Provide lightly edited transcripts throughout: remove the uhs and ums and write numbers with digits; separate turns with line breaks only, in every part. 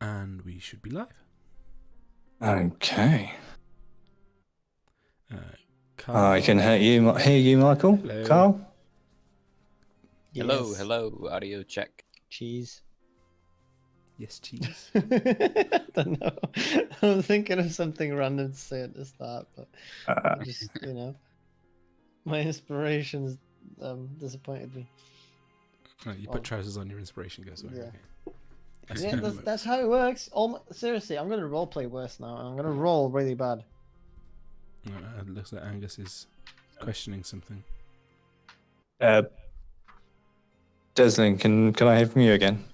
And we should be live.
Okay.
Carl.
I can hear you, Michael.
Hello.
Carl?
Yes.
Hello, audio check.
Cheese.
Yes, cheese.
I don't know. I'm thinking of something random to say at the start, but I just, my inspirations disappointed me.
Oh, you put trousers on, your inspiration goes away.
Yeah.
Okay.
Yeah, that's how it works. Seriously, I'm going to roleplay worse now. I'm going to roll really bad.
It looks like Angus is questioning something.
Desling, can I hear from you again?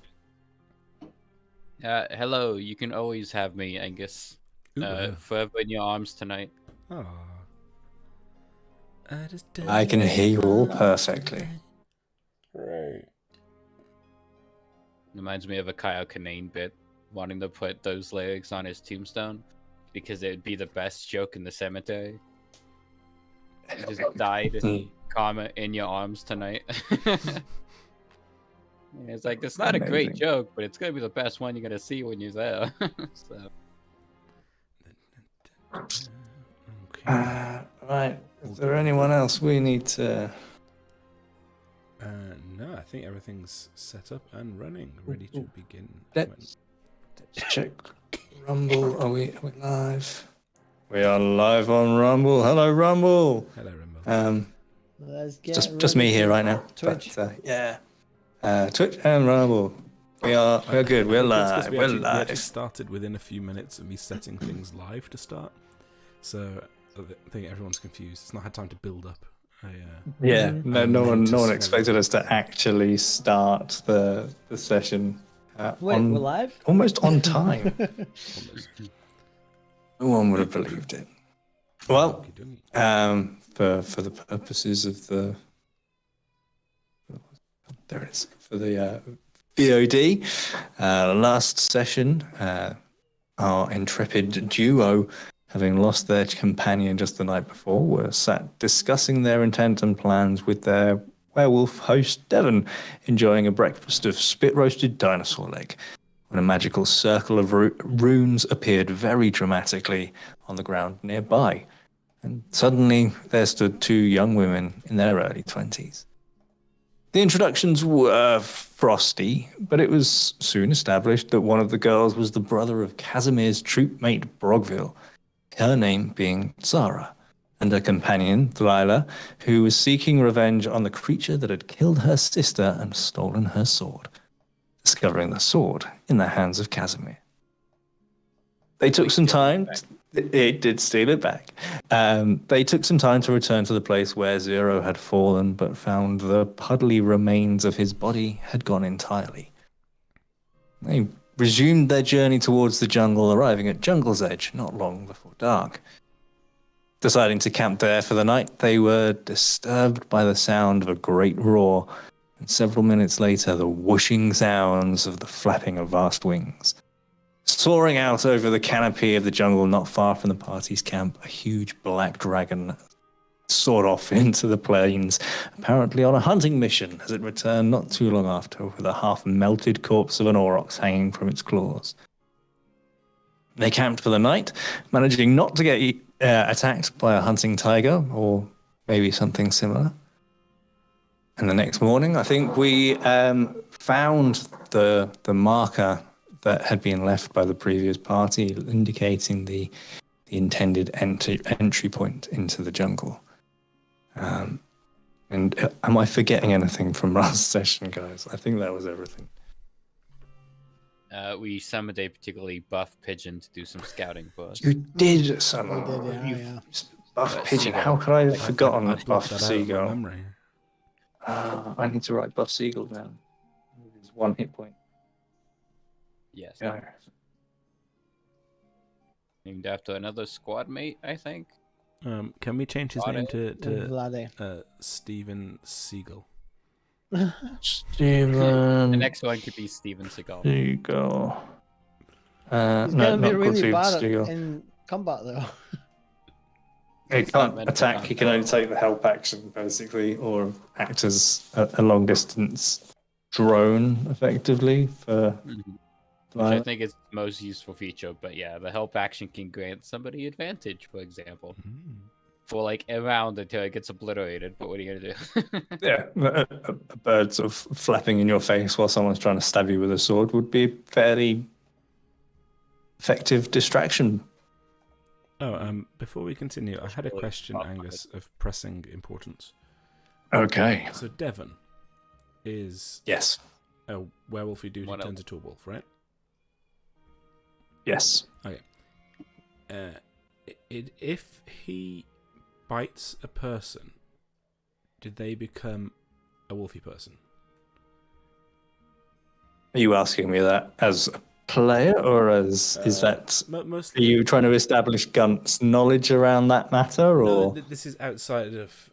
Hello, you can always have me, Angus. Forever in your arms tonight.
Oh.
I can hear you all perfectly.
Right.
Reminds me of a Kyle Kinane bit, wanting to put those lyrics on his tombstone because it would be the best joke in the cemetery. He just died, karma in your arms tonight. It's like, it's not a great joke, but it's gonna be the best one you're gonna see when you're there. So.
Right. Is there anyone else we need to?
No, I think everything's set up and running, ready to begin.
Let's check Rumble. Are we live? We are live on Rumble. Hello, Rumble.
Hello, Rumble.
Let's get
just me here right now.
Twitch.
But, yeah. Twitch and Rumble. We're good. We're live.
We
We're
actually
live.
started within a few minutes of me setting things live to start. So I think everyone's confused. It's not had time to build up.
Yeah, no one expected us to actually start the session.
Wait, we're live?
Almost on time. No one would have believed it. Well, for the purposes of the for the VOD, last session, our intrepid duo, having lost their companion just the night before, were sat discussing their intent and plans with their werewolf host Devon, enjoying a breakfast of spit-roasted dinosaur leg, when a magical circle of runes appeared very dramatically on the ground nearby. And suddenly there stood two young women in their early 20s. The introductions were frosty, but it was soon established that one of the girls was the brother of Khasimir's troopmate Brogville, her name being Zara, and her companion, Delilah, who was seeking revenge on the creature that had killed her sister and stolen her sword, discovering the sword in the hands of Khazimir. They took some time. It did steal it back. They took some time to return to the place where Zhiro had fallen, but found the puddly remains of his body had gone entirely. They resumed their journey towards the jungle, arriving at Jungle's Edge not long before dark. Deciding to camp there for the night, they were disturbed by the sound of a great roar, and several minutes later, the whooshing sounds of the flapping of vast wings. Soaring out over the canopy of the jungle not far from the party's camp, a huge black dragon soared off into the plains, apparently on a hunting mission, as it returned not too long after with a half-melted corpse of an aurochs hanging from its claws. They camped for the night, managing not to get attacked by a hunting tiger, or maybe something similar. And the next morning, I think we found the marker that had been left by the previous party, indicating the intended entry point into the jungle. And am I forgetting anything from last session, guys? I think that was everything.
We summoned a particularly buff pigeon to do some scouting for us.
You did summon.
Yeah.
Buff pigeon. How could I have forgotten buff seagull? I need to write buff seagull down. It's 1 hit point.
Yes.
Yeah.
Named after another squad mate, I think.
Can we change his name to
Vlade.
Steven Seagal?
Steven.
The next one could be Steven Seagal.
Seagal.
He's
No,
going to
not
be really
Steven
bad
Seagal.
in combat, though.
He can't attack. He can only take the help action, basically, or act as a long-distance drone, effectively, for
which I think is the most useful feature. But yeah, the help action can grant somebody advantage, for example, for like a round until it gets obliterated. But what are you gonna do?
Yeah, a bird sort of flapping in your face while someone's trying to stab you with a sword would be a fairly effective distraction.
Before we continue, I had a question, Angus, of pressing importance.
Okay.
So Devon is
Yes.
a werewolf who do turns into a wolf, right?
Yes.
Okay. If he bites a person, did they become a wolfy person?
Are you asking me that as a player, or as is that?
Mostly.
Are you trying to establish Gunt's knowledge around that matter, or?
No, this is outside of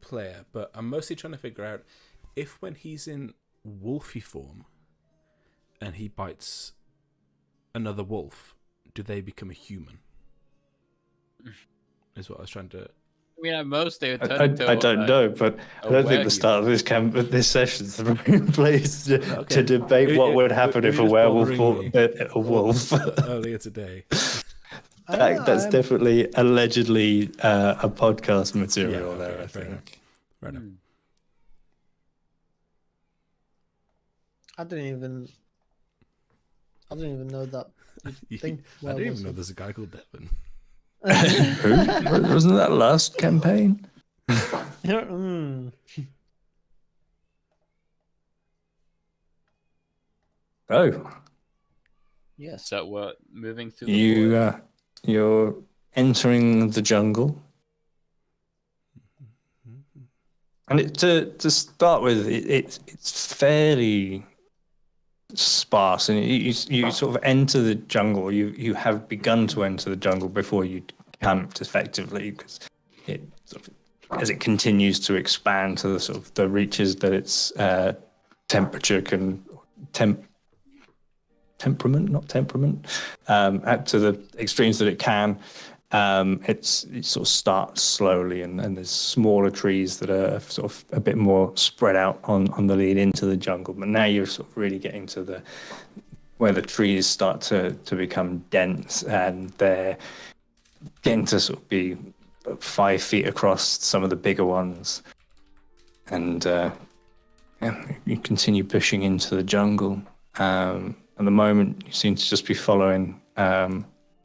player, but I'm mostly trying to figure out if when he's in wolfy form and he bites another wolf, do they become a human? Is what I was trying to.
I mean, at most they would turn
I
into
don't know, but I don't think the start of this session is the right place to debate what would happen if a werewolf fought a wolf.
Earlier today.
That's definitely allegedly a podcast material there, I think.
Right.
I didn't even know that.
I didn't even know there's a guy called Devon.
Who? Wasn't that last campaign? Oh.
Yes.
So we're moving through the forest.
You're entering the jungle. And to start with, it's fairly sparse, and you sort of enter the jungle. You have begun to enter the jungle before you camped effectively, because it sort of, as it continues to expand to the sort of the reaches that its temperature can temperament up to the extremes that it can. It sort of starts slowly, and there's smaller trees that are sort of a bit more spread out on the lead into the jungle. But now you're sort of really getting to where the trees start to become dense, and they're getting to sort of be 5 feet across, some of the bigger ones. And you continue pushing into the jungle. At the moment, you seem to just be following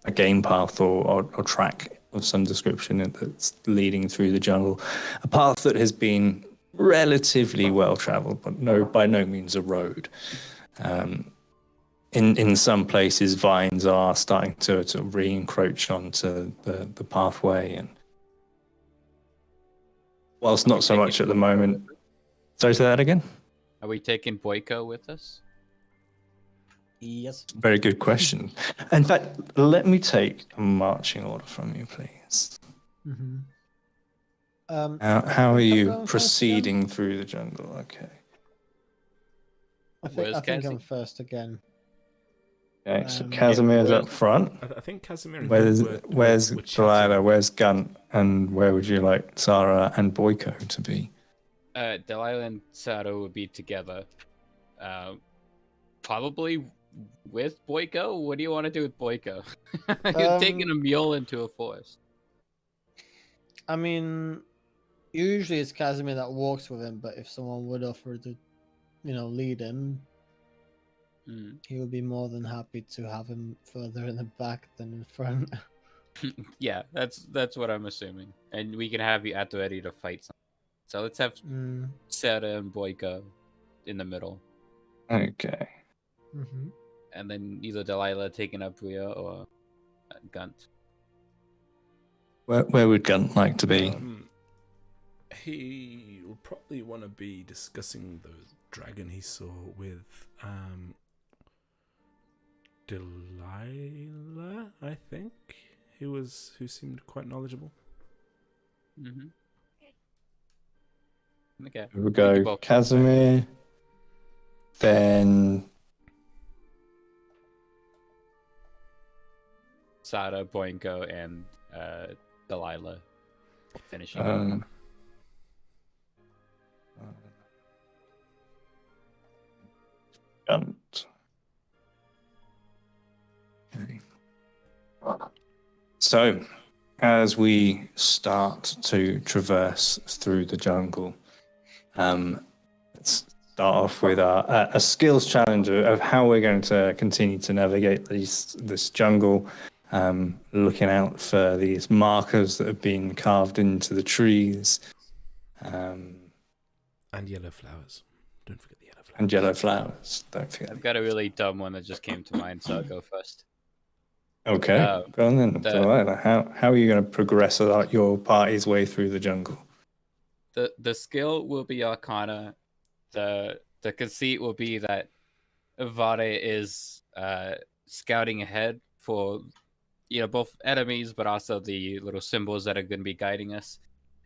a game path or track of some description that's leading through the jungle. A path that has been relatively well traveled, but by no means a road. In some places, vines are starting to re-encroach onto the pathway, and whilst not so much at the moment. Sorry, say that again?
Are we taking Boyko with us?
Yes.
Very good question. In fact, let me take a marching order from you, please.
Mm-hmm.
How are you proceeding through the jungle? Okay.
I think I'm first again.
Okay, so Khazimier's up front.
I think Khazimir.
Where's Delilah? Where's Gunt? And where would you like Sarah and Boyko to be?
Delilah and Sarah would be together. Probably with Boyko. What do you want to do with Boyko? You're taking a mule into a forest.
I mean, usually it's Khazimir that walks with him, but if someone would offer to, lead him, he would be more than happy to have him further in the back than in front.
Yeah, that's what I'm assuming. And we can have you at the ready to fight something. So let's have Sarah and Boyko in the middle.
Okay.
Mm-hmm.
And then either Delilah taking up Rhea or Gunt.
Where would Gunt like to be?
He will probably want to be discussing the dragon he saw with Delilah, I think, who seemed quite knowledgeable.
Mm-hmm. Okay.
Here we go. Khazimir, then
Sarah, Boyko, and Delilah finishing.
Gunt. So, as we start to traverse through the jungle, let's start off with a skills challenge of how we're going to continue to navigate this jungle, looking out for these markers that have been carved into the trees.
And yellow flowers. Don't forget the yellow flowers.
And yellow flowers. Don't forget.
I've got a really dumb one that just came to mind, so I'll go first.
Okay, go on then. How are you going to progress your party's way through the jungle?
The skill will be Arcana. The conceit will be that Vade is scouting ahead for both enemies, but also the little symbols that are going to be guiding us.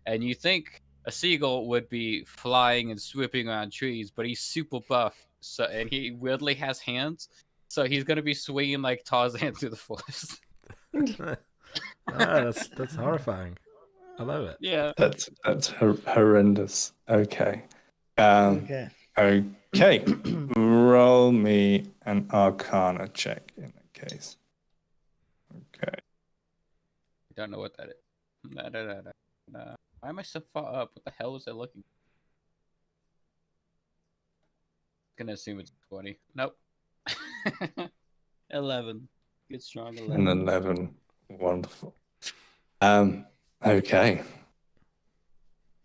And you think a seagull would be flying and swooping around trees, but he's super buff, and he weirdly has hands, so he's going to be swinging like Tarzan through the forest.
That's horrifying. I love it.
Yeah.
That's horrendous. Okay.
Okay.
Okay. Roll me an Arcana check in that case. Okay.
I don't know what that is. Why am I so far up? What the hell was I looking? Gonna assume it's 20. Nope. 11. Good strong 11.
An 11. Wonderful. Okay.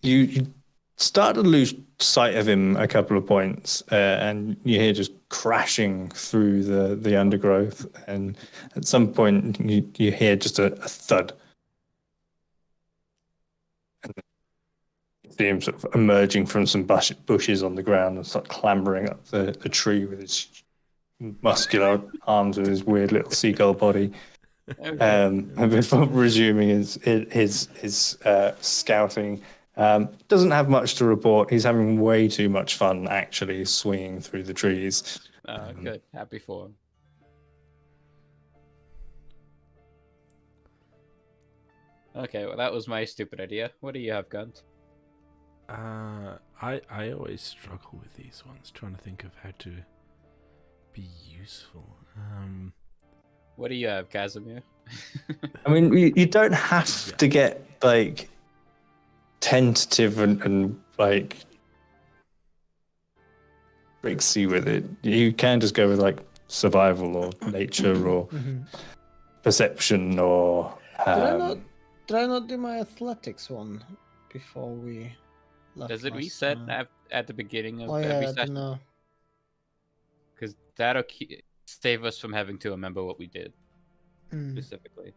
You start to lose sight of him a couple of points, and you hear just crashing through the undergrowth, and at some point you hear just a thud. And you see him sort of emerging from some bushes on the ground and start clambering up the tree with his muscular arms with his weird little seagull body.
Okay.
And before resuming his scouting, doesn't have much to report. He's having way too much fun actually swinging through the trees.
Good. Happy for him. Okay, well that was my stupid idea. What do you have, Gunt?
I always struggle with these ones, trying to think of how to be useful.
What do you have, Khazimir?
I mean, you don't have to get like tentative and like tricksy with it. You can just go with like survival or nature or perception or.
Did I not do my athletics one before we left?
Does it reset at the beginning of
Oh
every
yeah, I
session?
don't know.
Because that'll save us from having to remember what we did
Mm.
specifically.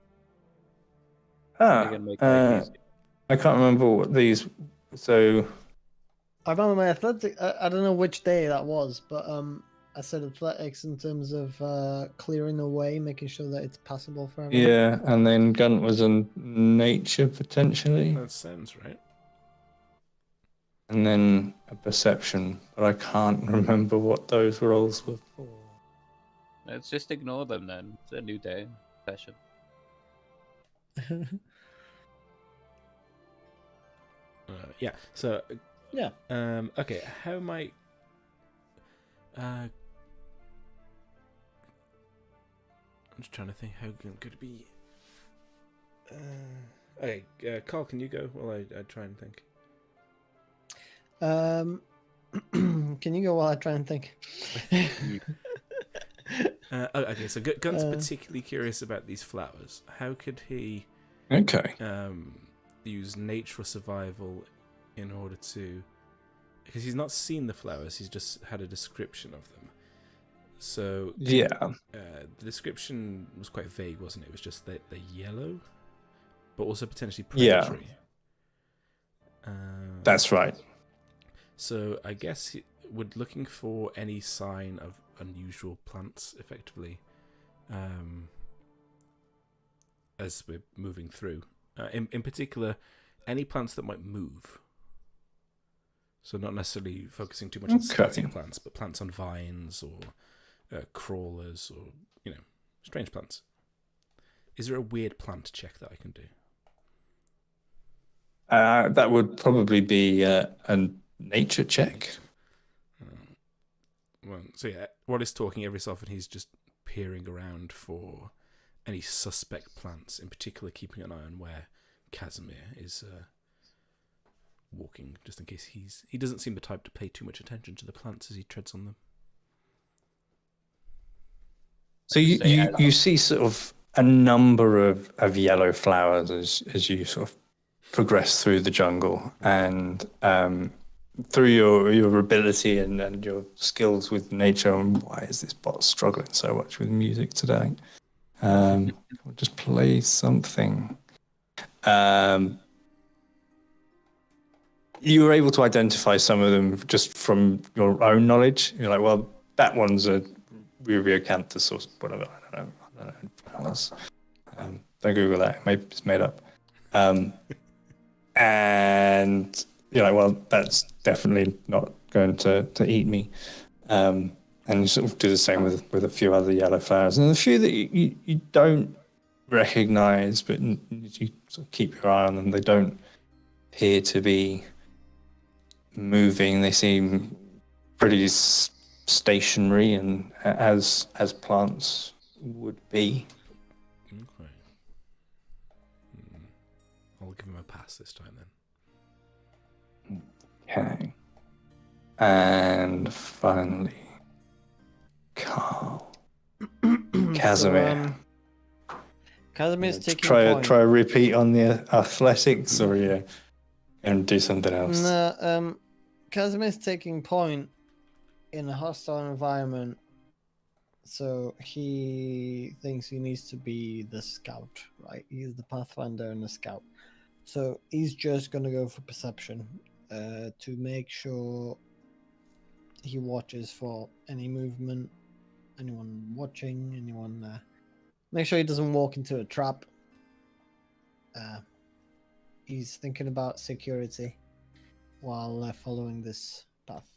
Ah,
They're gonna make life easy.
I can't remember what these. So
I remember my athletics. I don't know which day that was, but I said athletics in terms of clearing the way, making sure that it's passable for everyone.
yeah, and then Gunt was on nature potentially,
That sounds right.
and then a perception, but I can't remember what those roles were for.
Let's just ignore them then. It's a new day session.
Yeah. So.
Yeah.
Okay. How might. I'm just trying to think how could it be. Okay, Carl, can you go while I try and think?
Can you go while I try and think?
Okay, so Gunt's particularly curious about these flowers. How could he use nature or survival in order to... Because he's not seen the flowers, he's just had a description of them. So
Yeah.
The description was quite vague, wasn't it? It was just that they're yellow, but also potentially predatory.
That's right.
So I guess would looking for any sign of unusual plants, effectively, as we're moving through. In particular, any plants that might move. So not necessarily focusing too much on static plants, but plants on vines or crawlers or, strange plants. Is there a weird plant check that I can do?
That would probably be a nature check.
Well, so yeah, while he's talking, every so often he's just peering around for any suspect plants, in particular keeping an eye on where Khazimir is walking, just in case he doesn't seem the type to pay too much attention to the plants as he treads on them.
So you see sort of a number of yellow flowers as you sort of progress through the jungle, and through your ability and your skills with nature. And why is this bot struggling so much with music today? I'll just play something. You were able to identify some of them just from your own knowledge. You're like, well, that one's a Rubiocanthus or whatever. I don't know. Flowers. Don't Google that. Maybe it's made up. And you're like, well, that's definitely not going to eat me. And you sort of do the same with a few other yellow flowers. And a few that you don't recognize, but you sort of keep your eye on them. They don't appear to be moving. They seem pretty stationary and as plants would be.
Okay. I'll give him a pass this time then.
Okay. And finally, Carl. Khazimir.
Khasimir's taking point.
Try a repeat on the athletics, or and do something else.
No, Khasimir's taking point in a hostile environment, so he thinks he needs to be the scout, right? He's the pathfinder and the scout, so he's just gonna go for perception to make sure he watches for any movement, anyone watching, anyone. Make sure he doesn't walk into a trap. He's thinking about security while following this path.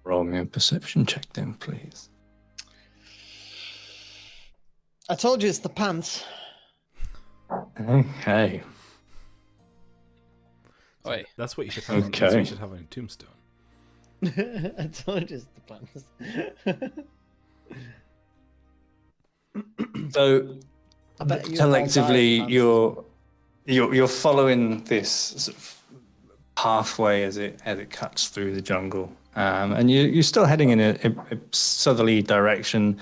Roll me a perception check then, please.
I told you it's the pants.
Okay.
Wait, that's what you should have.
Okay.
That's what you should have on your tombstone.
I told you it's the pants.
So
I bet you
collectively,
all
you're following this sort of pathway as it cuts through the jungle, and you're still heading in a southerly direction.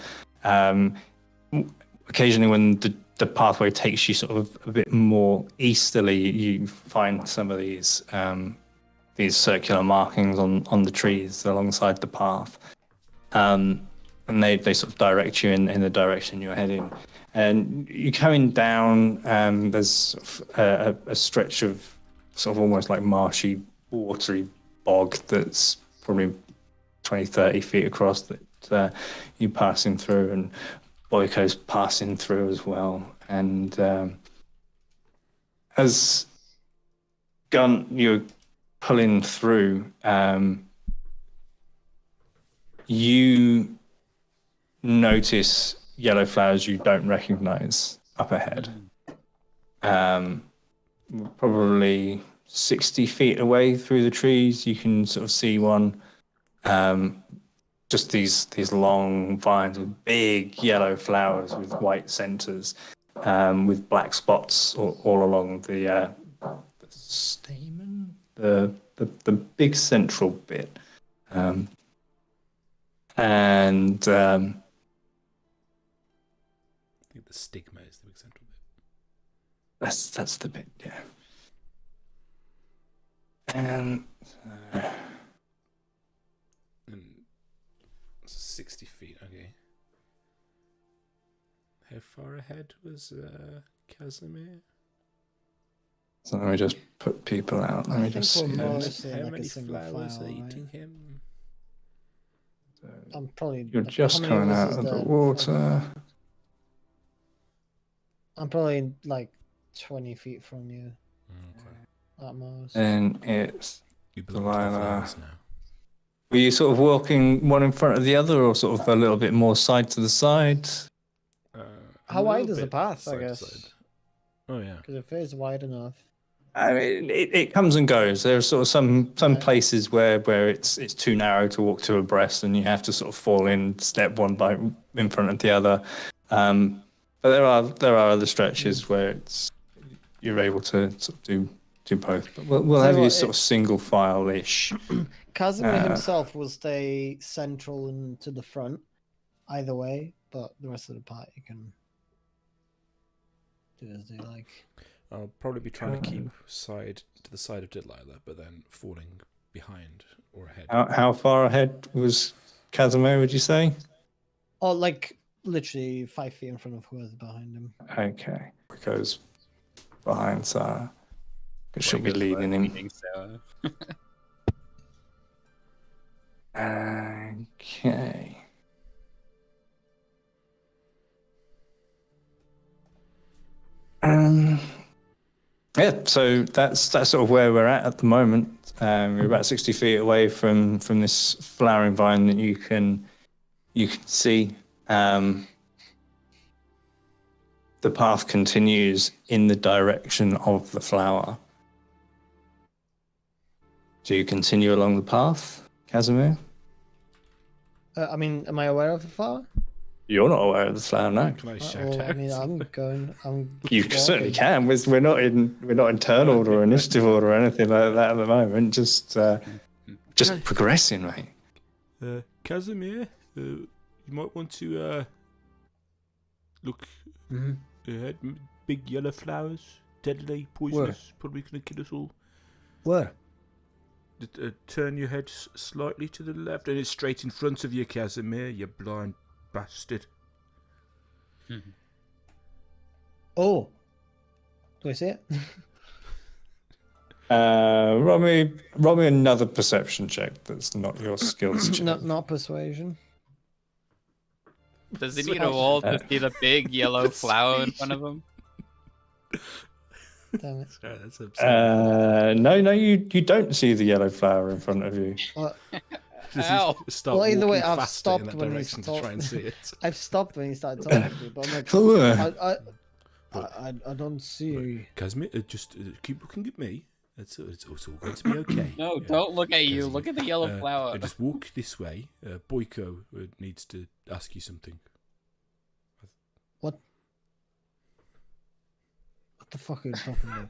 Occasionally, when the pathway takes you sort of a bit more easterly, you find some of these circular markings on the trees alongside the path, and they sort of direct you in the direction you're heading. And you're coming down, there's sort of a stretch of sort of almost like marshy, watery bog that's probably 20, 30 feet across that you're passing through, and Boyko's passing through as well. And as Gunt, you're pulling through, you notice yellow flowers you don't recognize up ahead. Probably 60 feet away through the trees, you can sort of see one. Just these long vines with big yellow flowers with white centers, with black spots all along the stamen, the big central bit. And
I think the stigma is the big central bit.
that's the bit, yeah. And
60 feet, okay. How far ahead was Khazimir?
so let me just put people out. Let me just see.
we're more-
this.
Say
How
like a
many
single
flowers
flower,
are
right?
eating him?
I'm probably.
You're
how
just
many of
coming
us
out
is
of the
there?
water.
I'm probably like 20 feet from you
Okay.
at most.
And it's
You belong to the
Delilah.
flowers now.
Were you sort of walking one in front of the other, or sort of a little bit more side to the side?
A
How wide
little
is the
bit
path, I
side to
guess?
side. Oh yeah.
Because if it's wide enough.
I mean, it comes and goes. There are sort of some places where it's too narrow to walk two abreast, and you have to sort of fall in step one by in front of the other. But there are other stretches where you're able to sort of do both. But we'll have you sort of single file-ish.
Khazimir himself will stay central and to the front, either way. But the rest of the party can do as they like.
I'll probably be trying to keep to the side of Delilah, but then falling behind or ahead.
How far ahead was Casimir, would you say?
Oh, like literally 5 feet in front of whoever's behind him.
Okay. Goes behind Sarah. Because she'll be leading him. Okay. Yeah, so that's sort of where we're at the moment. We're about 60 feet away from this flowering vine that you can see. The path continues in the direction of the flower. Do you continue along the path, Casimir?
I mean, am I aware of the flower?
You're not aware of the flower, no.
Can I shout
Well,
out?
I mean, I'm going.
You certainly can. We're not in turn order or initiative order or anything like that at the moment. Just progressing, mate.
Casimir, you might want to look ahead. Big yellow flowers, deadly, poisonous, probably going to kill us all.
Where?
Turn your head slightly to the left, and it's straight in front of you, Casimir. You blind bastard.
Oh, do I see it?
Roll me another perception check. That's not your skills check.
Not persuasion.
Does he need a wall to see the big yellow flower in front of him?
Damn it.
Sorry, that's absurd.
No, you don't see the yellow flower in front of you.
Ow.
Start
Well, either way,
walking
I've
faster
stopped
in that
when he's
direction to
talk-
try and see it.
I've stopped when he started talking to me, but I'm like,
Oh,
I don't see.
Casimir, just keep looking at me. It's all going to be okay.
No,
Yeah.
don't look at you.
Casimir,
Look at the yellow flower.
Just walk this way. Boyko needs to ask you something.
What the fuck are you talking about?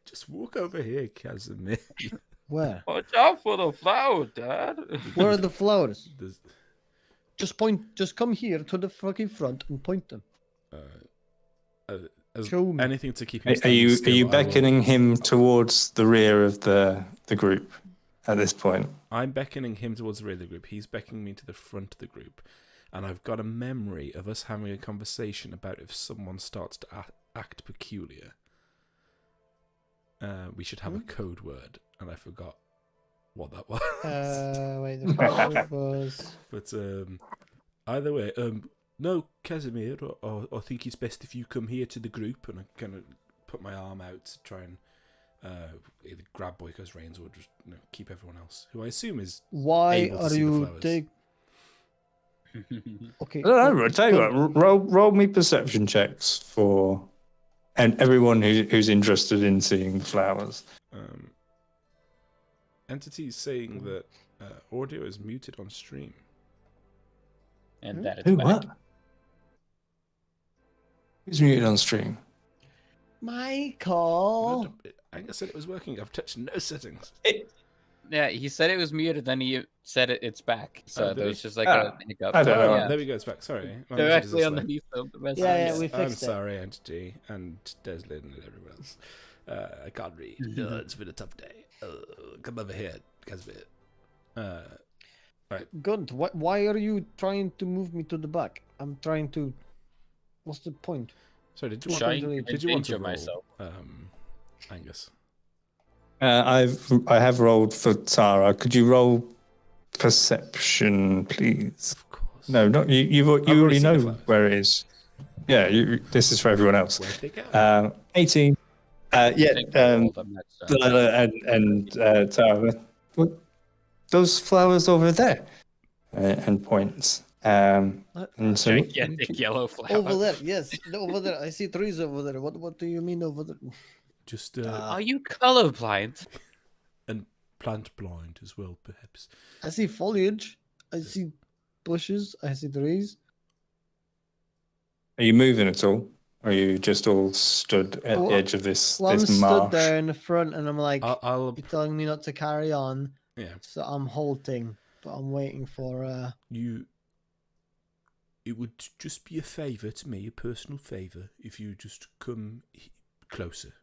Just walk over here, Casimir.
Where?
Watch out for the flower, Dad.
Where are the flowers?
There's-
Just point. Just come here to the fucking front and point them. Show me.
Anything to keep him
Are
standing
you
still, I will-
beckoning him towards the rear of the group at this point?
I'm beckoning him towards the rear of the group. He's beckoning me to the front of the group. And I've got a memory of us having a conversation about if someone starts to act peculiar, we should have a code word. And I forgot what that was.
Wait, the code was.
But either way, no, Casimir, I think it's best if you come here to the group. And I kind of put my arm out to try and either grab Boyko's reins or just keep everyone else, who I assume is
Why
able to
are
see the
you
flowers.
Okay.
I don't know. I'll tell you what. Roll me perception checks for, and everyone who's interested in seeing the flowers.
Entity saying that audio is muted on stream.
And that is
Who?
back.
What? Who's muted on stream?
Michael.
I said it was working. I've touched no settings.
Yeah, he said it was muted, then he said it's back. So
did
there
he?
was just like a hiccup.
I don't know.
Yeah.
There we go. It's back. Sorry. My
They're
message is
actually
slow.
underneath the message.
Yeah, we
I'm
fixed it.
sorry, Entity and Deslin and everyone else. I can't read. It's been a tough day. Come over here, Casimir.
Gunt, why are you trying to move me to the back? I'm trying to. What's the point?
Sorry, did you want
Trying
to,
to
did you want to
endanger
roll,
myself.
Angus?
I have rolled for Tara. Could you roll perception, please?
Of course.
No, not you. You
already
already
seen the
know
flowers.
where it is. Yeah, this is for everyone else.
Where'd they go?
18. Yeah. Delilah and Tara. What? Those flowers over there. And points. And so
Gigantic yellow flower.
Over there, yes, over there. I see trees over there. What do you mean over there?
Just
Are you colorblind?
and plant blind as well, perhaps.
I see foliage. I see bushes. I see trees.
Are you moving at all? Or are you just all stood at the edge of this
Well, I'm
this
stood
marsh?
there in the front, and I'm like,
I'll
you're telling me not to carry on.
yeah.
So I'm halting, but I'm waiting for.
You. It would just be a favour to me, a personal favour, if you just come closer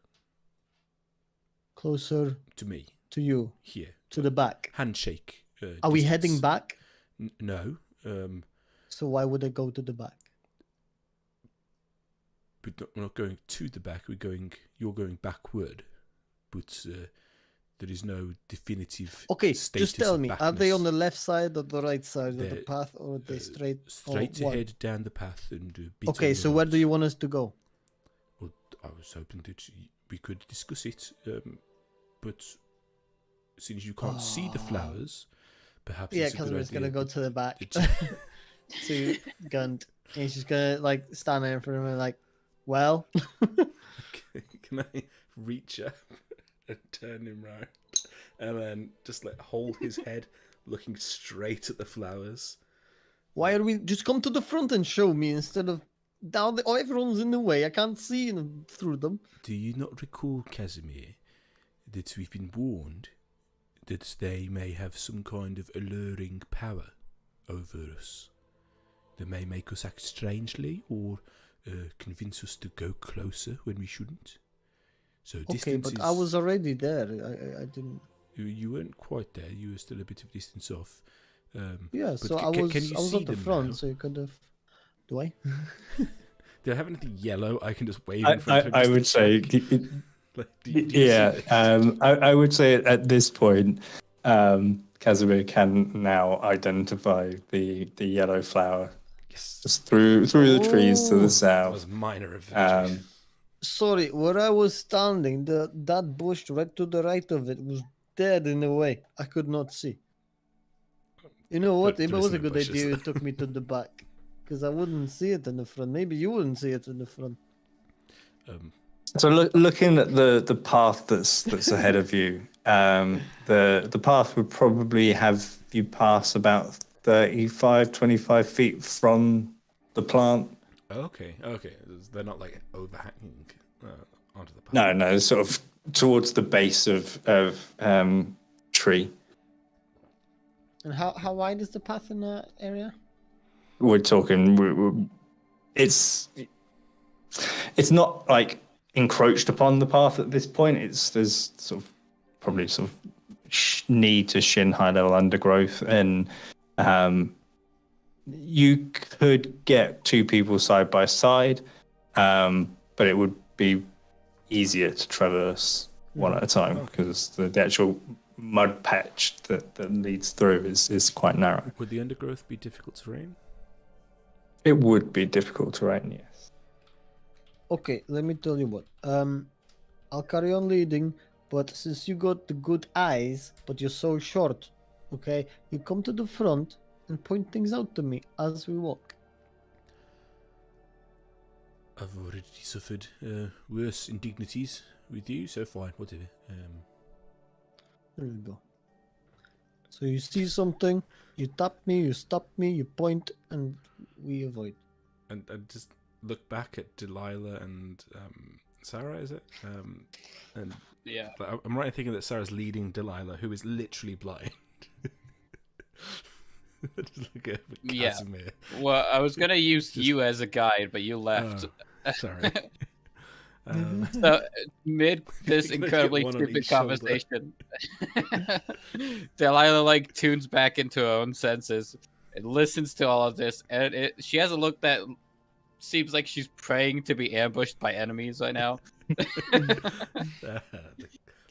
Closer
to me
to you,
here.
to the back.
Handshake.
Are we
distance.
heading back?
No.
So why would I go to the back?
We're not going to the back. You're going backward, but there is no definitive.
Okay,
status
just tell
of
me, are they
backness.
on the left side or the right side of the
They're,
path, or are they straight?
Straight
or what?
ahead down the path and. Bit
Okay,
on the
so where
right.
do you want us to go?
Well, I was hoping that we could discuss it, but since you can't see the flowers, perhaps
Yeah,
it's a good
Khazimir is gonna
idea
go
that-
to the back
that
to Gunt. And he's just gonna like stand there in front of him and like, well,
Can I reach up and turn him round, and then just like hold his head, looking straight at the flowers?
why are we just come to the front and show me instead of down the? Oh, everyone's in the way. I can't see through them.
Do you not recall, Casimir, that we've been warned that they may have some kind of alluring power over us? They may make us act strangely or convince us to go closer when we shouldn't. So
Okay,
distance
but
is...
I was already there. I didn't.
You weren't quite there. You were still a bit of distance off.
Yeah,
but
so I was.
can you
I was
see
at the
them
front,
now?
so you could have. Do I?
Do I have anything yellow I can just wave in front of him?
I
just
would
to
say,
check? Like, do you see
yeah.
this?
I would say at this point, Casimir can now identify the yellow flower
Yes.
just through the trees to
Oh.
the
That
south.
was minor advantage.
Sorry, where I was standing, that bush right to the right of it was dead in the way. I could not see. You know what?
There
Maybe it was
isn't
a
a
good
bush, is
idea you
there?
took me to the back. Because I wouldn't see it in the front. Maybe you wouldn't see it in the front.
So looking at the path that's ahead of you, the path would probably have you pass about 25 feet from the plant.
Okay. They're not like overhanging onto the path.
No, sort of towards the base of tree.
And how wide is the path in that area?
We're talking. It's not like encroached upon the path at this point. There's sort of probably sort of knee to shin high level undergrowth, and you could get two people side by side, but it would be easier to traverse one at a time because the actual mud patch that leads through is quite narrow.
Would the undergrowth be difficult terrain?
It would be difficult terrain, yes.
Okay, let me tell you what. I'll carry on leading, but since you got the good eyes, but you're so short, okay, you come to the front and point things out to me as we walk.
I've already suffered worse indignities with you, so fine, whatever.
There we go. So you see something, you tap me, you stop me, you point, and we avoid.
And just look back at Delilah and Sarah, is it? And
Yeah.
I'm right in thinking that Sarah's leading Delilah, who is literally blind. Just look at
Yeah.
Casimir.
Well, I was gonna use you as a guide, but you left.
Sorry.
So mid this
Can I get
incredibly
one on
stupid
each shoulder?
conversation, Delilah like tunes back into her own senses and listens to all of this, and she has a look that seems like she's praying to be ambushed by enemies right now.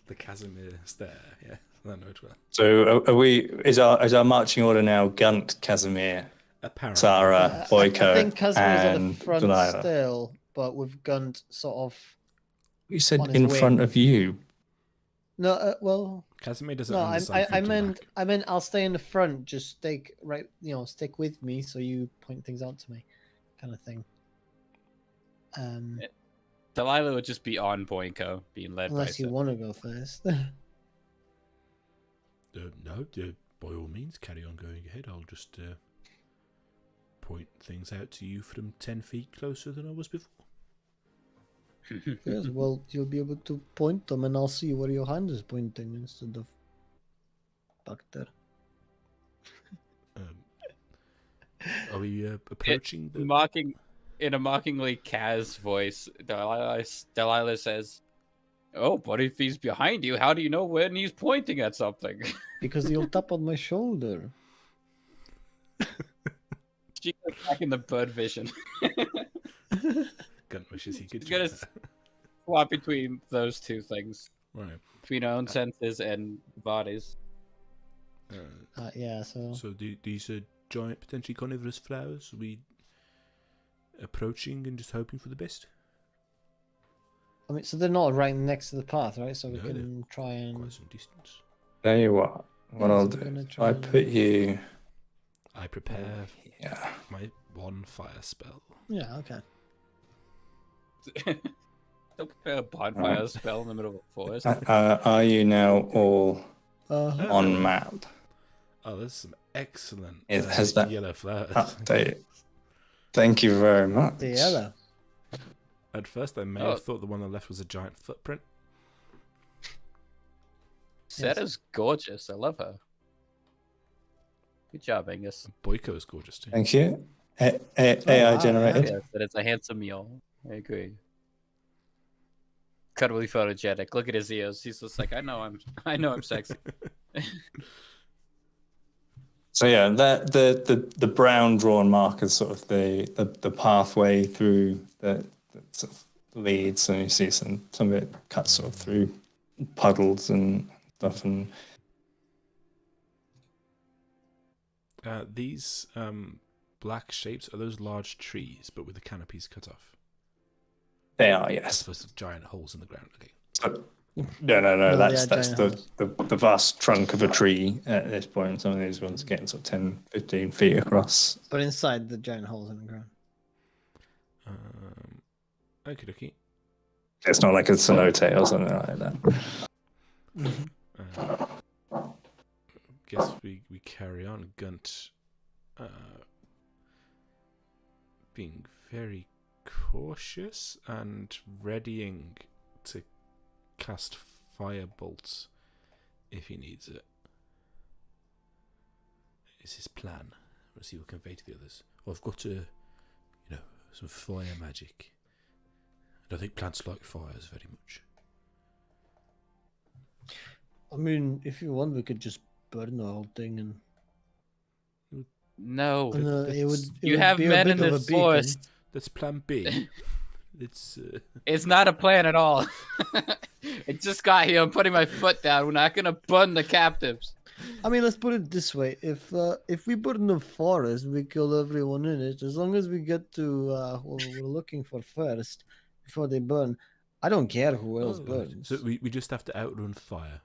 The Casimir stare, yeah. I know it well.
So are we? Is our marching order now Gunt, Khazimir,
Apparently.
Sarah, Boyko,
I think Kazma's at the
and
front
Delilah?
still, but with Gunt sort of.
You said
on his
in
wing.
front of you.
No, well,
Casimir doesn't
no,
understand.
I meant I'll stay in the front. Just stick stick with me, so you point things out to me, kind of thing.
Delilah would just be on Boinko, being led
Unless
by
you want to go first.
No, by all means, carry on going ahead. I'll just point things out to you from 10 feet closer than I was before.
Yes, well, you'll be able to point them, and I'll see where your hand is pointing instead of back there.
Are we approaching the...
In a mockingly Kaz voice, Delilah says, "Oh, but if he's behind you, how do you know when he's pointing at something?"
Because you'll tap on my shoulder.
She goes back in the bird vision.
Gunt wishes he could
She's
do
gonna
that.
swap between those two things,
Right.
between our own senses and bodies.
Yeah, so...
So these are giant, potentially carnivorous flowers. We approaching and just hoping for the best.
I mean, so they're not right next to the path, right? So we
No, they're
can try and...
Quite some distance.
Tell you what
Yeah,
I'll
so we're
do.
gonna
If
try
I
and-
put you.
I prepare
Yeah.
my one fire spell.
Yeah, okay.
Don't prepare a bonfire spell in the middle of a forest.
Are you now all
Uh-huh.
on map?
Oh, there's some excellent
It has that
yellow flowers.
update. Thank you very much.
The yellow.
At first, I may
Oh.
have thought the one on the left was a giant footprint.
Setta's gorgeous. I love her. Good job, Angus.
Boyko is gorgeous too.
Thank you. AI
wow,
generated.
Yes, that is a handsome mule. I agree. Incredibly photogenic. Look at his ears. He's just like, I know I'm sexy.
So yeah, that the brown drawn mark is sort of the pathway through the sort of leads, and you see some of it cuts sort of through puddles and stuff. And
These black shapes are those large trees, but with the canopies cut off.
they are,
As
yes.
opposed to giant holes in the ground. Okay.
No,
No, they
that's
are
that's
giant
the vast trunk of a tree at this point. Some of these ones getting sort of 10, 15 feet across.
But inside the giant holes in the ground.
Okie dokie.
It's not like a cenote or something like that.
Guess we carry on. Gunt being very cautious and readying to cast fire bolts if he needs it. Is his plan. Let's see what convey to the others. Oh, I've got some fire magic. I don't think plants like fires very much.
I mean, if you want, we could just burn the whole thing and...
No.
it would
You have
be a
men
bit
in
of
the
a beacon.
forest.
That's plan B. It's
It's not a plan at all. It just got here. I'm putting my foot down. We're not gonna burn the captives.
I mean, let's put it this way: if we burn the forest, we kill everyone in it. As long as we get to what we're looking for first, before they burn, I don't care who else burns.
So we just have to outrun fire.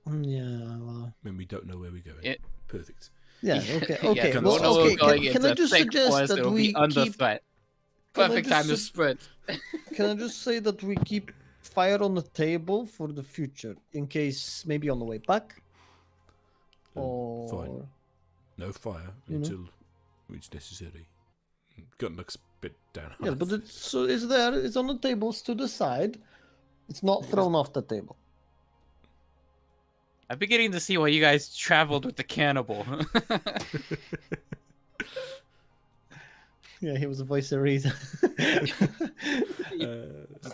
Yeah, well,
When we don't know where we're going.
okay,
Perfect.
Yeah,
okay.
can
Well,
also
okay.
go
Can I just suggest that we
under
keep?
threat?
Can I
Perfect
just
time to
su-
sprint.
Can I just say that we keep fire on the table for the future, in case maybe on the way back, or
Fine. No fire
You know?
until it's necessary. Gun looks a bit down.
yeah, but it's there. It's on the tables to the side. It's not thrown off the table.
I'm beginning to see why you guys traveled with the cannibal.
Yeah, he was a voice of reason.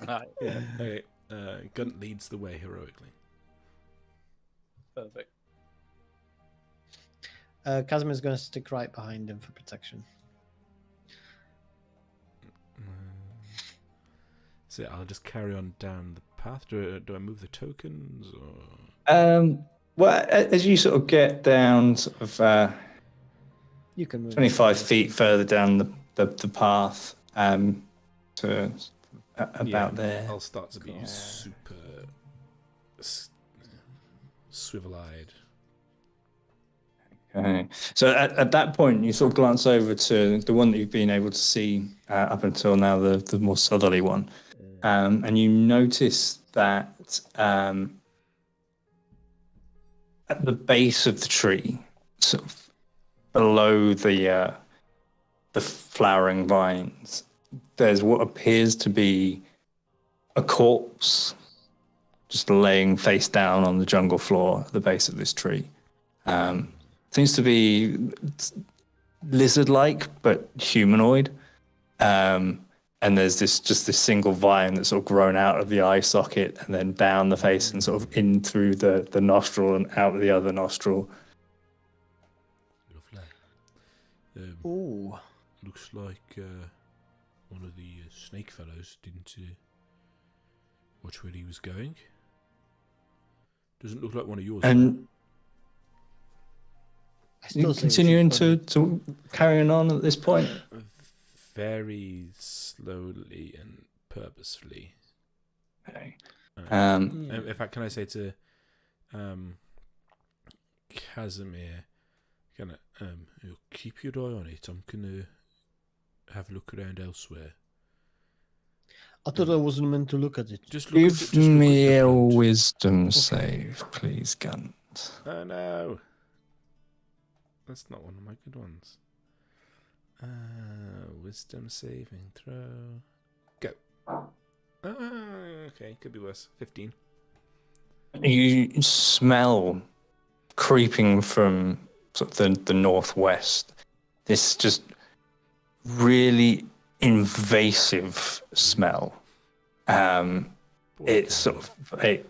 Not
Yeah. Okay. Gunt leads the way heroically.
perfect.
Khazimir going to stick right behind him for protection.
So I'll just carry on down the path. Do I move the tokens or?
Well, as you sort of get down sort of
You can move.
25 feet further down the path to about there.
I'll start to be
Yeah.
super swivel-eyed.
Okay. So at that point, you sort of glance over to the one that you've been able to see up until now, the more southerly one, and you notice that at the base of the tree, sort of below the flowering vines, there's what appears to be a corpse just laying face down on the jungle floor at the base of this tree. Seems to be lizard-like, but humanoid. And there's this single vine that's sort of grown out of the eye socket and then down the face and sort of in through the nostril and out the other nostril.
Lovely.
Ooh.
Looks like one of the snake fellows didn't watch where he was going. Doesn't look like one of yours.
And
I still say we
continuing
should
to carrying on at this point.
Very slowly and purposefully.
Okay.
In fact, can I say to Khazimir, keep your eye on it. I'm gonna have a look around elsewhere.
I thought I wasn't meant to look at it.
Just look
Give
at the,
me a
plant.
wisdom save, please, Gunt.
Oh no, that's not one of my good ones. Wisdom saving throw. Go. Okay, could be worse. 15.
You smell creeping from sort of the northwest this just really invasive smell. It's sort of a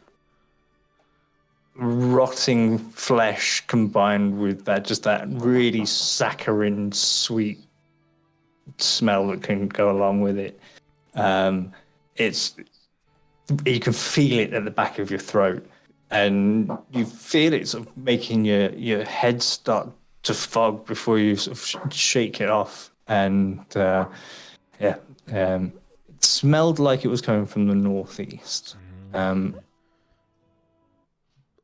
rotting flesh combined with that really saccharine sweet smell that can go along with it. You can feel it at the back of your throat, and you feel it sort of making your head start to fog before you sort of shake it off. And it smelled like it was coming from the northeast.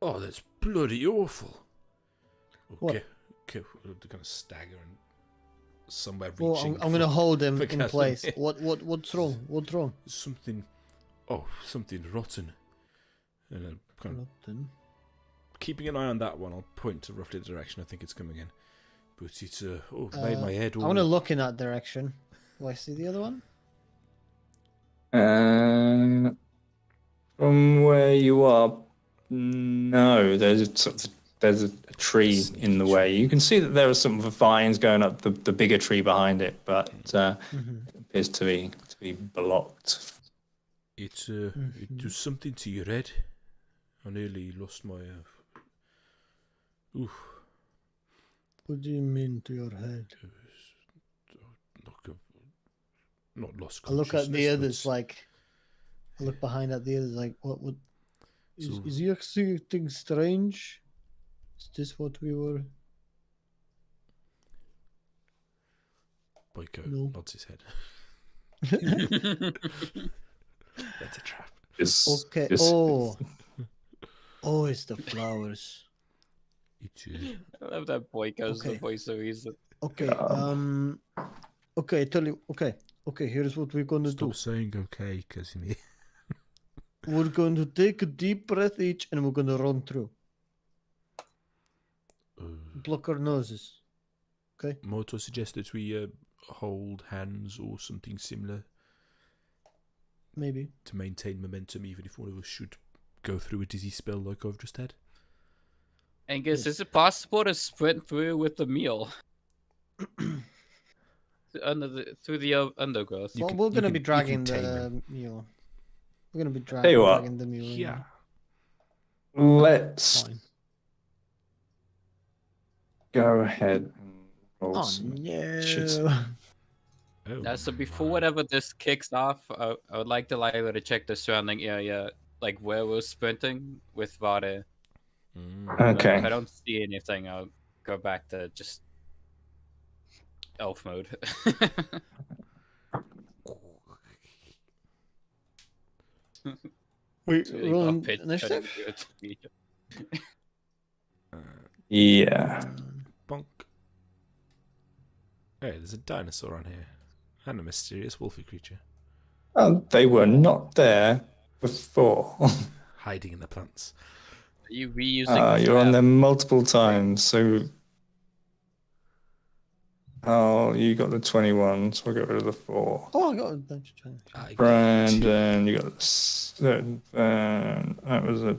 Oh, that's bloody awful. Okay, they're gonna stagger and somewhere reaching.
Well, I'm gonna hold him in
Khazimir.
place. What's wrong? What's wrong?
Something rotten. And I'm kind of keeping an eye on that one. I'll point to roughly the direction I think it's coming in. But it's made my head.
I want to look in that direction. Do I see the other one?
From where you are, no. There's a tree in the way. You can see that there are some vines going up the bigger tree behind it, but it appears to be blocked.
It does something to your head. I nearly lost my.
What do you mean to your head?
Not lost.
I look at the
consciousness,
others like. I look behind at the others like, what? Is he acting strange? Is this what we were?
Boyko nods his head. That's a trap.
Okay. Oh, it's the flowers.
I love that Boyko's the voice of reason.
Okay. Okay. Tell you. Okay. Here's what we're gonna do.
Stop saying okay, Khazimir.
We're going to take a deep breath each, and we're gonna run through. Block our noses. Okay.
Moto suggests we hold hands or something similar.
Maybe.
To maintain momentum, even if one of us should go through a dizzy spell like I've just had.
Angus, is it possible to sprint through with the meal? Through the undergrowth.
Well, we're gonna be dragging the mule. We're gonna be
Tell you what.
dragging the mule.
Yeah.
Let's
Fine.
go ahead and roll
Oh
some
no.
So before whatever this kicks off, I would like to to check the surrounding area, like where we're sprinting with Vade.
Okay.
If I don't see anything, I'll go back to just elf mode.
Wait,
Really
roll
off-pitch,
initiative?
Yeah.
Bonk. Hey, there's a dinosaur on here. And a mysterious wolfy creature.
Oh, they were not there before.
Hiding in the plants.
Are you reusing the
You're on
map?
them multiple times, so... Oh, you got the 21, so we'll get rid of the 4.
Oh, I got a bunch of Chinese.
I got
Brandon, you got the 7. That was a...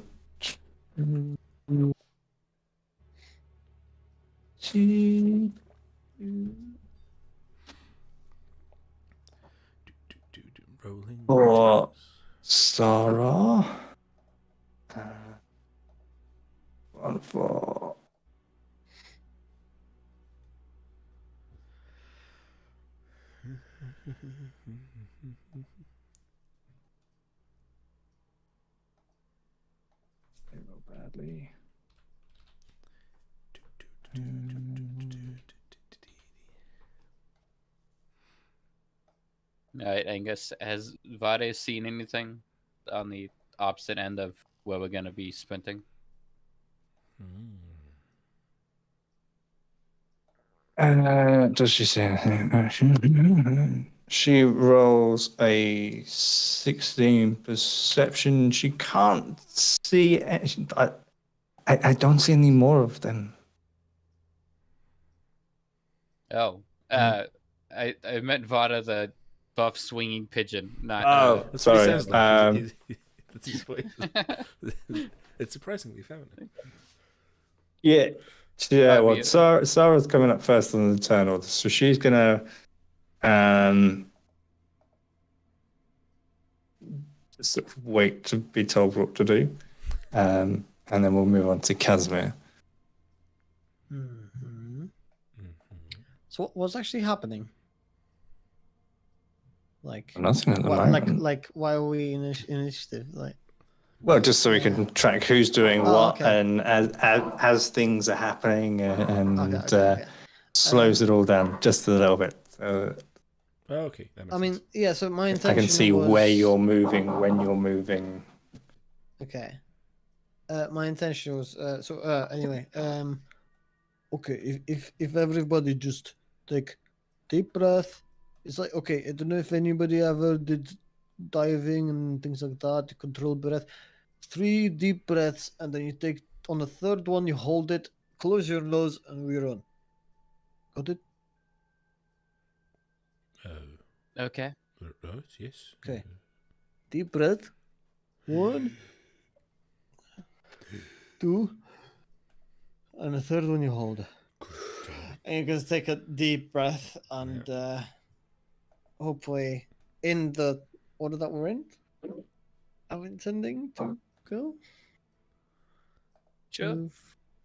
Rolling.
For Sarah. 1 for... They roll badly.
Alright, Angus, has Vade seen anything on the opposite end of where we're gonna be sprinting?
Does she say anything? She rolls a 16 perception. She can't see. I don't see any more of them.
Oh, I meant Vada the buff swinging pigeon, not.
Oh,
That's what he
sorry.
sounds like. That's his voice. It's surprisingly feminine.
Yeah. Yeah, well,
Beautiful.
Sarah's coming up first on the turn order, so she's gonna just sort of wait to be told what to do, and then we'll move on to Khazimir.
Mm-hmm. So what's actually happening? Like
Nothing at the
what,
moment.
like why are we in initiative? Like,
Well, just so we can track who's doing what,
okay.
and as things are happening, and
Okay.
slows it all down just a little bit. So
Okay, that makes
I mean,
sense.
yeah. So my intention
I can see
was...
where you're moving, when you're moving.
Okay. My intention was anyway. Okay, if everybody just take deep breath, it's like, okay, I don't know if anybody ever did diving and things like that to control breath. 3 deep breaths, and then you take on the 3rd one, you hold it, close your nose, and we run. Got it?
Okay.
Right, yes.
Okay. Deep breath. 1, 2, and the 3rd one you hold. And you're gonna take a deep breath, and hopefully in the order that we're in, I'm intending to go.
Sure.
Move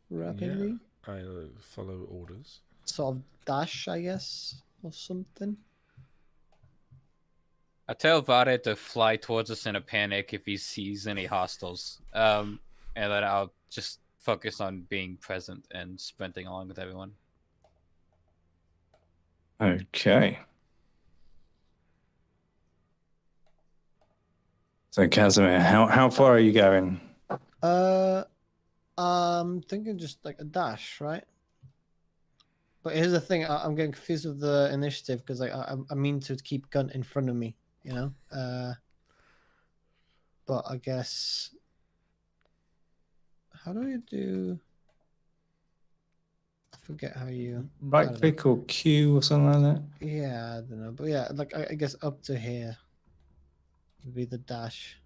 rapidly.
Yeah, I'll follow orders.
Sort of dash, I guess, or something.
I tell Vade to fly towards us in a panic if he sees any hostiles. And then I'll just focus on being present and sprinting along with everyone.
Okay. So Casimir, how far are you going?
I'm thinking just like a dash, right? But here's the thing: I'm getting confused with the initiative because I mean to keep Gunt in front of me, you know. But I guess how do you do? I forget how you
Right click or Q or something like that?
Yeah, I don't know, but yeah, like I guess up to here would be the dash.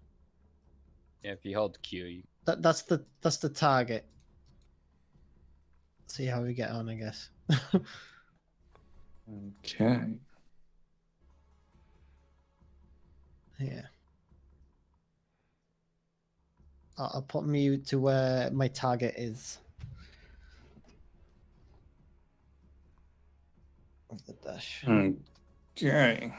Yeah, if you hold Q, you...
That's the target. See how we get on, I guess.
Okay.
Yeah. I'll put me to where my target is. Of the dash.
Okay.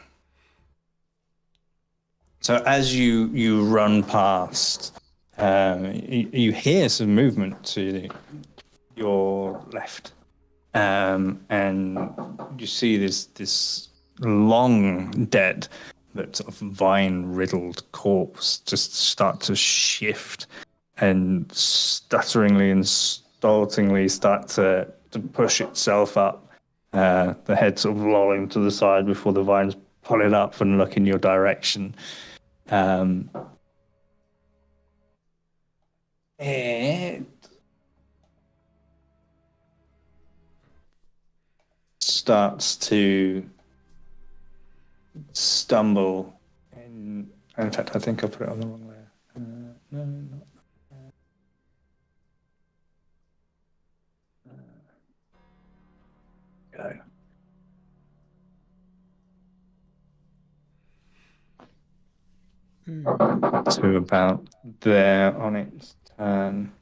So as you run past, you hear some movement to your left, and you see this long dead, but sort of vine riddled corpse just start to shift and stutteringly and stoltingly start to push itself up the head sort of lolling to the side before the vines pull it up and look in your direction. It starts to stumble. In fact, I think I put it on the wrong layer. No, not. Go. To about there on its turn.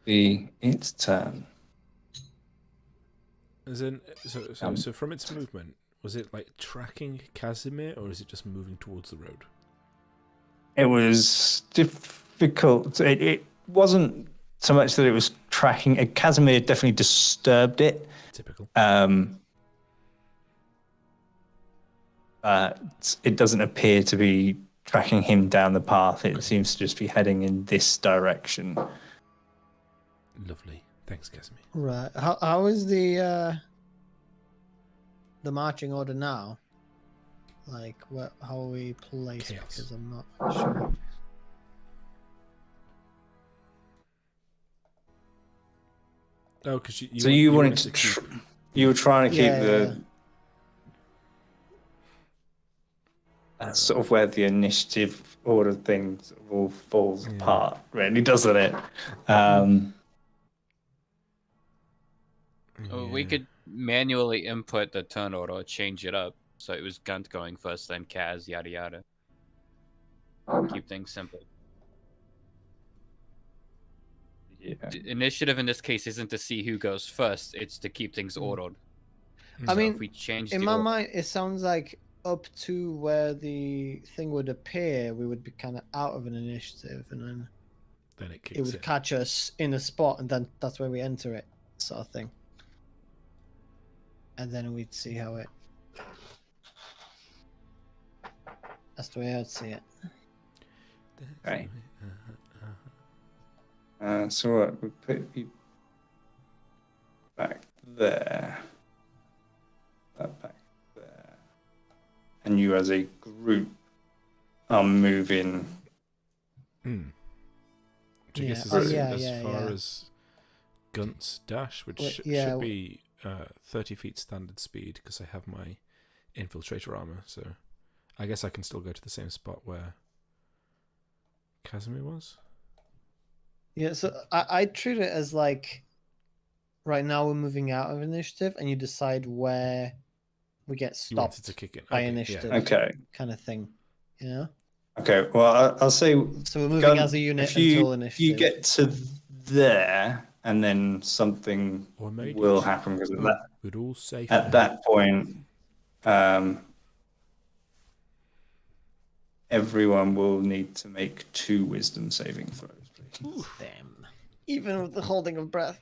Its turn.
As in, so from its movement, was it like tracking Khazimir, or is it just moving towards the road?
It was difficult. It wasn't so much that it was tracking. Khazimir definitely disturbed it.
Typical.
But it doesn't appear to be tracking him down the path. It seems to just be heading in this direction.
Lovely. Thanks, Khazimir.
Right. How is the marching order now? Like, how are we placed?
Chaos.
Because I'm not sure.
Oh, because
you wanted to. You were trying to keep the. That's sort of where the initiative order thing sort of all falls apart, really, doesn't it?
We could manually input the turn order or change it up. So it was Gunt going first, then Kaz, yada yada. Keep things simple.
Yeah.
Initiative in this case isn't to see who goes first, it's to keep things ordered.
I mean,
if we change
in
the
my
order,
mind, it sounds like up to where the thing would appear, we would be kind of out of an initiative, and then
it kicks
it would
in.
catch us in a spot, and then that's where we enter it, sort of thing. And then we'd see how it. That's the way I'd see it.
Okay. So what? We put you back there. That back there. And you as a group are moving.
Which I guess is as far as Gunt's dash, which should be 30 feet standard speed, because I have my infiltrator armor, so I guess I can still go to the same spot where Khazimir was. Yeah,
so I treat it as like, right now we're moving out of initiative, and you decide where we get stopped
to kick in.
by initiative.
Okay.
Kind of thing, you know?
Okay, well, I'll say...
So we're moving as a unit until initiative.
You get to there, and then something will happen, because
we're all safe
at that point, everyone will need to make 2 wisdom saving throws, please.
Damn. Even with the holding of breath.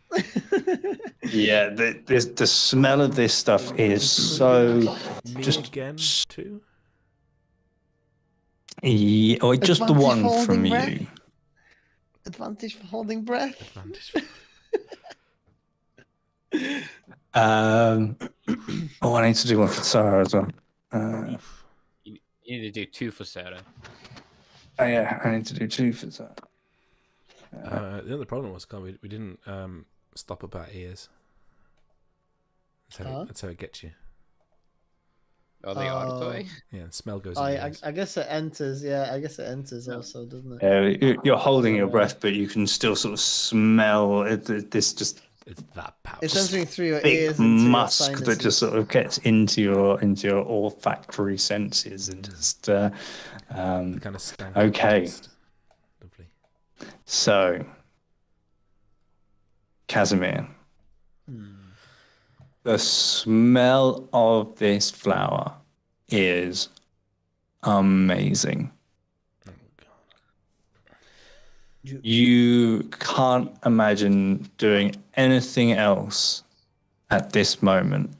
Yeah, the smell of this stuff is so...
Me
just
again, too?
Yeah, or just the
Advantage
one
for
from
holding breath?
you.
Advantage for holding breath.
Advantage.
I need to do one for Sarah as well.
you need to do 2 for Sarah.
Oh yeah, I need to do 2 for Sarah.
The other problem was, we didn't stop about ears. That's how it gets you.
Oh, the auditory?
Yeah, smell goes in the ears.
I guess it enters. Yeah, I guess it enters also, doesn't it?
Yeah, you're holding your breath, but you can still sort of smell this just.
It's that powerful.
It's entering through your
thick
ears into
musk
your
that just sort of gets into your olfactory senses and just.
The kind of stank.
Okay.
Lovely.
So, Khazimir. The smell of this flower is amazing.
Oh, God.
You can't imagine doing anything else at this moment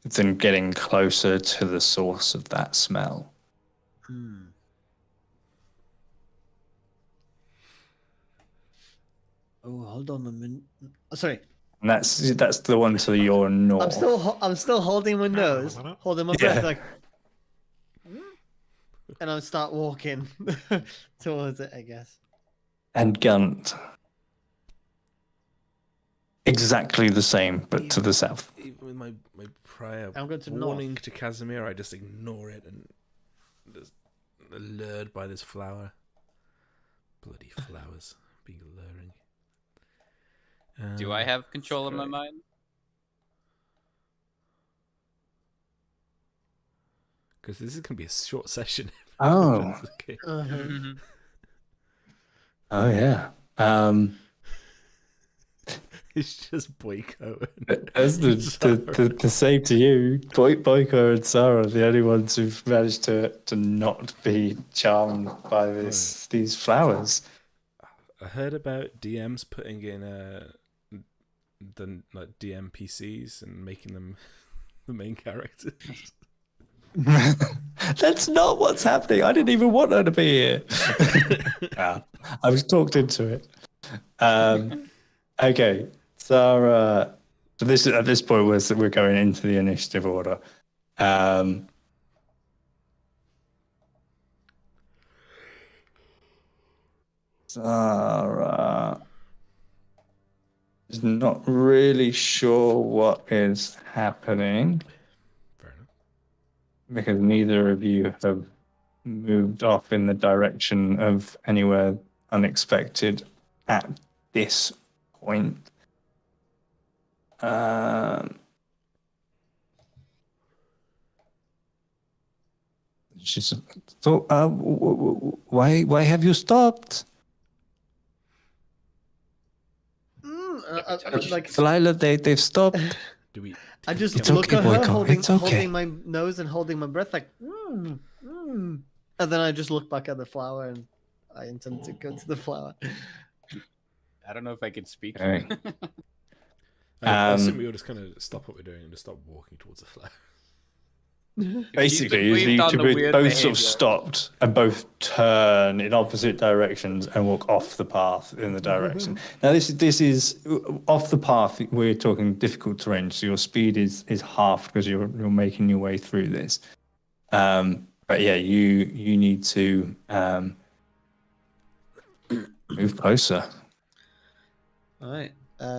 than getting closer to the source of that smell.
Oh, hold on a minute. Oh, sorry.
And that's the one to your north.
I'm still holding my nose, holding my breath,
Yeah.
like, and I'll start walking towards it, I guess.
And Gunt. Exactly the same, but to the south.
Even with my prior
I'm going to
warning
north.
to Khazimir, I just ignore it and just allured by this flower. Bloody flowers being alluring.
Do I have control of my mind?
Because this is going to be a short session.
Oh.
Okay.
Oh, yeah.
It's just Boyko.
As to say to you, Boyko and Sarah are the only ones who've managed to not be charmed by these flowers.
I heard about DMs putting in the like DM PCs and making them the main characters.
That's not what's happening. I didn't even want her to be here. I was talked into it. Okay, Sarah. So this at this point we're going into the initiative order. Sarah is not really sure what is happening.
Fair enough.
Because neither of you have moved off in the direction of anywhere unexpected at this point. She's so. Why have you stopped?
Like,
Delilah, they've stopped.
Do we?
I just
It's
look
okay,
at her
Boyko,
holding,
it's okay.
holding my nose and holding my breath, like, and then I just look back at the flower and I intend to go to the flower.
I don't know if I can speak.
Okay.
I assume we all just kind of stop what we're doing and just start walking towards the flower.
Basically, you
on
to
the
be
weird
both sort
behavior.
of stopped and both turn in opposite directions and walk off the path in the direction. Now, this is off the path. We're talking difficult terrain, so your speed is halved because you're making your way through this. But yeah, you need to move closer.
All right.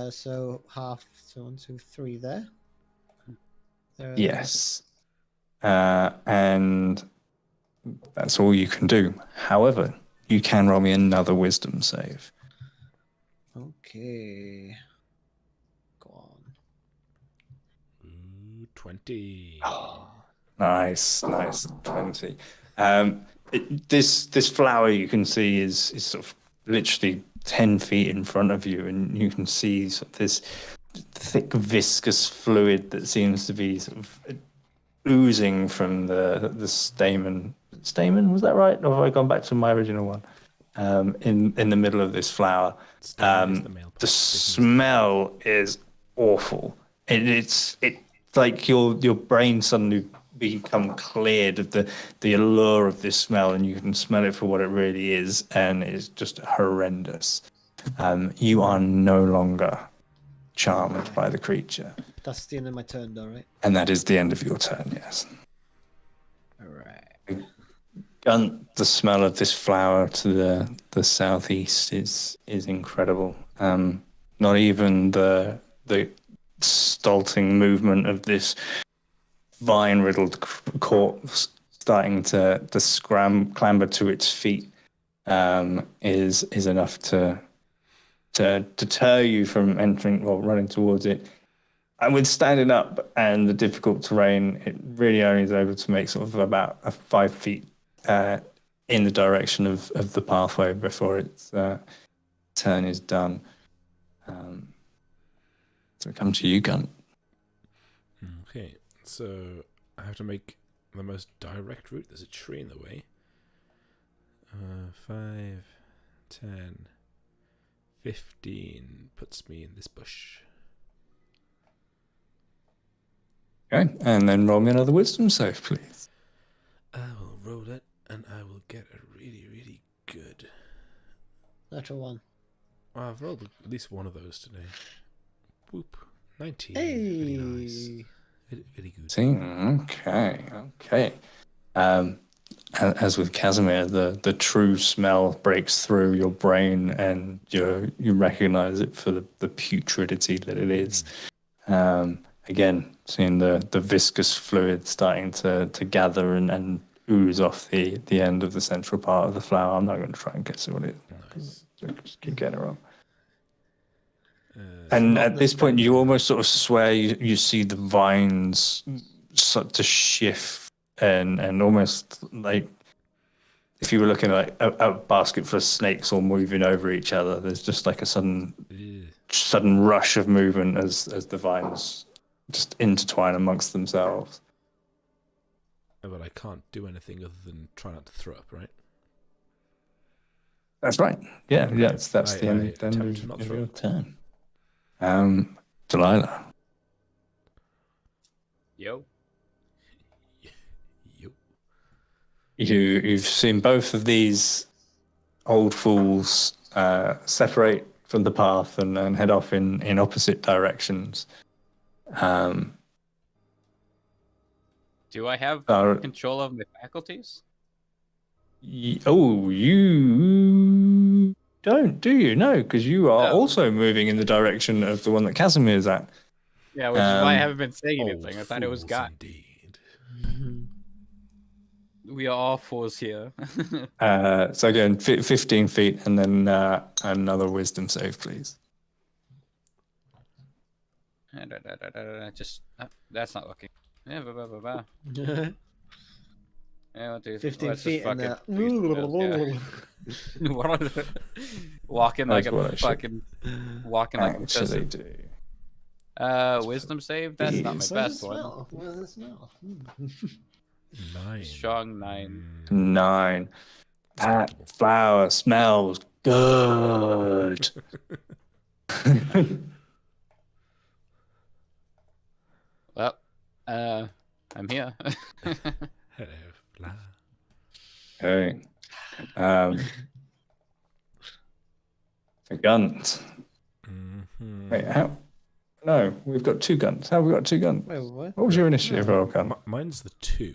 So half, so 1, 2, 3 there.
Yes. And that's all you can do. However, you can roll me another wisdom save.
Okay. Go on.
Ooh, 20.
Nice 20. This flower you can see is sort of literally 10 feet in front of you, and you can see sort of this thick viscous fluid that seems to be sort of oozing from the stamen. Stamen, was that right? Or have I gone back to my original one? In the middle of this flower.
Stamen is the male part.
The smell is awful. It's like your brain suddenly become cleared of the allure of this smell, and you can smell it for what it really is, and it's just horrendous. You are no longer charmed by the creature.
That's the end of my turn, though, right?
And that is the end of your turn, yes.
All right.
Gunt, the smell of this flower to the southeast is incredible. Not even the stolting movement of this vine-riddled corpse starting to clamber to its feet is enough to deter you from entering or running towards it. And with standing up and the difficult terrain, it really only is able to make sort of about 5 feet in the direction of the pathway before its turn is done. So come to you, Gunt.
Okay, so I have to make the most direct route. There's a tree in the way. 5, 10, 15 puts me in this bush.
Okay, and then roll me another wisdom save, please.
I will roll it, and I will get a really, really good.
Natural 1.
Well, I've rolled at least one of those today. Whoop. 19.
Hey.
Very nice. Very good.
See, okay. As with Casimir, the true smell breaks through your brain, and you recognize it for the putridity that it is. Again, seeing the viscous fluid starting to gather and ooze off the end of the central part of the flower. I'm not going to try and guess what it is.
Nice.
Just keep getting it wrong.
And
And at this point, you almost sort of swear you see the vines start to shift and almost like if you were looking at like a basket full of snakes all moving over each other. There's just like a sudden rush of movement as the vines just intertwine amongst themselves.
But I can't do anything other than try not to throw up, right?
That's right. Yeah,
Okay.
yes, that's the end
attempt to not
of
throw
your
up.
turn. Delilah.
Yo.
You've seen both of these old fools separate from the path and head off in opposite directions.
Do I have
Uh,
control of my faculties?
you don't, do you? No, because you are
No.
also moving in the direction of the one that Casimir's at.
Yeah, which is why I
Um,
haven't been saying anything. I thought it was
fools
God.
indeed.
We are all fools here.
So again, 15 feet, and then another wisdom save, please.
Just that's not working. Yeah, Yeah, dude.
15
let's
feet
just
and
fucking walking like
That's what I
a
should
fucking walking like a
Actually,
person.
do.
Wisdom save. That's not my best one.
What does it smell?
9.
Strong 9.
9. That flower smells good.
Well, I'm here.
Hello, flower.
Okay. A Gunt.
Mm-hmm.
Wait, how? No, we've got 2 Gunts. How have we got 2 Gunts?
Wait, what?
What was your initiative roll, Gunt?
Mine's the 2.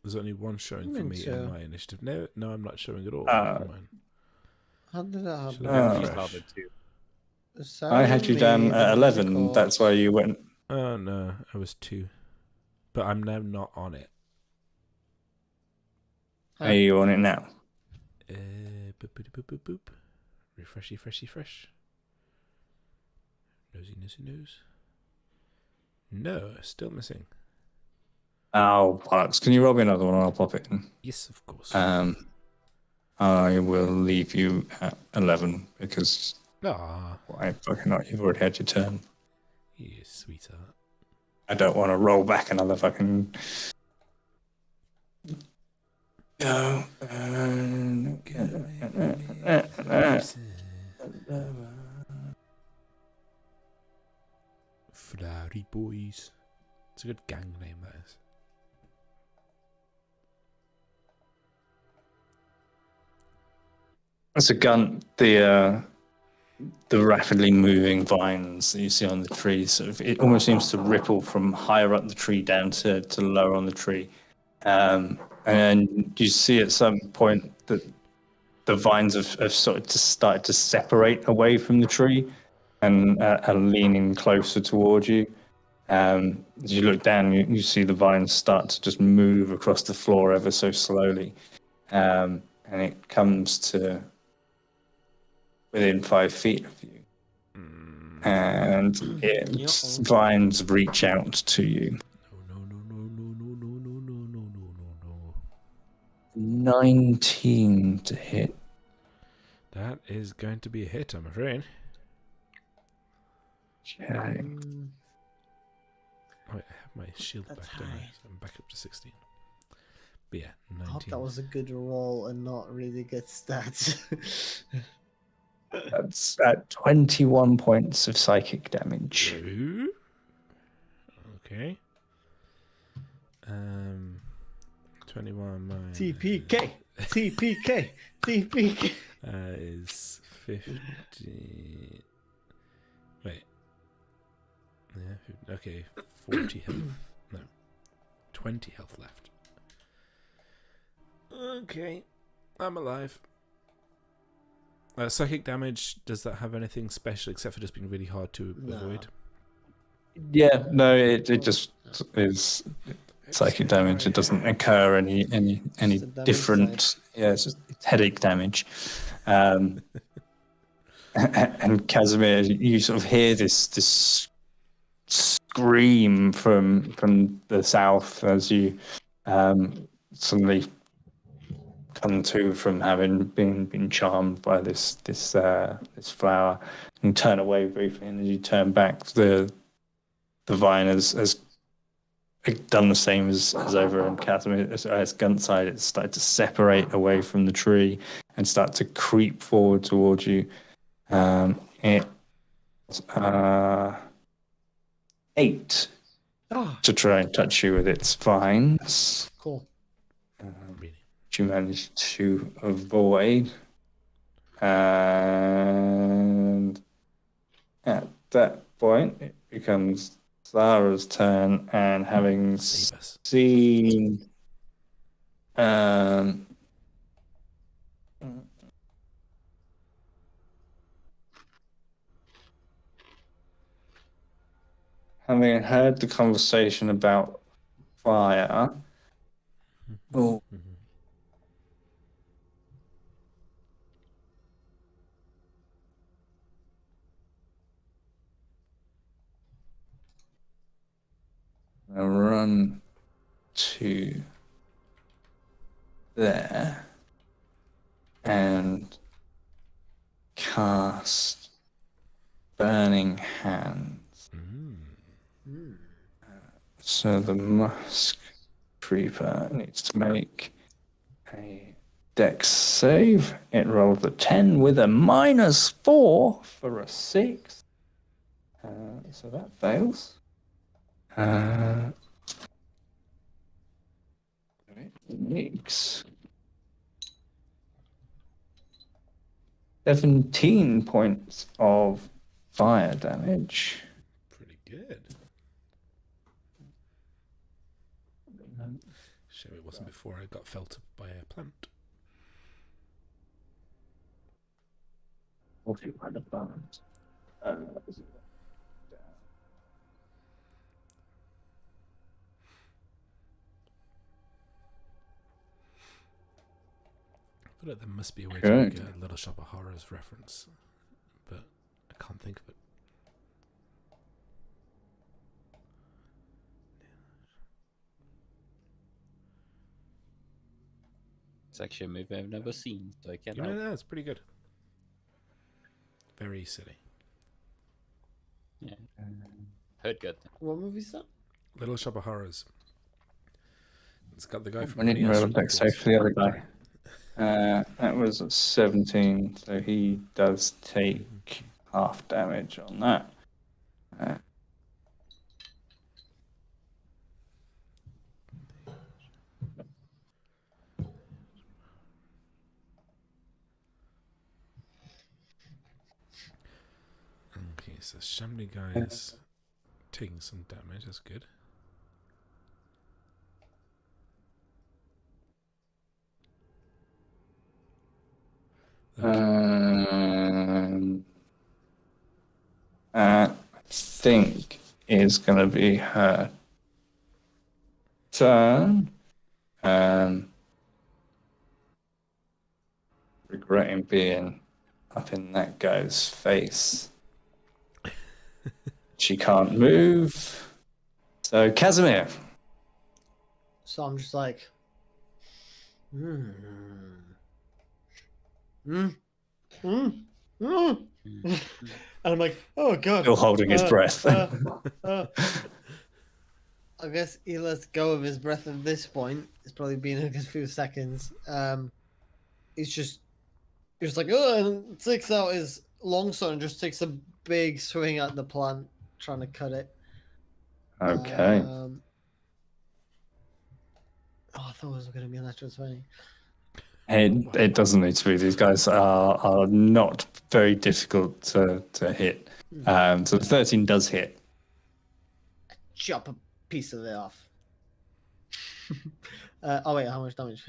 There's only one showing for
Mean
me
to.
in my initiative. No, I'm not showing at all.
Ah.
Mine.
How did that
Should
happen?
I-
He's
Oh.
level 2.
I had you down at 11. That's why you went.
Oh no, I was 2. But I'm now not on it.
Are you on it now?
Boop, boop, boop, boop, boop. Refreshy, freshy, fresh. Nosy, nosy, nose. No, still missing.
Oh, bollocks. Can you roll me another one and I'll pop it in?
Yes, of course.
I will leave you at 11 because
Ah,
why fucking not? You've already had your turn.
you sweetheart.
I don't want to roll back another fucking. Go.
Flowery Boys. It's a good gang name, that is.
That's a Gunt. The rapidly moving vines that you see on the tree, sort of, it almost seems to ripple from higher up the tree down to lower on the tree. And you see at some point that the vines have sort of just started to separate away from the tree and are leaning closer towards you. As you look down, you see the vines start to just move across the floor ever so slowly. And it comes to within 5 feet of you. And its vines reach out to you.
No.
19 to hit.
That is going to be a hit, I'm afraid.
Okay.
Oh, wait, I have my shield
That's
back, don't I?
high.
So I'm back up to 16. But yeah,
I hope
19.
that was a good roll and not really good stats.
That's at 21 points of psychic damage.
Ooh. Okay. 21 minus...
TPK. TPK. TPK.
is 50. Wait. Yeah. Okay. 40 health. No. 20 health left. Okay. I'm alive. Psychic damage, does that have anything special except for just being really hard to avoid?
Yeah, no, it just is psychic damage. It doesn't occur any different.
Side.
Yeah, it's headache damage. And Casimir, you sort of hear this scream from the south as you suddenly come to from having been charmed by this flower, and turn away briefly. And as you turn back, the vine has done the same as over in Casimir. As Gunt's side, it's started to separate away from the tree and start to creep forward towards you. It 8 to try and touch you with its vines.
Cool.
Which you managed to avoid. And at that point, it becomes Zara's turn, and having seen having heard the conversation about fire, I'll run to there and cast Burning Hands. So the Musk Creeper needs to make a Dex save. It rolled a 10 with a -4 for a 6. So that fails. It makes 17 points of fire damage.
Pretty good. Shame it wasn't before I got felt by a plant.
Or if you had a balance.
I feel like there must be a way to make a Little Shop of Horrors reference, but I can't think of it.
It's actually a movie I've never seen, so I can't.
You know, that's pretty good. Very silly.
Yeah. Heard good.
What movie is that?
Little Shop of Horrors. It's got the guy from.
I need to roll a Dex save for the other guy. That was 17, so he does take half damage on that.
Okay, so Shamley guy is taking some damage. That's good. I
think is going to be her turn. Regretting being up in that guy's face. She can't move. So, Casimir.
So I'm just like, and I'm like, oh god.
Still holding his breath.
I guess he lets go of his breath at this point. It's probably been a good few seconds. He's just like, oh, and takes out his longsword and just takes a big swing at the plant, trying to cut it.
Okay.
I thought it was going to be a natural 20.
It doesn't need to be. These guys are not very difficult to hit. So the 13 does hit.
Chop a piece of it off. Oh wait, how much damage?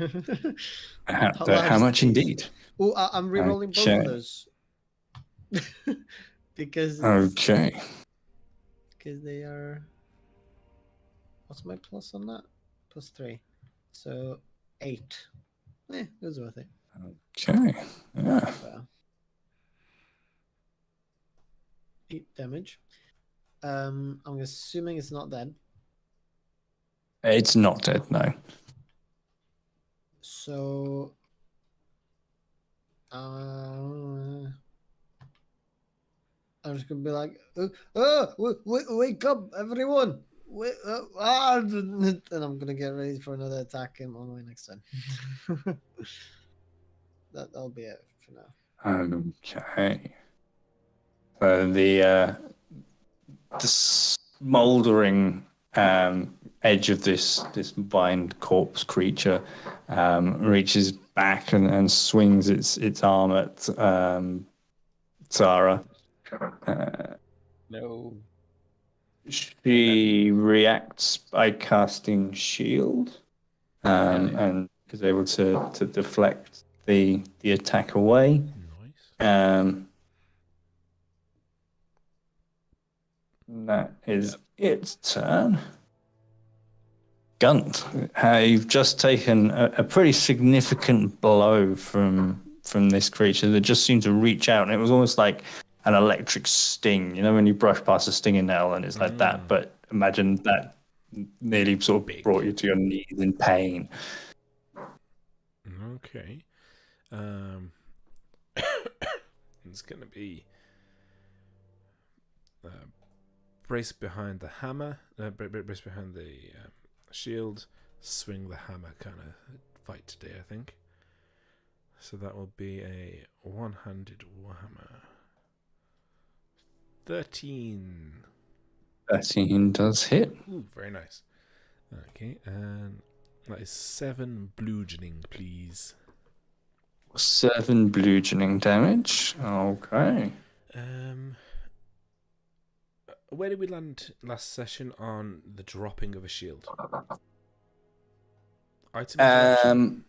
How much
piece?
indeed?
Oh, I'm re-rolling both
Okay.
of those. because
Okay.
they are. What's my plus on that? +3, so 8. It was worth it.
Okay. Yeah.
Well, 8 damage. I'm assuming it's not dead.
It's not dead, no.
So, I'm just gonna be like, wake up, everyone! And I'm gonna get ready for another attack on my next turn. That'll be it for now.
Okay. So the smouldering edge of this bind corpse creature reaches back and swings its arm at Zara.
No.
She reacts by casting shield, and is able to deflect the attack away.
Nice.
That is its turn. Gunt, you've just taken a pretty significant blow from this creature that just seemed to reach out, and it was almost like an electric sting. You know, when you brush past a stinging nail, and it's like that. But imagine that nearly sort of brought you to your knees in pain.
Okay. It's gonna be brace behind the hammer, brace behind the shield, swing the hammer kind of fight today, I think. So that will be a one-handed warhammer. 13.
13 does hit.
Ooh, very nice. Okay, and that is 7 bludgeoning, please.
7 bludgeoning damage. Okay.
Where did we land last session on the dropping of a shield? Item interaction?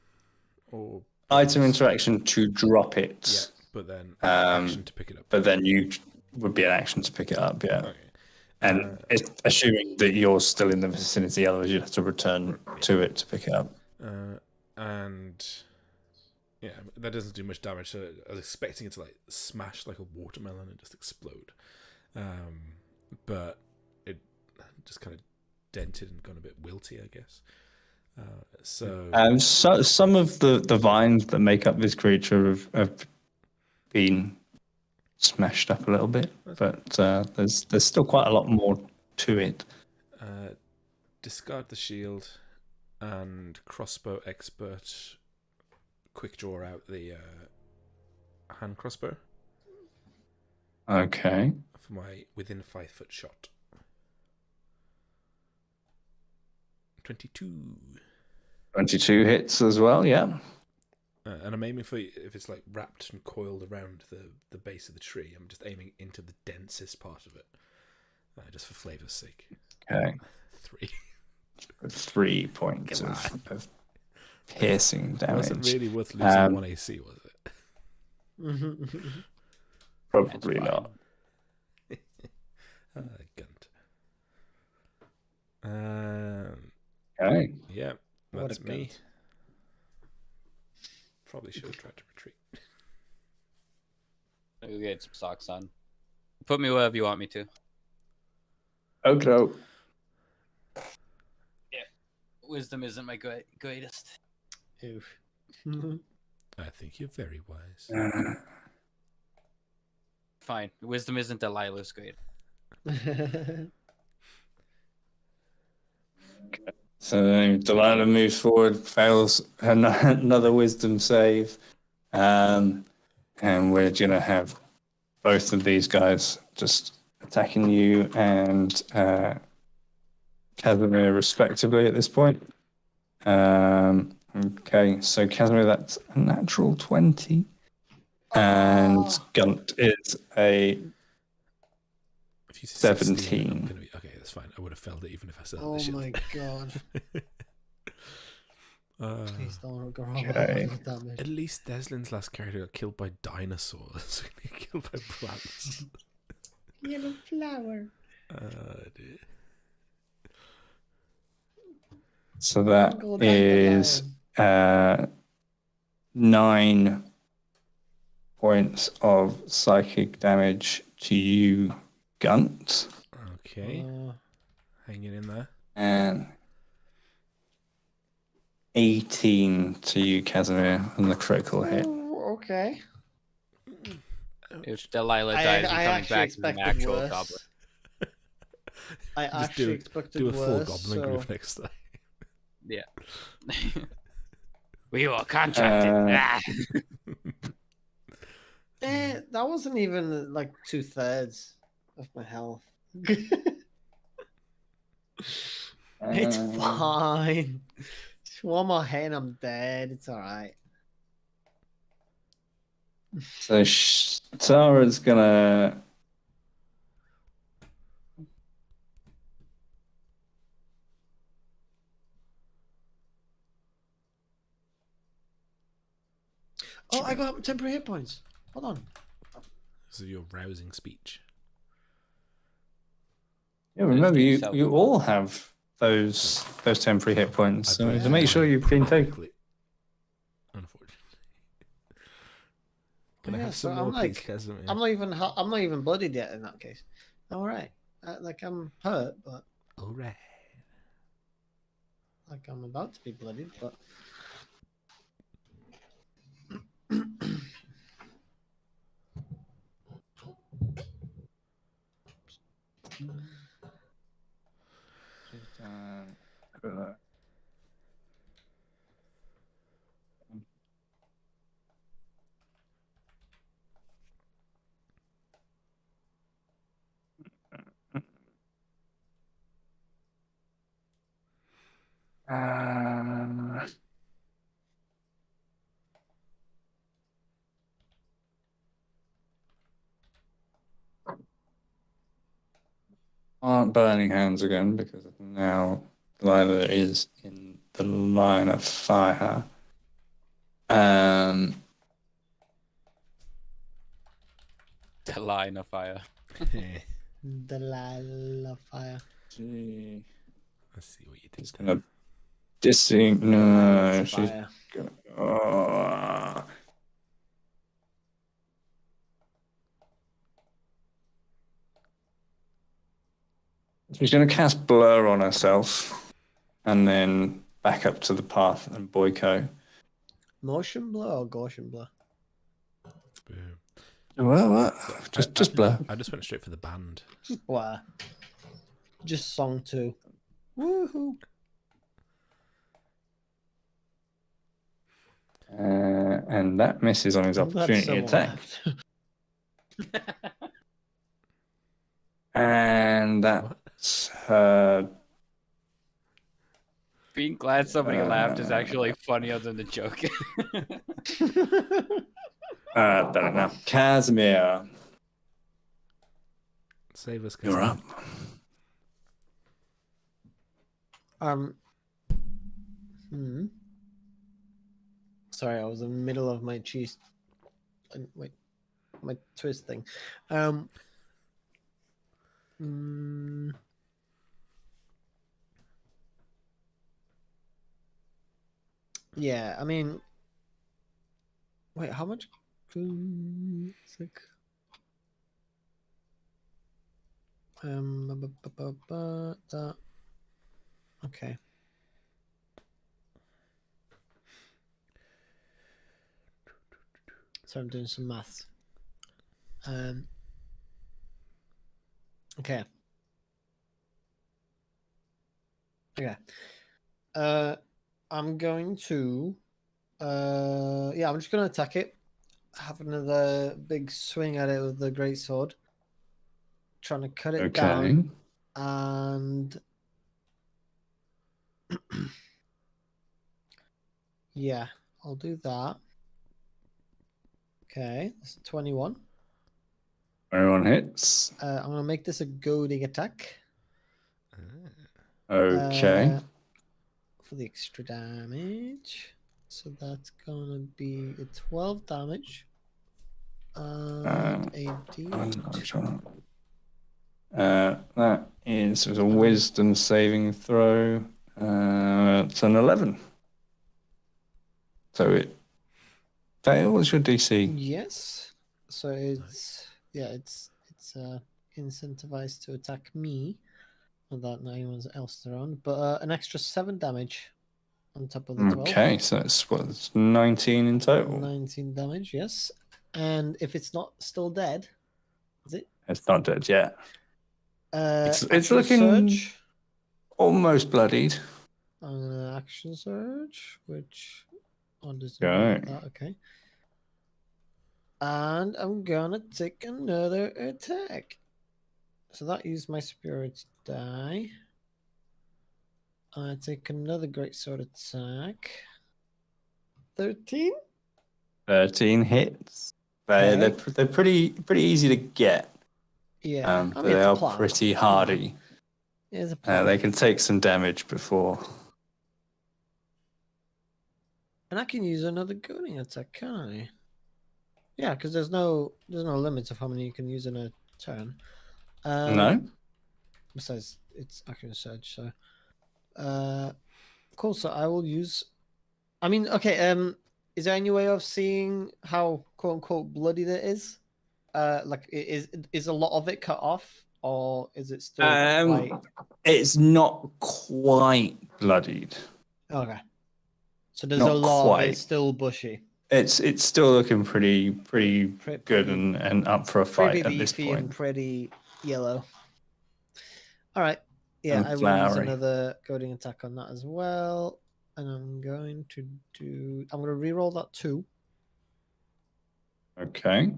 Or
item interaction to drop it.
Yeah, but then action to pick it up.
But then you would be an action to pick it up, yeah.
Okay.
And it's assuming that you're still in the vicinity, otherwise you'd have to return to it to pick it up.
And yeah, that doesn't do much damage. So I was expecting it to like smash like a watermelon and just explode. But it just kind of dented and gone a bit wilty, I guess. So
some of the vines that make up this creature have been smashed up a little bit, but there's still quite a lot more to it.
Discard the shield and crossbow expert quick draw out the hand crossbow.
Okay.
For my within 5-foot shot. 22.
22 hits as well, yeah.
And I'm aiming for, if it's like wrapped and coiled around the base of the tree, I'm just aiming into the densest part of it. Just for flavor's sake.
Okay.
3.
3 points of piercing damage.
It wasn't really worth losing 1 AC, was it?
Probably not.
Gunt.
Okay.
Yeah, that's me.
Gunt.
Probably should have tried to retreat.
We'll get some socks on. Put me wherever you want me to.
Okay.
Yeah. Wisdom isn't my greatest.
Oof.
I think you're very wise.
Fine. Wisdom isn't Delilah's great.
So Delilah moves forward, fails another wisdom save, and we're gonna have both of these guys just attacking you and Khazimir respectively at this point. Okay, so Casimir, that's a natural 20. And Gunt is a
If you say 16, I'm
17.
gonna be okay. That's fine. I would have failed it even if I said
Oh
this shit.
my god. Please don't go wrong
Okay.
with damage.
At least Deslin's last character got killed by dinosaurs. He got killed by plants.
Yellow flower.
Dear.
So that
Go
is
dandelion.
9 points of psychic damage to you, Gunt.
Okay, hanging in there.
And 18 to you, Casimir, on the critical hit.
Okay.
If Delilah dies, I'm coming back as an
expected
actual
worse.
goblin.
I
Just
actually
do
expected
a full
worse.
goblin group next time.
Yeah. We were contracted.
That wasn't even like 2/3 of my health. It's fine. Just one more hit and I'm dead. It's alright.
So Tara's gonna.
Oh, I got temporary hit points. Hold on.
This is your rousing speech.
Yeah, remember
Just
you all have those temporary hit points. So to make sure you've been taken.
Unfortunately. Can I
Yeah,
have
so
some
I'm
more, please,
like,
Casimir?
I'm not even bloodied yet in that case. All right. Like I'm hurt, but
All right.
like I'm about to be bloodied, but.
Aren't burning hands again because now Delilah is in the line of fire.
The line of fire.
Delilah fire.
Let's see what you think.
She's gonna no, she's
Fire.
She's gonna cast blur on herself and then back up to the path and Boyko.
Motion blur or Gaussian blur?
Boom.
What? Just blur.
I just went straight for the band.
Wow. Just song 2. Woohoo.
And that misses on his
I'm glad
opportunity
someone
attack.
left.
And that's her.
Being glad somebody laughed is actually funnier than the joke.
Don't know. Casimir.
Save us,
You're
Casimir.
up. Sorry, I was in the middle of my cheese. Wait, my twist thing. Yeah, I mean, wait, how much? It's like, that. Okay. So I'm doing some maths. Okay. Okay. I'm going to. Yeah, I'm just going to attack it. Have another big swing at it with the great sword. Trying to cut it down. And Yeah, I'll do that. Okay, that's 21.
21 hits.
I'm gonna make this a goading attack.
Okay.
For the extra damage. So that's gonna be a 12 damage. And a D8.
That is a wisdom saving throw. It's an 11. So it fails your DC.
Yes. So it's it's incentivized to attack me without anyone else around. But an extra 7 damage on top of the 12.
Okay, so it's 19 in total.
19 damage, yes. And if it's not still dead, is it?
It's not dead yet. It's looking
surge.
almost bloodied.
I'm gonna action surge, which doesn't
Okay.
do that. Okay. And I'm gonna take another attack. So that used my spirit die. I take another great sword attack. 13.
13 hits. They're pretty easy to get.
Yeah,
but they are pretty hardy.
It's a plan.
They can take some damage before.
And I can use another goading attack, can I? Yeah, because there's no limits of how many you can use in a turn.
No.
Besides, it's action surge. So, cool. So I will use. I mean, okay. Is there any way of seeing how quote unquote bloody it is? Like, is a lot of it cut off, or is it still quite...
It's not quite bloodied.
Okay. So there's
Not
a lot
quite.
of it still bushy.
It's still looking pretty good and up for a fight at this point.
And pretty yellow. All right. Yeah,
And
I will use
flowery.
another goading attack on that as well. And I'm going to reroll that 2
Okay.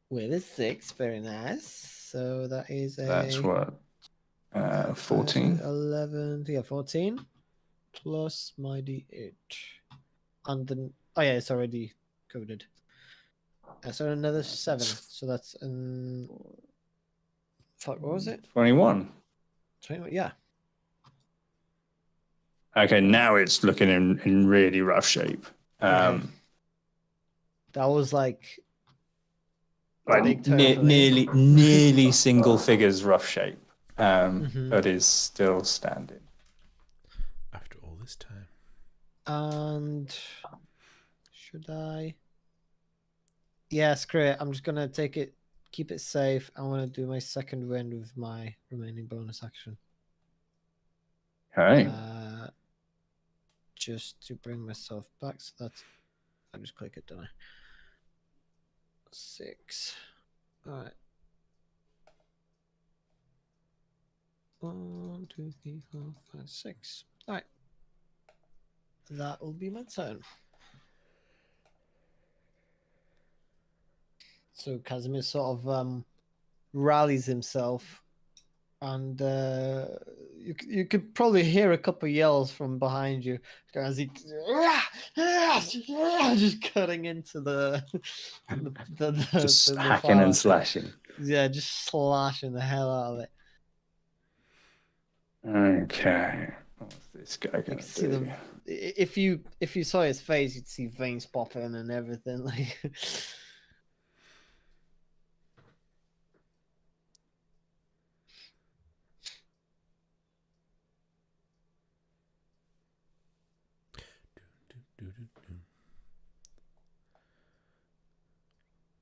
with a 6. Very nice. So that is
That's what 14.
11. Yeah, 14 plus my D8. And then it's already coded. So another 7. So that's fuck, what was it?
21.
21. Yeah.
Okay, now it's looking in really rough shape.
Okay. That was like big turn for me.
nearly single figures rough shape, but is still standing.
After all this time.
And should I? Yeah, screw it. I'm just gonna take it, keep it safe. I want to do my second wind with my remaining bonus action.
Okay.
Just to bring myself back. So that's. I just click it, don't I? 6. All right. 1, 2, 3, 4, 5, 6. All right. That will be my turn. So Khazimir sort of rallies himself, and you could probably hear a couple of yells from behind you as he just cutting into the
just hacking and slashing.
Yeah, just slashing the hell out of it.
Okay, what's this guy gonna do?
If you saw his face, you'd see veins popping and everything. Like.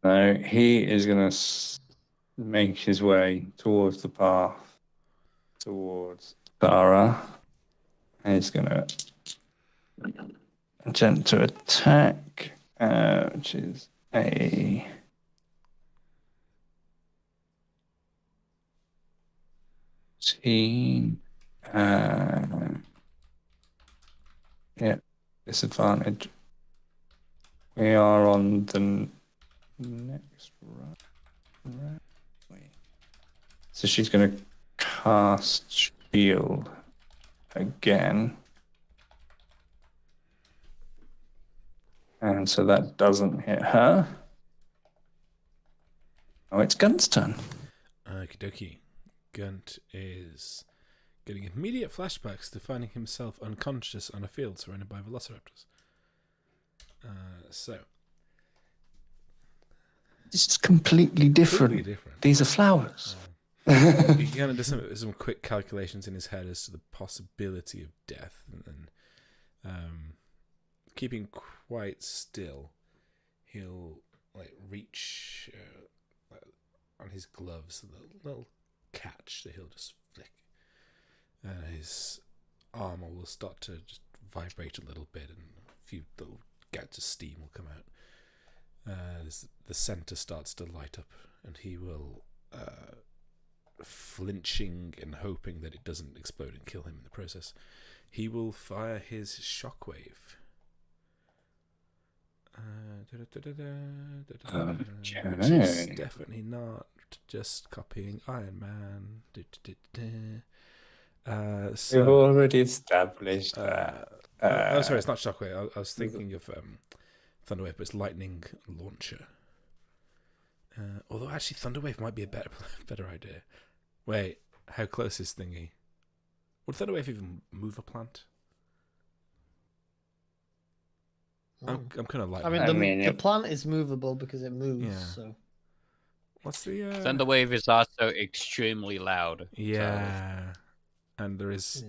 So he is going to make his way towards the path, towards Tara. And he's going to attempt to attack, which is a... disadvantage. We are on the next round. So she's going to cast shield again. And so that doesn't hit her. Oh, it's Gunt's turn.
Okie dokie. Gunt is getting immediate flashbacks to finding himself unconscious on a field surrounded by velociraptors. So.
This is completely different.
Completely different.
These are flowers.
He kind of does some quick calculations in his head as to the possibility of death, and then keeping quite still, he'll like reach on his gloves, a little catch that he'll just flick. His armor will start to just vibrate a little bit, and a few little gouts of steam will come out. The center starts to light up, and he will, flinching and hoping that it doesn't explode and kill him in the process, he will fire his shockwave. Which is definitely not just copying Iron Man.
We've already established that.
Sorry, it's not shockwave. I was thinking of Thunderwave, but it's lightning launcher. Although actually Thunderwave might be a better idea. Wait, how close is Thingy? Would Thunderwave even move a plant? I'm kind of like.
The plant is movable because it moves.
Yeah.
So
What's the
Thunderwave is also extremely loud.
Yeah, and there is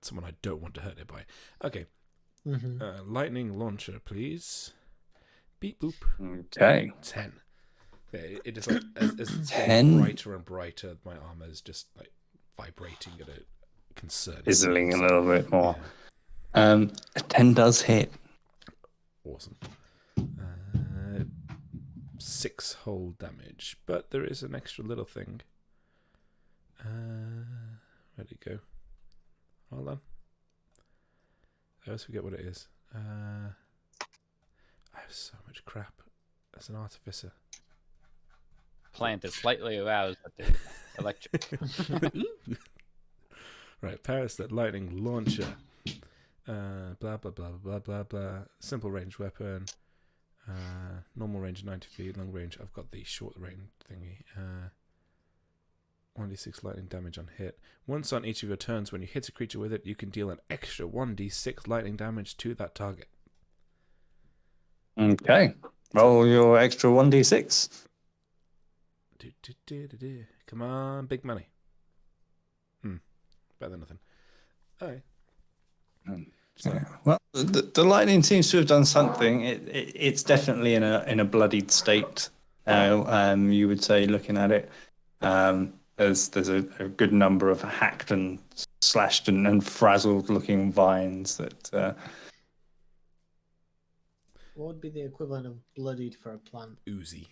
someone I don't want to hurt nearby. Okay, lightning launcher, please. Beep boop.
Okay.
10. Yeah, it is like as it's
10?
getting brighter and brighter. My armor is just like vibrating at a concerning.
Fizzling a little bit more.
Yeah.
A 10 does hit.
Awesome. 6 whole damage, but there is an extra little thing. Where'd it go? Hold on. I always forget what it is. I have so much crap as an artificer.
Plant is slightly aroused at the electric.
Right, Parasite Lightning Launcher. Blah blah blah blah blah blah blah. Simple range weapon. Normal range 90 feet. Long range. I've got the short range thingy. 1d6 lightning damage on hit. Once on each of your turns, when you hit a creature with it, you can deal an extra 1d6 lightning damage to that target.
Okay. Roll your extra 1d6.
Come on, big money. Better than nothing. Alright. So.
Well, the lightning seems to have done something. It's definitely in a bloodied state now. You would say, looking at it, there's a good number of hacked and slashed and frazzled looking vines that.
what would be the equivalent of bloodied for a plant?
Oozy.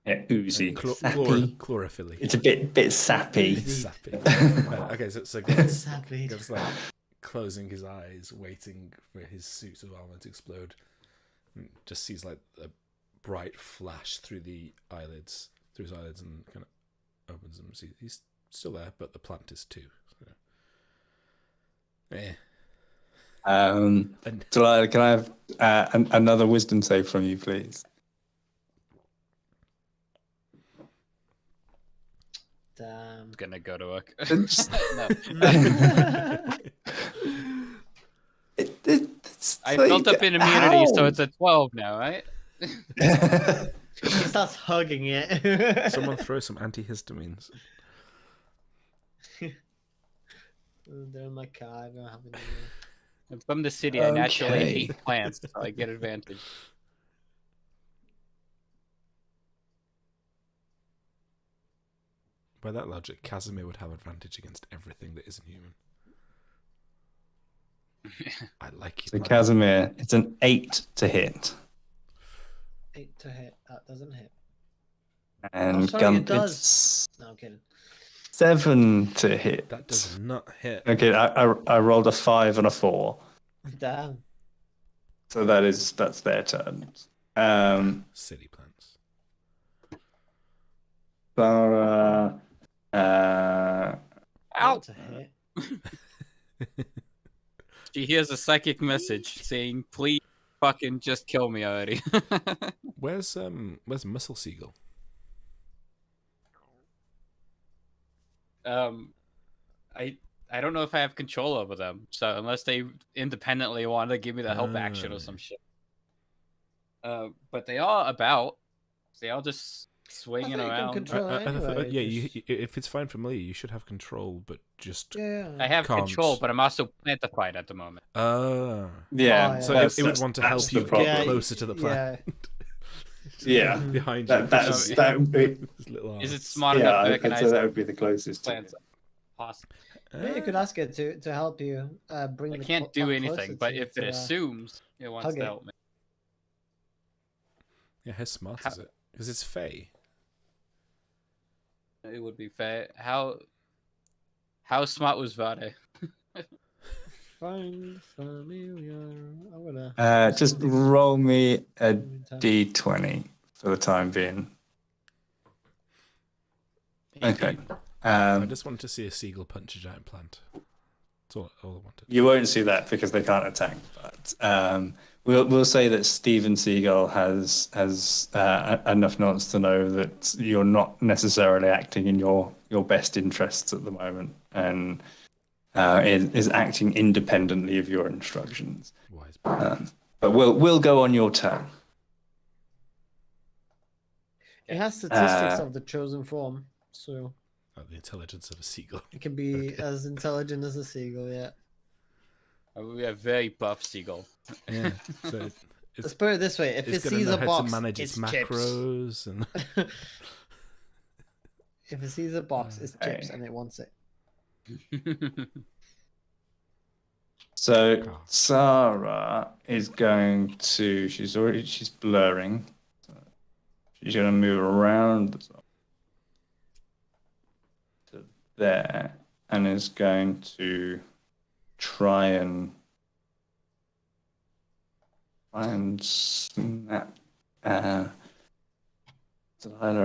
Yeah, oozy.
Chlorophyll.
It's a bit sappy.
Sappy. Okay, so Gunt's
Sappy.
like closing his eyes, waiting for his suit of armor to explode. And just sees like a bright flash through his eyelids, and kind of opens them. See, he's still there, but the plant is too. So.
Delilah, can I have another wisdom save from you, please?
Damn.
I'm gonna go to work.
No.
I built up an immunity, so it's a 12 now, right?
He starts hugging it.
Someone throw some antihistamines.
They're in my car. I don't have any.
I'm from the city. I naturally hate plants, so I get advantage.
By that logic, Khazimir would have advantage against everything that isn't human. I like you.
So Khazimir, it's an 8 to hit.
8 to hit. That doesn't hit.
And
sorry,
Gunt,
it does.
it's
No, I'm kidding.
7 to hit.
That does not hit.
Okay, I rolled a 5 and a 4.
Damn.
So that's their turn.
City plants.
Clara,
Out to hit.
She hears a psychic message saying, "Please fucking just kill me already.
Where's Muscle Seagull?
I don't know if I have control over them. So unless they independently want to give me the help action or some shit. But they are about. They are just swinging
I think you can
around.
control it anyway.
If it's fine for Melee, you should have control, but just
I have
can't.
control, but I'm also planified at the moment.
Yeah,
So
that's-
it would want to
that's
help
the
you
problem.
get closer to the plant.
Yeah,
Behind you.
that would be.
His little
Is it
arms.
smart
Yeah,
enough to
I'd
recognize
say that would be the closest. To
plants? Possible.
Yeah, you could ask it to help you bring.
I
the
can't do
plant
anything,
closer
but
to you
if
to,
it assumes it wants
hug
to
it.
help me.
Yeah, how smart is it? Because it's Fey.
It would be fair. How smart was Vade?
Find familiar. I'm gonna.
just roll me a d20 for the time being. Okay.
I just wanted to see a seagull punch a giant plant. That's all I wanted.
You won't see that because they can't attack. But we'll say that Steven Seagull has enough nuance to know that you're not necessarily acting in your best interests at the moment, and is acting independently of your instructions.
Wise.
But we'll go on your turn.
It has statistics of the chosen form, so
The intelligence of a seagull.
it can be as intelligent as a seagull. Yeah.
We have very buff seagull.
Yeah. So
Let's put it this way: if it
it's gonna
sees
know
a
how
box,
to manage
it's
its
chips.
macros and.
If it sees a box, it's chips,
Okay.
and it wants it.
So Sarah is going to. She's blurring. So she's going to move around to there, and is going to try and snap Delilah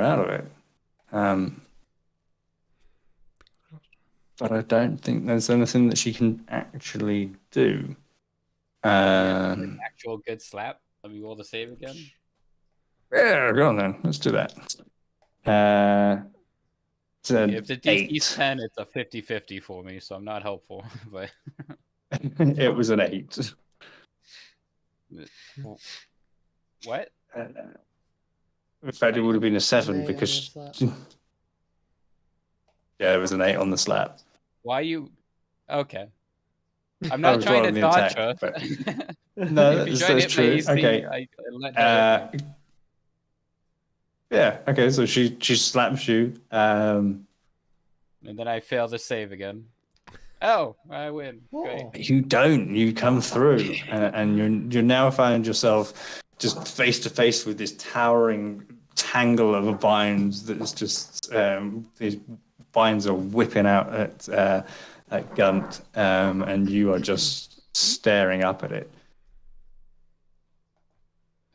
out of it. But I don't think there's anything that she can actually do.
An actual good slap. Let me roll the save again.
Yeah, go on then. Let's do that. It's an
If the
eight.
DC's 10, it's a 50-50 for me, so I'm not helpful. But
It was an 8.
what?
In fact, it would have been a 7
An 8
because.
on the slap.
Yeah, it was an 8 on the slap.
Why you? Okay. I'm
I
not
was
trying to
rolling the
dodge
attack,
her.
but- No,
If you
that's
try to hit my
true.
AC,
Okay.
I let her hit me.
Yeah, okay, so she slaps you.
And then I fail to save again. Oh, I win. Great.
Oh.
You don't. You come through, and you now find yourself just face to face with this towering tangle of vines that is just these vines are whipping out at Gunt, and you are just staring up at it.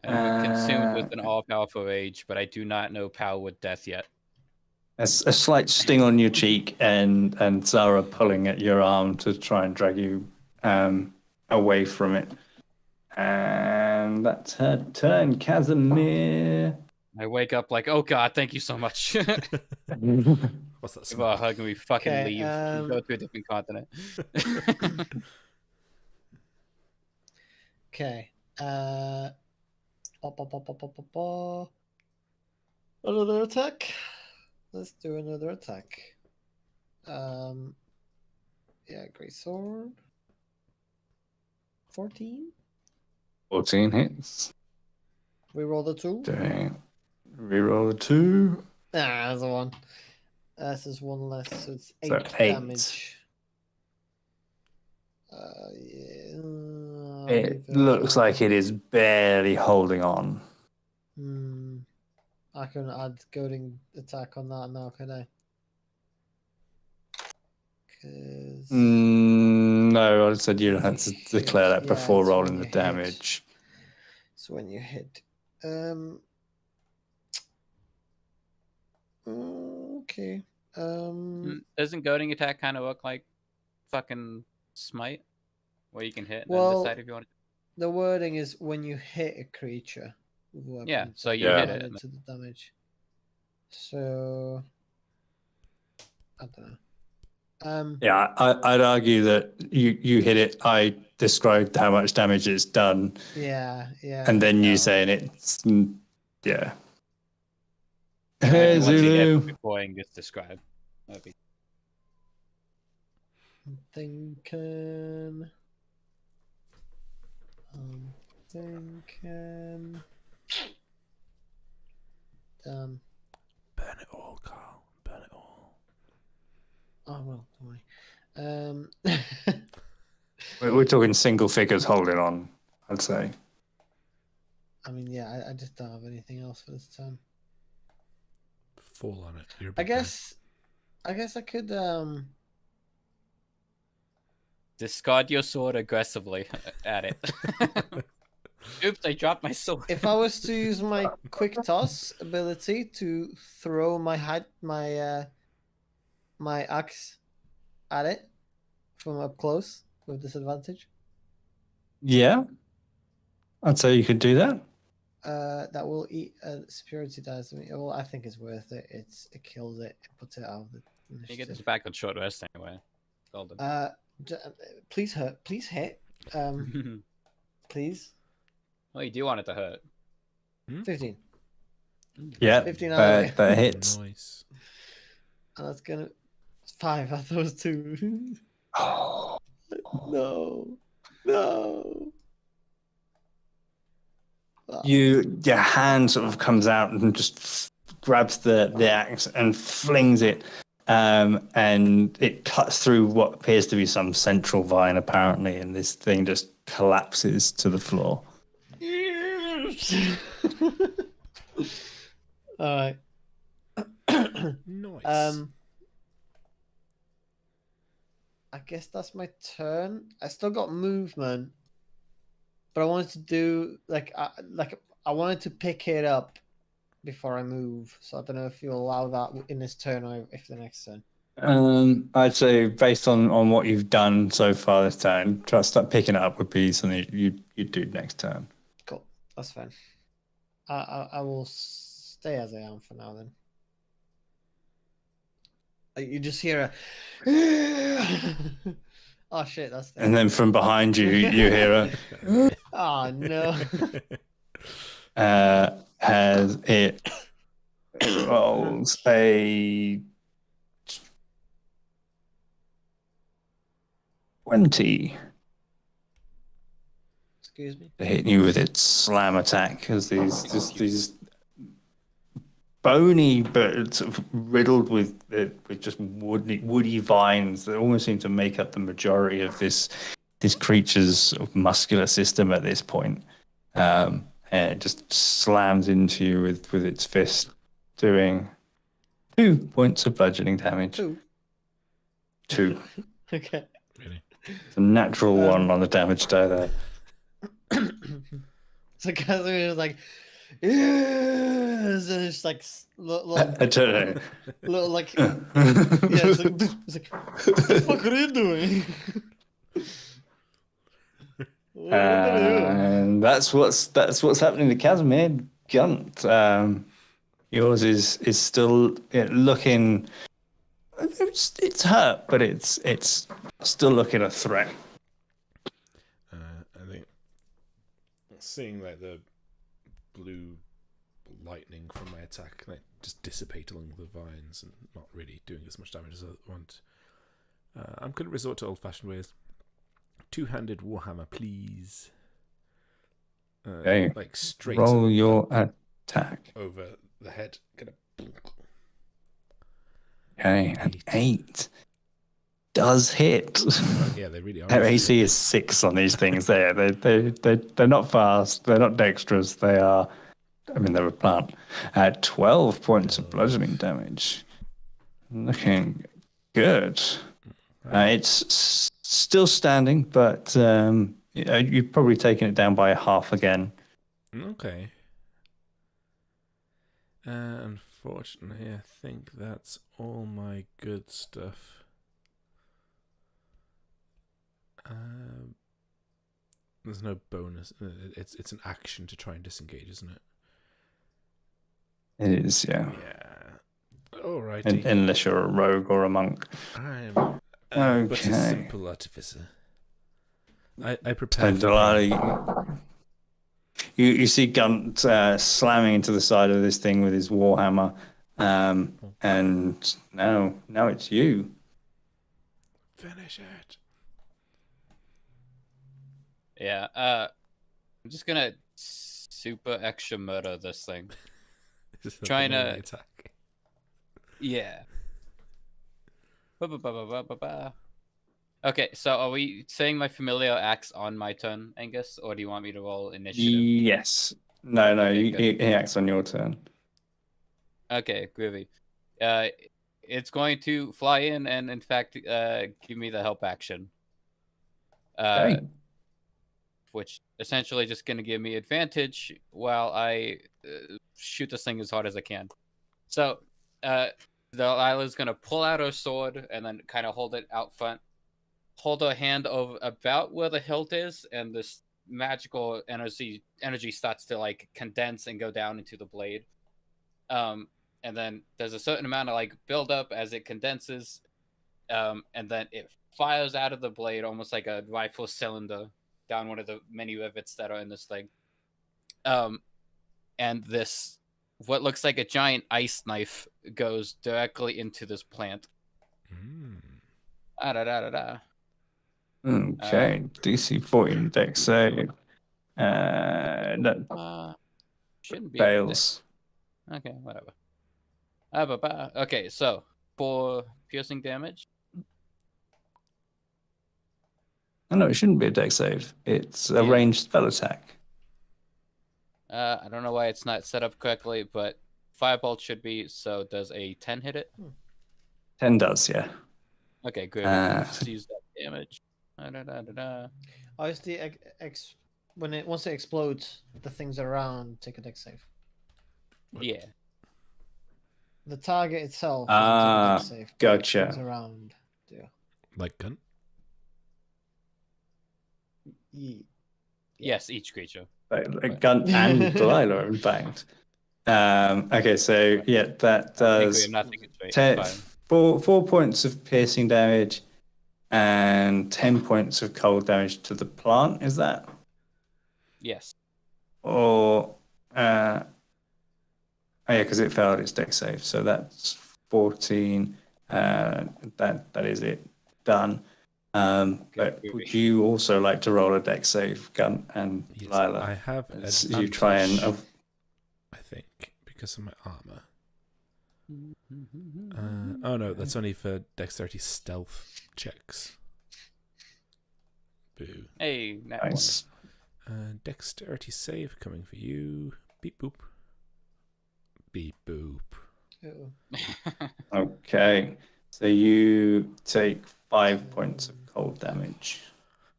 I'm consumed with an all-powerful rage, but I do not know power with death yet.
A slight sting on your cheek, and Zara pulling at your arm to try and drag you away from it. And that's her turn, Khazimir.
I wake up like, oh god, thank you so much.
What's that
Give
smell?
her a hug and we fucking
Okay,
leave. We go to a different continent.
Okay. Another attack. Let's do another attack. Yeah, great sword. 14.
14 hits.
We rolled a 2.
Reroll a 2.
That's a 1. This is 1 less, so it's 8
So 8.
damage. Yeah.
It looks like it is barely holding on.
I can add goading attack on that now, can I? 'Cause...
No, I said you had to declare that
Yeah,
before
it's
rolling
when
the
you hit.
damage.
So when you hit. Okay.
Doesn't goading attack kind of look like fucking smite? Where you can hit and then
Well,
decide if you want to.
the wording is when you hit a creature with a weapon.
Yeah, so you
Yeah.
hit
added
it.
to the damage. So I don't know.
Yeah, I'd argue that you hit it. I described how much damage it's done,
Yeah, yeah.
and then you
Yeah.
saying it's yeah.
Once
Hey,
you hit
Zulu.
before you just describe. That'd be...
I'm thinking. Damn.
Burn it all, Carl. Burn it all.
Oh well, don't worry.
We're talking single figures holding on, I'd say.
I mean, yeah, I just don't have anything else for this turn.
Fall on it. You're a
I
big guy.
guess I could
Discard your sword aggressively at it. Oops, I dropped my sword.
if I was to use my quick toss ability to throw my my axe at it from up close with disadvantage,
Yeah, I'd say you could do that.
that will eat superiority dice. Well, I think it's worth it. It kills it. It puts it out of the
You get
initiative.
this back on short rest anyway. Golden.
Please hit. Please.
Oh, you do want it to hurt.
15.
Yeah,
15 either
that hits.
Nice.
And that's gonna. It's 5. I thought it was 2.
Oh,
No.
your hand sort of comes out and just grabs the axe and flings it, and it cuts through what appears to be some central vine apparently, and this thing just collapses to the floor.
All right.
Nice.
I guess that's my turn. I still got movement, but I wanted to do I wanted to pick it up before I move. So I don't know if you allow that in this turn or if the next turn.
I'd say based on what you've done so far this turn, try to start picking it up would be something you do next turn.
Cool. That's fine. I will stay as I am for now then. You just hear a oh shit, that's
And then from behind you, you hear a
oh no.
as it rolls a 20
Excuse me.
to hit you with its slam attack as these bony but sort of riddled with just woody vines that almost seem to make up the majority of this creature's sort of muscular system at this point. And it just slams into you with its fist, doing 2 points of bludgeoning damage. 2.
Okay.
Really?
It's a natural 1 on the damage die there.
So Casimir is like, yes, and it's like
I don't know.
little like, yeah, it's like, what the fuck are you doing? What are you doing?
And that's what's happening to Casimir. Gunt. Yours is still looking. It's hurt, but it's still looking a threat.
I think seeing like the blue lightning from my attack like just dissipate along the vines and not really doing as much damage as I want. I'm going to resort to old-fashioned ways. Two-handed warhammer, please.
Okay.
Like straight
Roll your attack.
over the head. Gonna
Okay, an 8 does hit.
yeah, they really are.
Their AC is 6 on these things. They're not fast. They're not dexterous. They are. I mean, they're a plant. 12 points of bludgeoning damage. Looking good. It's still standing, but you've probably taken it down by half again.
Okay. Unfortunately, I think that's all my good stuff. There's no bonus. It's an action to try and disengage, isn't it?
It is, yeah.
Yeah. Alrighty.
Unless you're a rogue or a monk.
I'm but
Okay.
a simple artificer. I prepare
And
for pain.
Delilah, you see Gunt slamming into the side of this thing with his warhammer, and now it's you.
Finish it.
Yeah. I'm just gonna super extra murder this thing.
Just
Trying
another
to-
attack.
Yeah. Ba-ba-ba-ba-ba-ba-ba. Okay, so are we saying my familiar acts on my turn, Angus, or do you want me to roll initiative?
Yes. No,
Okay, good.
he acts on your turn.
Okay, groovy. It's going to fly in and, in fact, give me the help action.
Okay.
Which essentially just going to give me advantage while I shoot this thing as hard as I can. So, Delilah's going to pull out her sword and then kind of hold it out front. Hold her hand over about where the hilt is, and this magical energy starts to like condense and go down into the blade. And then there's a certain amount of like build up as it condenses, and then it fires out of the blade almost like a rifle cylinder down one of the many rivets that are in this thing. And this what looks like a giant ice knife goes directly into this plant. Ah, da, da, da, da.
Okay. DC 14 dex save. That
Shouldn't be
fails.
Okay, whatever. Okay, so for piercing damage,
Oh, no, it shouldn't be a dex save. It's a
Yeah.
ranged spell attack.
I don't know why it's not set up correctly, but Firebolt should be. So does a 10 hit it?
10 does, yeah.
Okay, good. Just use that damage.
Obviously, once it explodes, the things around take a dex save.
Yeah.
The target itself doesn't take a dex save. but
Gotcha.
Things around do.
Like gun.
Yes, each creature.
Gunt and Delilah, in fact. Okay, so yeah, that does
I'm not thinking straight. It's fine.
4 points of piercing damage and 10 points of cold damage to the plant. Is that?
Yes.
Or oh yeah, because it failed its dex save, so that's 14. That is it. Done. But would you also like to roll a dex save, Gun and
Yes,
Lila?
I have
As you try and
I think because of my armor. Oh no, that's only for dexterity stealth checks. Boo.
Hey,
nice.
Dexterity save coming for you. Beep boop. Beep boop.
Okay, so you take 5 points of cold damage.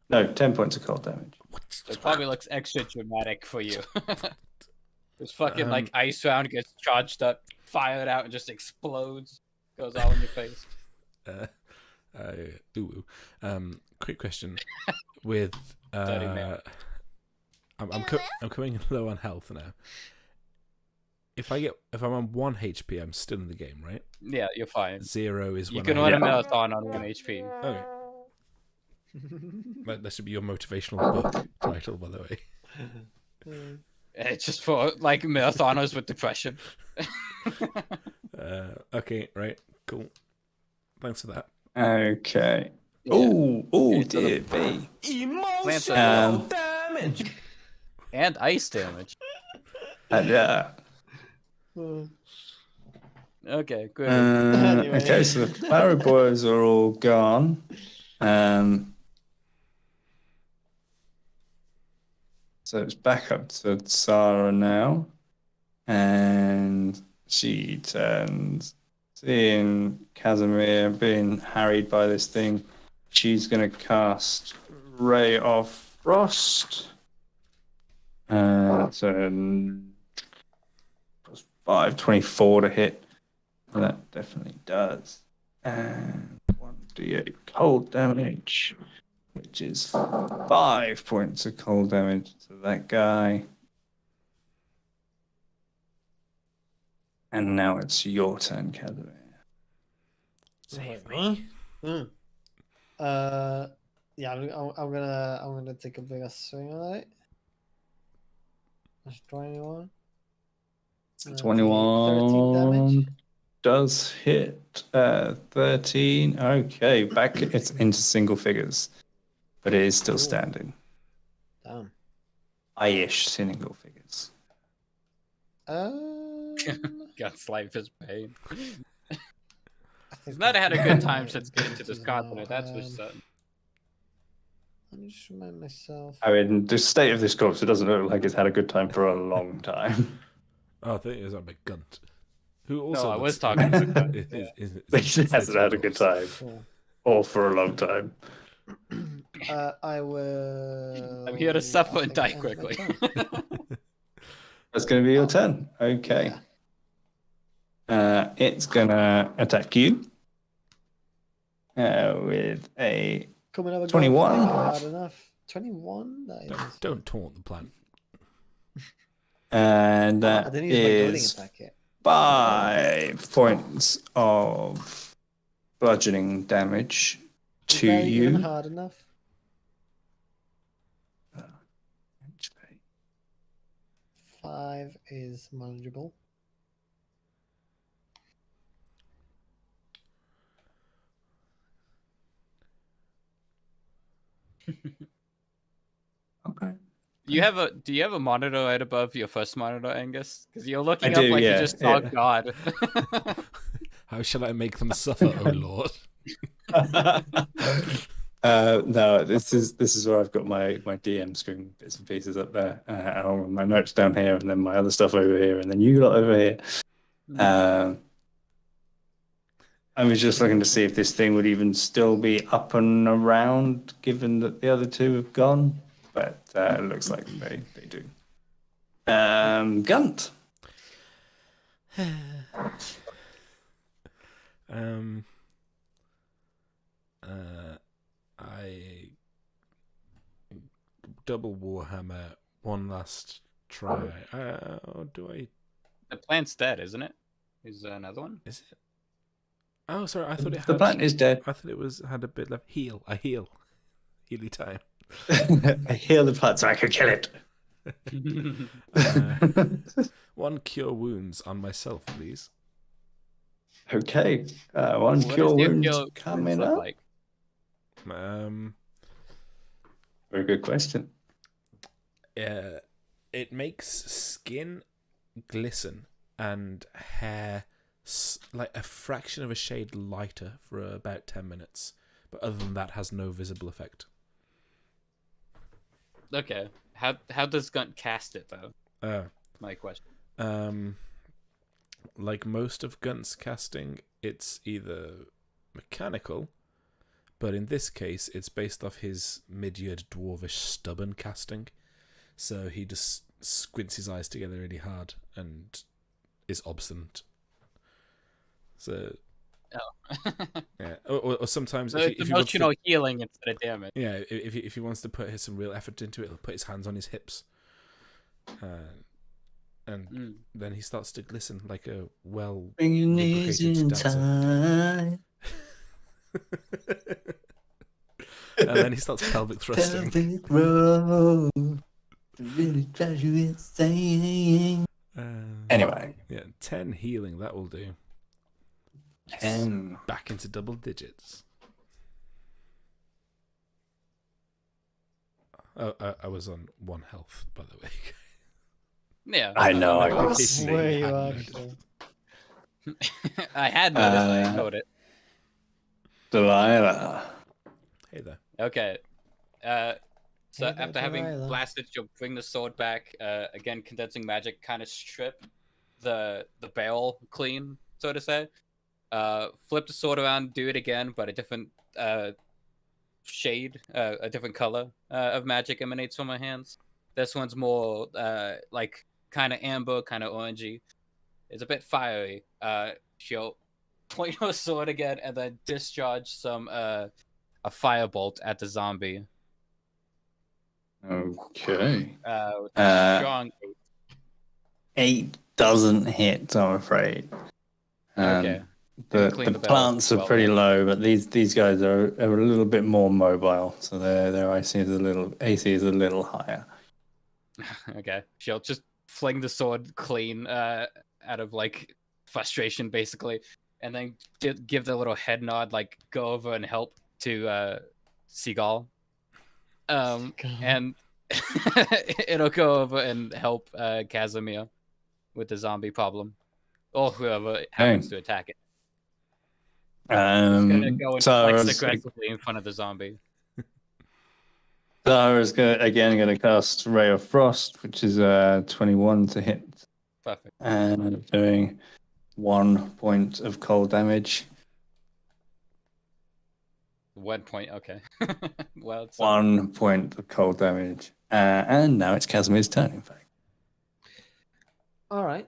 No, 10 points of cold damage.
It probably looks extra dramatic for you. This fucking like ice round gets charged up, fired out, and just explodes. Goes all in your face.
Quick question. With I'm coming low on health now. If I'm on 1 HP, I'm still in the game, right?
Yeah, you're fine.
0 is
You
when
can
I
run a marathon on 1 HP.
Okay. That should be your motivational book title, by the way.
It's just for like marathoners with depression.
Okay, right, cool. Thanks for that.
Okay.
Yeah.
Oh, dear me.
Emotional damage and ice damage.
Yeah.
Okay, good.
Anyway.
Okay, so the flower boys are all gone. So it's back up to Sarah now, and she turns, seeing Khazimir being harried by this thing. She's going to cast Ray of Frost. So plus 5, 24 to hit. That definitely does. And 1d8 cold damage. which is 5 points of cold damage to that guy. And now it's your turn, Khazimir.
Save me.
Yeah, I'm gonna take a bigger swing at it. That's 21. 13 damage.
21 does hit. 13. Okay, back it's into single figures, but it is still
Ooh.
standing.
Damn.
High-ish single figures.
God's life is pain.
He's
He's not had a good time since getting to this continent, that's for certain.
Let me just remind myself.
I mean, the state of this corpse, it doesn't look like it's had a good time for a long time.
Oh, I think it was about Gunt. Who also
I was
looks-
talking to Gunt.
He hasn't had a good time.
Cool.
Or for a long time.
I will.
I'm here to suffer
I
and
think
die
it ends my
quickly.
turn.
That's going to be your turn. Okay. It's going to attack you with a
Coming over
21.
Hard enough. 21. That is.
Don't taunt the plant.
And
I
that
didn't use my goading
is
attack yet.
5 points of bludgeoning damage to
Is that even
you.
hard enough? 5 is manageable.
Okay.
Do you have a monitor right above your first monitor, Angus? Because you're looking
I
up
do,
like
yeah,
you just saw
yeah.
God.
How shall I make them suffer, oh Lord?
No, this is where I've got my DM screen bits and pieces up there, and my notes down here, and then my other stuff over here, and then you lot over here. I was just looking to see if this thing would even still be up and around, given that the other two have gone, but it looks like they do. Gunt.
I double Warhammer, one last try. Do I?
The plant's dead, isn't it? Is there another one?
Is it? Oh, sorry. I thought it had.
The plant is dead.
I thought it had a bit left. Heal. I heal. Healy time.
I heal the plant so I can kill it.
One cure wounds on myself, please.
Okay, one
What
cure
does your
wounds
cure
coming
look
up.
like?
Very good question.
It makes skin glisten and hair like a fraction of a shade lighter for about 10 minutes. But other than that, has no visible effect.
Okay. How does Gunt cast it though? My question.
Like most of Gunt's casting, it's either mechanical, but in this case, it's based off his mid-yeared dwarvish stubborn casting. So he just squints his eyes together really hard and is obstinate. So, yeah. Or sometimes
So
if
it's
he wants
emotional
to,
healing instead of damage.
yeah, if he wants to put some real effort into it, he'll put his hands on his hips, and then he starts to glisten like a
Bring your knees in
dancer.
time.
And then he starts pelvic thrusting.
Pelvic roll, really drives you insane. Anyway,
Yeah, 10 healing, that will do.
10.
Back into double digits. Oh, I was on 1 health, by the way.
Yeah.
I know. I
In
was.
case you
Where you
hadn't
actually?
I had noticed. I ignored it.
Delilah.
Hey there.
Okay. So
Hey there,
after having
Delilah.
blasted, you'll bring the sword back. Again, condensing magic kind of strip the barrel clean, so to say. Flip the sword around, do it again, but a different shade, a different color of magic emanates from my hands. This one's more like kind of amber, kind of orangey. It's a bit fiery. She'll point her sword again and then discharge some a firebolt at the zombie.
Okay.
With a strong
8 doesn't hit, I'm afraid.
Okay.
The
Clean the bell
plants are
well
pretty
then.
low, but these guys are a little bit more mobile, so their AC is a little higher.
Okay. She'll just fling the sword clean out of like frustration basically, and then give the little head nod, like go over and help to Seagull. And it'll go over and help Khazimir with the zombie problem, or whoever happens to attack it. It's gonna go and flex aggressively in front of the zombie.
Zara's gonna cast Ray of Frost, which is 21 to hit.
Perfect.
And doing 1 point of cold damage.
1 point, okay. Well, it's
1 point of cold damage. And now it's Casimir's turn, in fact.
All right.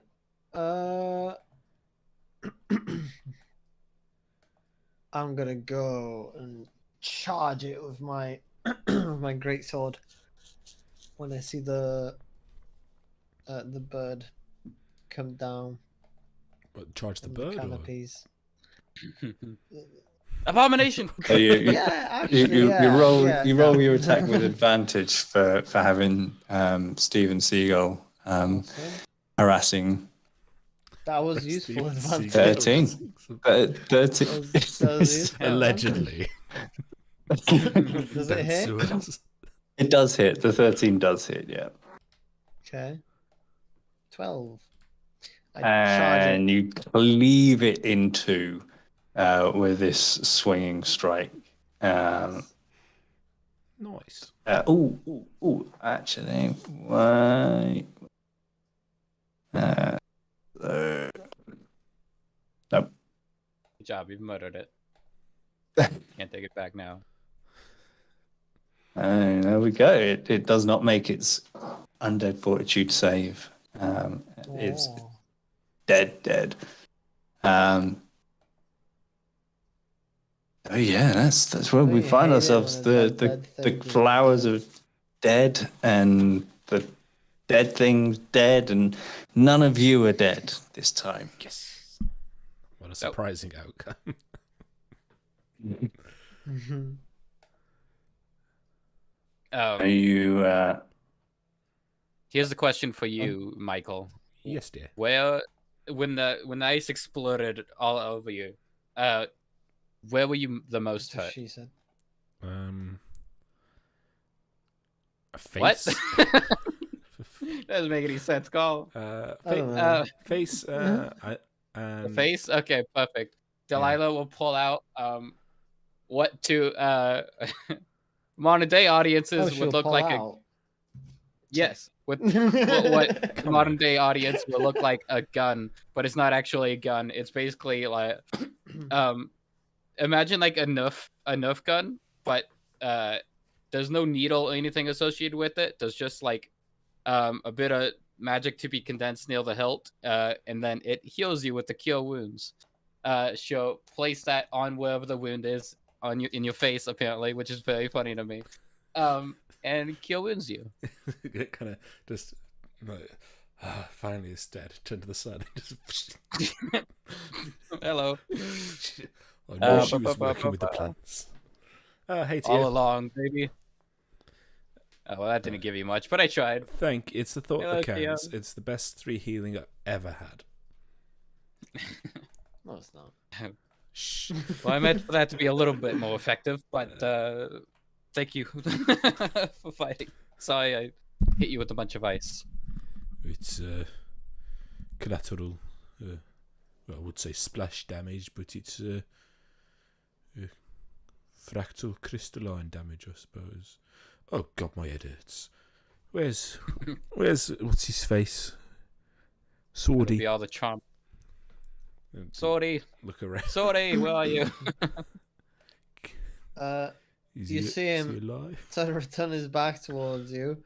I'm gonna go and charge it with my my great sword when I see the bird come down.
What, charge the
from
bird? Or?
Canopies.
Abomination.
So
Yeah, actually,
you roll
no.
your attack with advantage for having Steven Seagull harassing.
That was useful advantage.
13. 13.
That was useful.
Allegedly.
Does it hit?
It does hit. The 13 does hit, yeah.
Okay. 12.
And you cleave it in two with this swinging strike.
Nice.
Actually, wait. Nope.
Good job, you've murdered it. Can't take it back now.
There we go. It does not make its undead fortitude save. It's dead. Oh yeah, that's where we find ourselves. The flowers of dead, and the dead things dead, and none of you are dead this time.
Yes. What a surprising outcome.
Are you?
Here's the question for you, Michael.
Yes, dear.
Where, when the ice exploded all over you, where were you the most hurt?
She said.
A face.
What? Doesn't make any sense, Carl.
Face.
The face. Okay, perfect. Delilah will pull out what to modern day audiences would look like
out.
Yes, what modern day audience will look like a gun, but it's not actually a gun. It's basically like imagine like a Nerf gun, but there's no needle or anything associated with it. There's just like a bit of magic to be condensed near the hilt, and then it heals you with the cure wounds. She'll place that on wherever the wound is on you, in your face, apparently, which is very funny to me. And cure wounds you.
It kind of just like, finally it's dead. Turn to the side. Just
Hello.
I knew she was working with the plants. Hey, Tia.
All along, baby. Oh, well, that didn't give you much, but I tried.
It's the thought
Hello,
that counts.
Tia.
It's the best 3 healing I've ever had.
No, it's not.
Shh.
Well, I meant for that to be a little bit more effective, but thank you for fighting. Sorry, I hit you with a bunch of ice.
It's collateral. Well, I would say splash damage, but it's fractal crystalline damage, I suppose. Oh God, my head hurts. Where's what's his face? Swordy.
Be all the charm. Sorry.
Look around.
Sorry, where are you?
You see him turn his back towards you.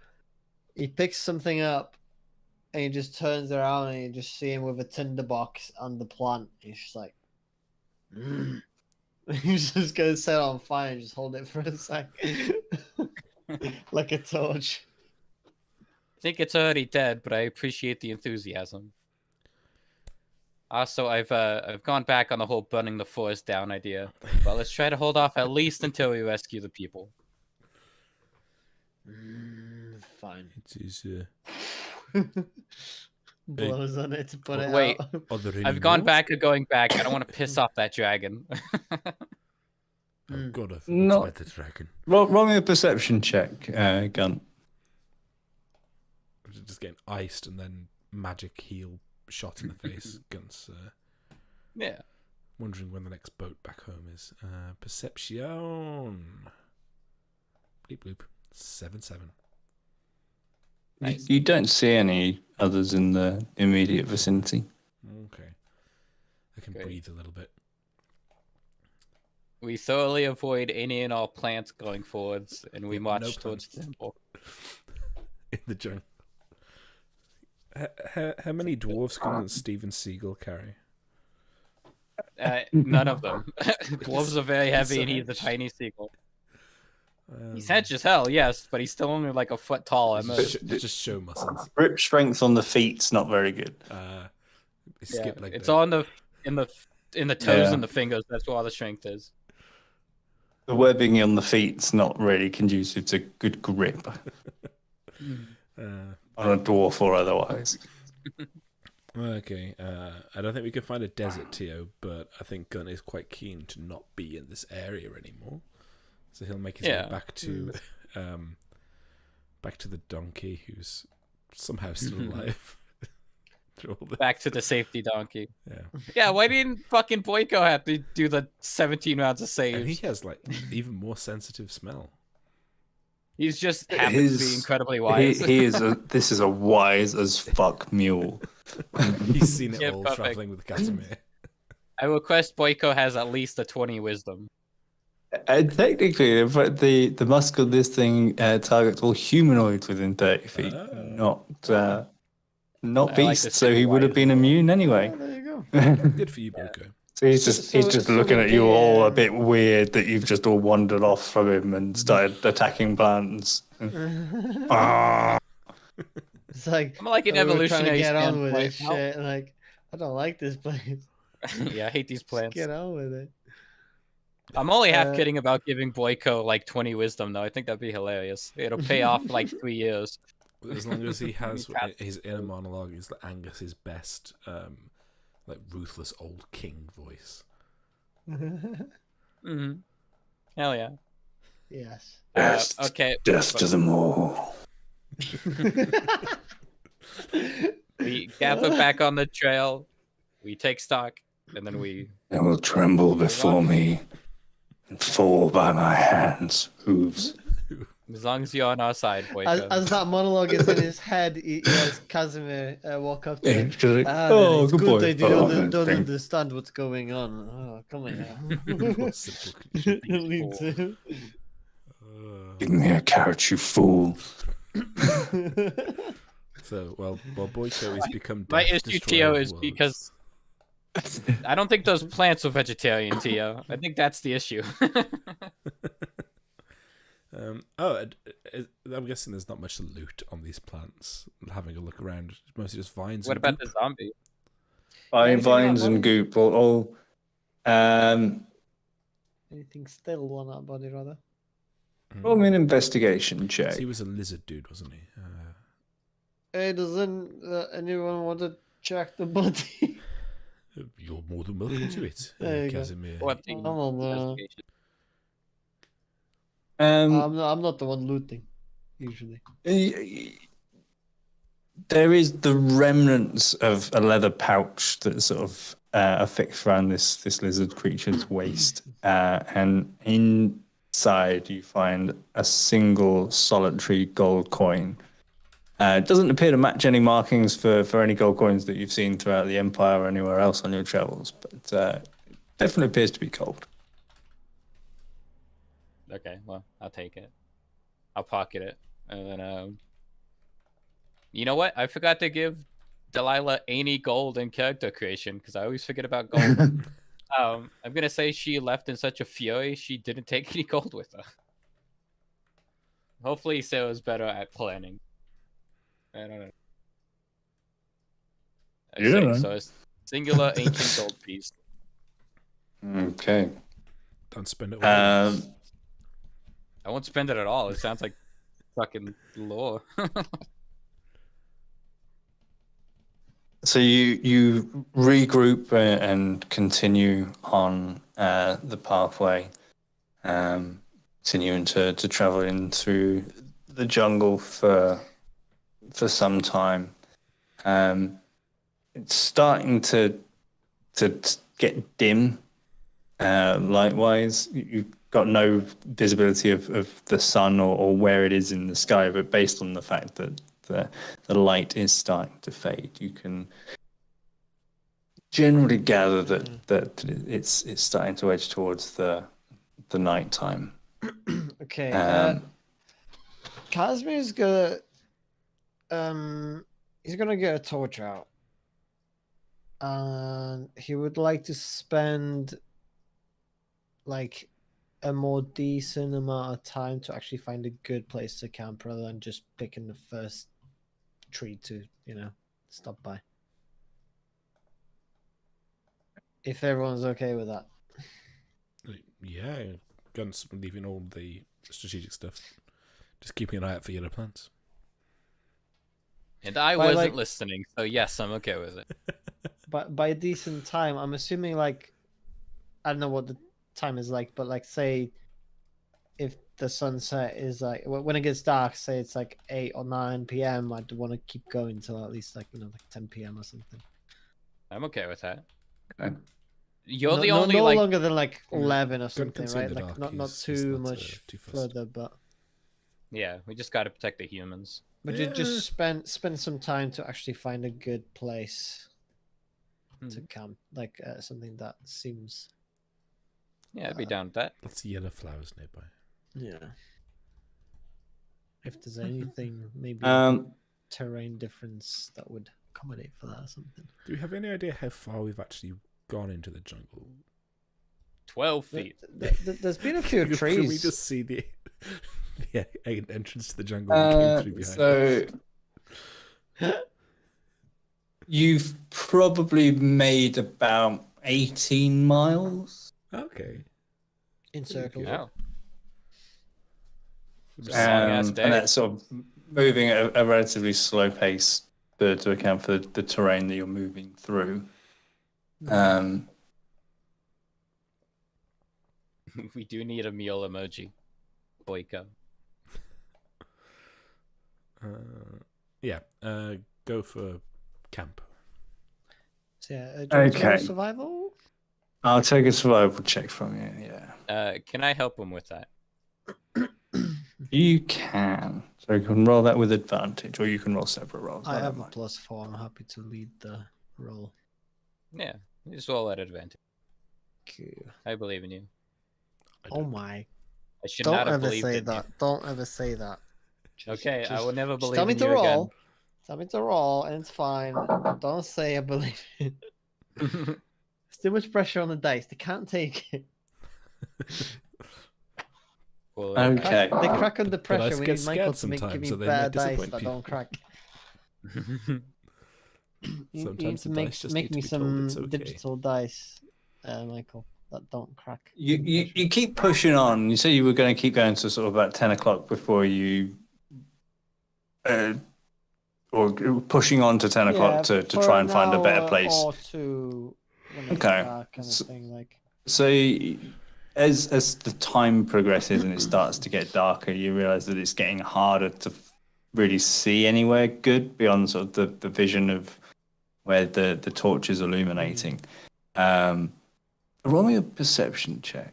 He picks something up, and he just turns around, and you just see him with a tinderbox and the plant. He's just like, You just go set it on fire and just hold it for a sec. Like a torch.
I think it's already dead, but I appreciate the enthusiasm. Also, I've gone back on the whole burning the forest down idea, but let's try to hold off at least until we rescue the people.
Fine.
It is.
Blows on it to put it
Wait.
out.
Are there any
I've gone
more?
back and going back. I don't want to piss off that dragon.
Oh God, I forgot
Not-
about the dragon.
Roll me a perception check, Gun.
Just getting iced and then magic heal shot in the face. Guns.
Yeah.
Wondering when the next boat back home is. Perception. Bleep bloop. 7-7.
Nice.
You don't see any others in the immediate vicinity.
Okay. I can
Great.
breathe a little bit.
We thoroughly avoid any and all plants going forwards, and we
Yeah,
march
no
towards
plants.
the temple.
In the jungle. How many dwarves can Steven Seagal carry?
None of them. Dwarves are very heavy, and he's a tiny seagull. He's hedge as hell, yes, but he's still only like a foot tall.
Just show muscles.
Grip strength on the feet's not very good.
Skip like
it's
that.
all in the toes
Yeah.
and the fingers. That's where all the strength is.
The webbing on the feet's not really conducive to good grip on a dwarf or otherwise.
Okay, I don't think we can find a desert Tio, but I think Gun is quite keen to not be in this area anymore. So he'll make his way back to the donkey, who's somehow still alive. Through all the...
Back to the safety donkey.
Yeah,
Yeah, why didn't fucking Boyko have to do the 17 rounds of
and he
saves?
has like even more sensitive smell.
He's just happens to be incredibly wise.
This is a wise as fuck mule.
He's seen it
Yeah,
all
perfect.
traveling with Casimir.
I request Boyko has at least a 20 wisdom.
And technically, the musk of this thing targets all humanoids within 30 feet, not
like
beasts.
this
So he would have
wise
been immune anyway.
Oh, there you go.
Good for you, Boko.
So he's just
So
looking
the
at you
game-
all a bit weird that you've just all wandered off from him and started attacking plants. Ah.
It's like
I'm like an
we were trying to
evolutionary
get on with
standpoint.
this shit. Like, I don't like this place.
Yeah, I hate these
Just
plants.
get on with it.
I'm only half
Uh,
kidding about giving Boyko like 20 wisdom, though. I think that'd be hilarious. It'll pay off in, like 3 years.
As long as he has
Cat-
his inner monologue is that Angus's best, like ruthless old king voice.
Mm-hmm. Hell yeah.
Yes.
Okay.
Death to them all.
We gather back on the trail. We take stock, and then we.
They will tremble before me and fall by my hands, hooves.
As long as you're on our side,
As,
Boyko.
as that monologue is in his head, he has Casimir walk up to him.
Just like,
Ah, it's
good boy.
that you
Oh,
don't
thank-
understand what's going on. Oh, come here.
What simple could you be?
Me too.
Give me a carrot, you fool.
So, while Boyko has become
My
death,
issue,
destroyer
Tio,
of
is
worlds.
because I don't think those plants are vegetarian, Tio. I think that's the issue.
I'm guessing there's not much loot on these plants. Having a look around, mostly just vines.
What
and
about
goop.
the zombie?
Vines and goop. All.
Anything still on that body, rather?
Roll me an investigation check.
He was a lizard dude, wasn't he?
Hey, doesn't anyone want to check the body?
You're more than welcome to it,
There you go.
Casimir.
What the
I'm on the-
investigation?
I'm not the one looting, usually.
There is the remnants of a leather pouch that's sort of affixed around this lizard creature's waist, and inside you find a single solitary gold coin. It doesn't appear to match any markings for any gold coins that you've seen throughout the Empire or anywhere else on your travels, but definitely appears to be gold.
Okay, well, I'll take it. I'll pocket it. And then, you know what? I forgot to give Delilah any gold in character creation because I always forget about gold. I'm gonna say she left in such a fury she didn't take any gold with her. Hopefully, Sarah's better at planning. I don't know. I
You
say
don't
so.
know.
A singular ancient gold piece.
Okay.
Don't spend it all.
I won't spend it at all. It sounds like fucking lore.
So you regroup and continue on the pathway, continuing to travel in through the jungle for some time. It's starting to get dim. Likewise, you've got no visibility of the sun or where it is in the sky, but based on the fact that the light is starting to fade, you can generally gather that it's starting to edge towards the night time.
Okay. Khazmir's gonna he's gonna get a torch out, and he would like to spend like a more decent amount of time to actually find a good place to camp rather than just picking the first tree to stop by. If everyone's okay with that.
Yeah, Gunt's leaving all the strategic stuff. Just keeping an eye out for yellow plants.
And I
By,
wasn't
like-
listening, so yes, I'm okay with it.
But by a decent time, I'm assuming like I don't know what the time is like, but like say if the sunset is like when it gets dark, say it's like 8 or 9 p.m. I'd want to keep going till at least like 10 p.m. or something.
I'm okay with that.
Okay.
You're
no,
the
no,
only
no
like
longer than like 11 or
Gun
something,
can see
right?
in the
Like
dark.
not
He's
too
not,
much
too fussed.
further, but
we just gotta protect the humans.
you just spend some time to actually find a good place to camp, like something that seems
Yeah, I'd be down with that.
Lots of yellow flowers nearby.
yeah. If there's anything, maybe terrain difference that would accommodate for that or something.
Do we have any idea how far we've actually gone into the jungle?
12 feet.
There's been a few trees.
Can we just see the entrance to the jungle we came through behind?
So you've probably made about 18 miles.
Okay.
In circles.
Wow. It's a long-ass day.
And that's sort of moving at a relatively slow pace to account for the terrain that you're moving through.
We do need a meal emoji. Boyko.
Yeah. Go for camp.
So yeah, do you want to roll
Okay.
survival?
I'll take a survival check from you, yeah.
Can I help him with that?
You can. So you can roll that with advantage, or you can roll separate rolls.
I have
don't
a
mind.
+4. I'm happy to lead the roll.
Yeah, just roll at advantage.
Cool.
I believe in you.
Oh my!
I should
Don't
not have
ever
believed
say
in
that. Don't ever say that.
Okay, I will never
just
believe
tell me
in
to
you
roll. Tell me to roll, and it's fine. Don't say I believe it.
again.
It's too much pressure on the dice. They can't take it.
Well,
Okay.
They crack under
I
pressure. We
get
need Michael
scared
to give
sometimes,
me
so they
better
might
dice
disappoint
that
people.
don't crack. You
Sometimes
need to
the dice just
make
need to
me
be told
some
it's okay.
digital dice, Michael, that don't crack.
You keep pushing on. You said you were going to keep going to sort of about 10 o'clock before you, or pushing on to 10 o'clock to
for
try and
an
find a better
hour
place.
Or two, when it's
Okay.
dark kind of thing, like.
So as the time progresses and it starts to get darker, you realize that it's getting harder to really see anywhere good beyond sort of the vision of where the torch is illuminating. Roll me a perception check.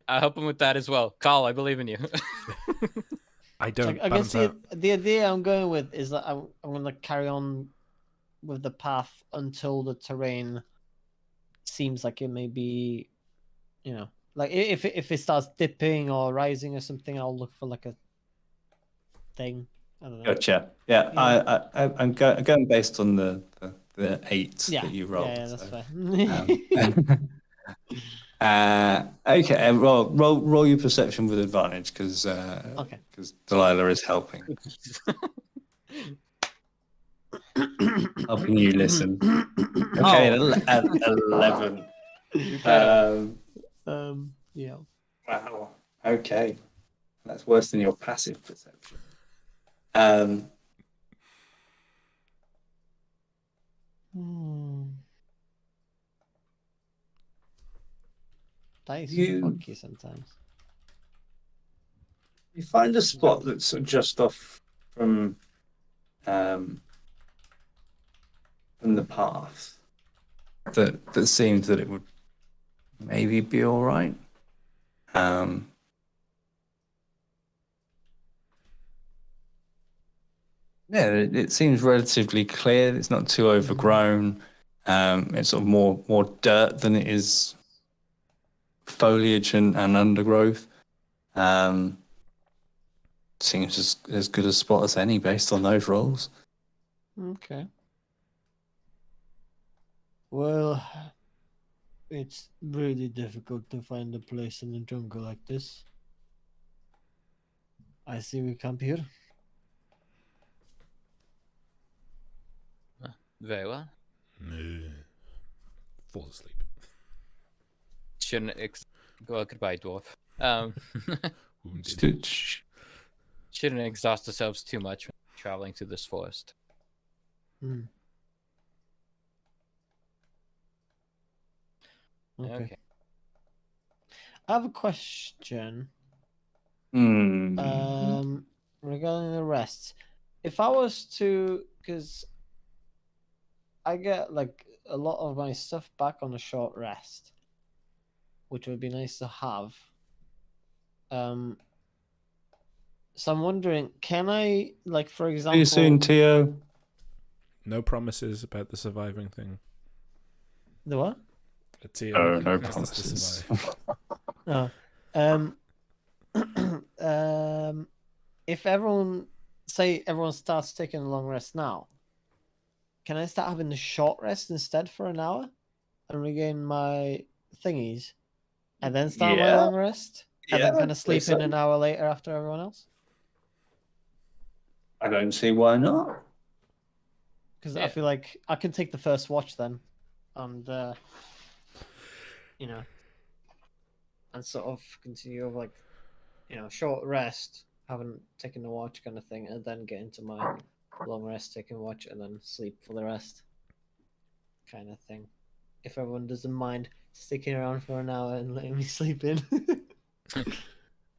I'll help him with that as well. Carl, I believe in you.
I don't.
I guess
balance
the
out.
idea I'm going with is that I'm going to carry on with the path until the terrain seems like it may be, like if it starts dipping or rising or something, I'll look for like a thing. I don't know.
Gotcha. Yeah,
Yeah.
I'm going based on the the 8
Yeah,
that you rolled.
yeah, that's
so,
fine.
okay, and roll your perception with advantage because
Okay.
Delilah is helping you listen. Okay, at 11.
Yeah.
Wow. Okay, that's worse than your passive perception.
Dice
You-
funky sometimes.
You find a spot that's sort of just off from the path that seems that it would maybe be all right. Yeah, it seems relatively clear. It's not too overgrown. It's sort of more dirt than it is foliage and undergrowth. Seems as good a spot as any based on those rolls.
Okay. Well, it's really difficult to find a place in the jungle like this. I see we camp here.
Very well.
Fall asleep.
Shouldn't well, goodbye, dwarf.
Wounded.
Shouldn't exhaust ourselves too much when traveling through this forest.
Okay. I have a question. Regarding the rests. If I was to, because I get like a lot of my stuff back on a short rest, which would be nice to have. So I'm wondering, can I, like, for example...
See you soon, Tio.
No promises about the surviving thing.
The what?
Tio
no
has to
promises.
survive.
If everyone starts taking a long rest now, can I start having a short rest instead for an hour and regain my thingies and then start my long rest and then kind of sleep in an hour later after everyone else?
I don't see why not.
Because I feel like I can take the first watch then and and sort of continue of like, short rest, haven't taken a watch kind of thing, and then get into my long rest, take a watch, and then sleep for the rest kind of thing. If everyone doesn't mind sticking around for an hour and letting me sleep in.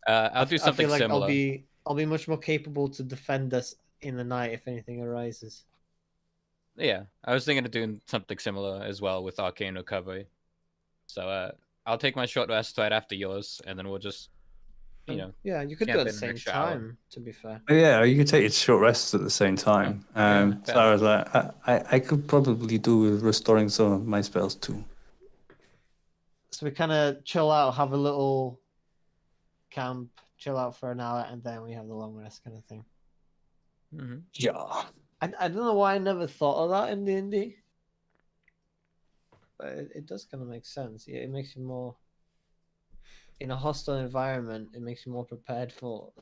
I'll do something
I feel like
similar.
I'll be much more capable to defend us in the night if anything arises.
Yeah, I was thinking of doing something similar as well with arcane recovery. So I'll take my short rest right after yours, and then we'll just,
yeah, you could do
camp
it at the
in an
same
extra hour.
time. To be fair.
Yeah, you could take your short rests at the same time.
Yeah,
So I was like, I could probably do with restoring some of my spells too.
So we kind of chill out, have a little camp, chill out for an hour, and then we have the long rest kind of thing.
Mm-hmm.
Yeah.
I don't know why I never thought of that in D&D. But it does kind of make sense. Yeah, it makes you more... In a hostile environment, it makes you more prepared for,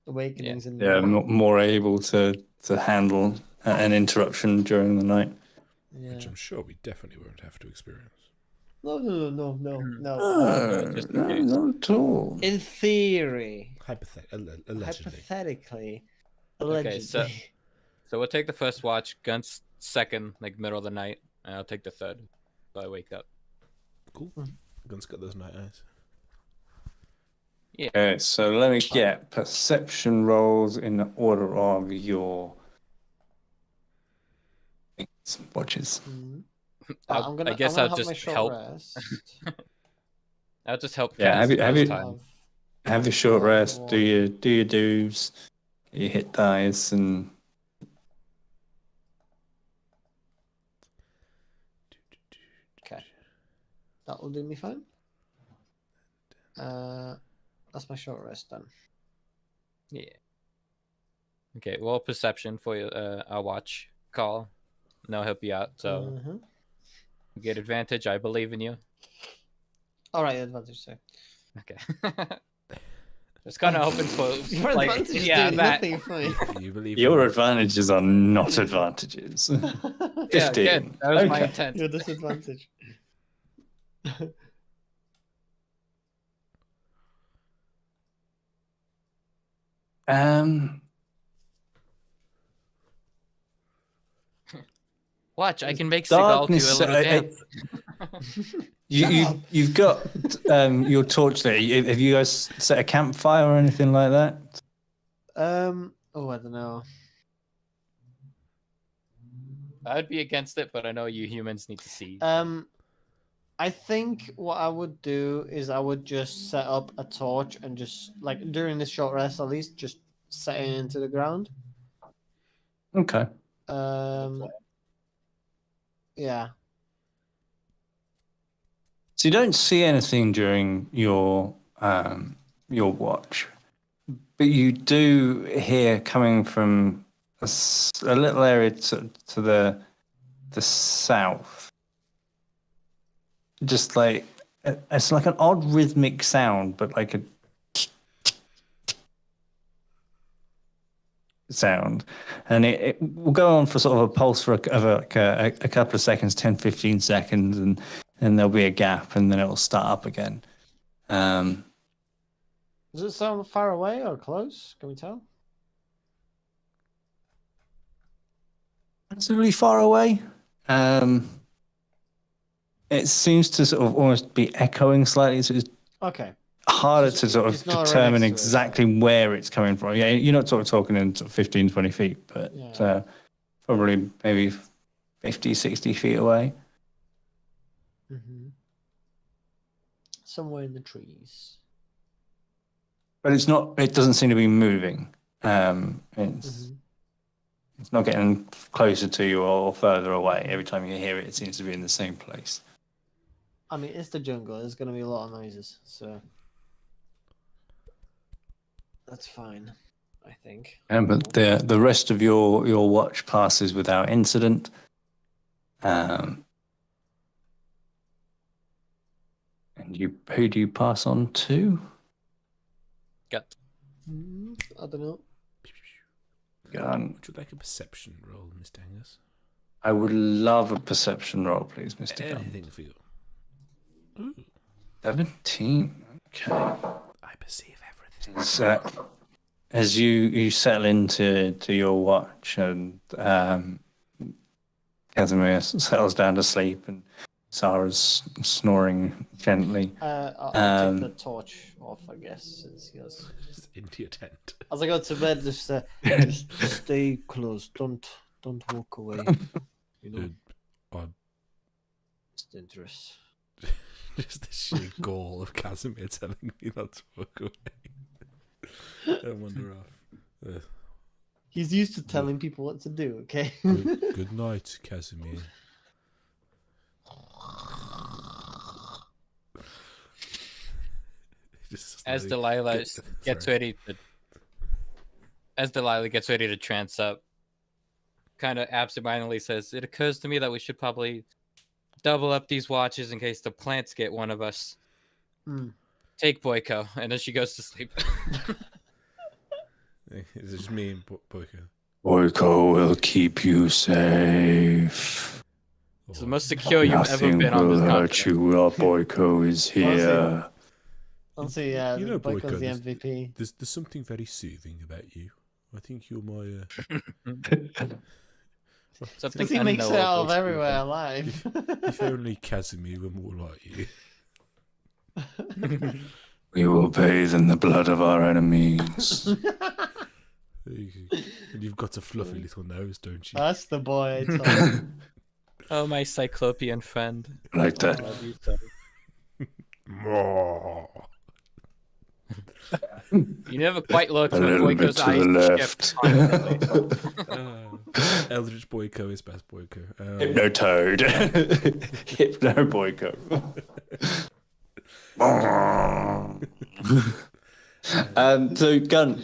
awakenings in the night.
More able to handle an interruption during the night.
Yeah.
Which I'm sure we definitely won't have to experience.
No.
Just in case.
Not at all.
In theory.
Allegedly.
Okay, so we'll take the first watch, Gunt's second, like middle of the night, and I'll take the third, so I wake up.
Cool. Gun's got those night eyes.
Yeah.
Okay, so let me get perception rolls in the order of your watches.
I'm gonna
I'll
have
just
my short
help.
rest.
I'll just help.
Yeah,
cast
have
first
you-
time.
Have your short rest, do your do's, get your hit dice, and
Okay. That will do me fine. That's my short rest done.
Yeah. Okay, well, perception for our watch call. and I'll help you out. So you get advantage. I believe in you.
All right, advantage. Sorry.
Okay. Just kind of hoping for
Your advantage is doing
that.
nothing for me.
You believe
Your
in-
advantages are not advantages.
Yeah,
15.
good. That was my
Okay.
intent.
Your disadvantage.
Watch, I can make Seagal do a
Darkness.
little dance.
You've got your torch there. Have you guys set a campfire or anything like that?
Oh, I don't know.
I'd be against it, but I know you humans need to see.
I think what I would do is I would just set up a torch and just like during this short rest at least just set it into the ground.
Okay.
Yeah.
So you don't see anything during your watch, but you do hear coming from a little area to the south. Just like it's like an odd rhythmic sound, but like a sound, and it will go on for sort of a pulse for a couple of seconds, 10, 15 seconds, and there'll be a gap, and then it will start up again.
Does it sound far away or close? Can we tell?
It's really far away. It seems to sort of almost be echoing slightly, so it's
Okay.
harder to sort
It's
of
not right
determine
next to it,
exactly where it's coming from. Yeah, you're not sort of talking in sort of 15, 20 feet, but
Yeah.
probably maybe 50, 60 feet away.
Mm-hmm. Somewhere in the trees.
But it's not. It doesn't seem to be moving. It's not getting closer to you or further away. Every time you hear it, it seems to be in the same place.
I mean, it's the jungle. There's going to be a lot of noises, so that's fine, I think.
But the rest of your watch passes without incident. And who do you pass on to?
Gut.
I don't know.
Gun.
Would you like a perception roll, Mr. Angus?
I would love a perception roll, please, Mr. Gunn.
Anything for you. Ooh.
17. Okay.
I perceive everything.
So, as you settle into your watch and Khazimir settles down to sleep and Sarah's snoring gently.
I'll take the torch off, I guess, since he has...
Just into your tent.
As I go to bed, just stay close. Don't walk away. You know, it's dangerous.
Just the sheer gall of Casimir telling me not to walk away. I wander off.
He's used to telling people what to do. Okay.
Good night, Casimir.
As Delilah gets ready to trance up, kind of absentmindedly says, "It occurs to me that we should probably double up these watches in case the plants get one of us. Take Boyko," and then she goes to sleep.
It's just me and Boyko.
Boyko will keep you safe.
It's the most secure you've ever
Nothing
been on
will
this
hurt
continent.
you. Our Boyko is here.
I'll see. Yeah,
You know,
Boyko's the
Boyko,
MVP.
There's something very soothing about you. I think you're my.
Something
Because he makes it out of
unknowable.
everywhere alive.
If only Casimir were more like you.
We will bathe in the blood of our enemies.
And you've got a fluffy little nose, don't you?
That's the boy. I told you.
Oh, my cyclopean friend.
Like that.
I love you so.
More.
You never quite looked
A
when
little bit
Boyko's
to
eyes
the left.
shift constantly.
Eldritch Boyko is best Boyko.
Hypnotoad. Hypno Boyko. So, Gun,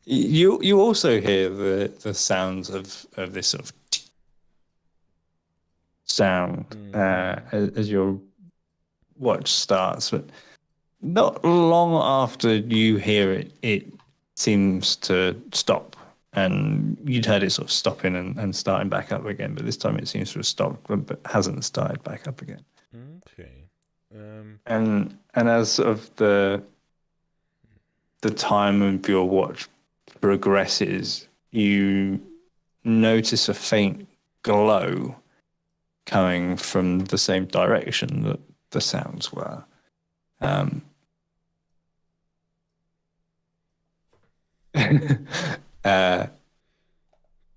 you also hear the sounds of this sort of sound as your watch starts, but not long after you hear it, it seems to stop. And you'd heard it sort of stopping and starting back up again, but this time it seems to have stopped, but hasn't started back up again.
Okay.
And as sort of the time of your watch progresses, you notice a faint glow coming from the same direction that the sounds were.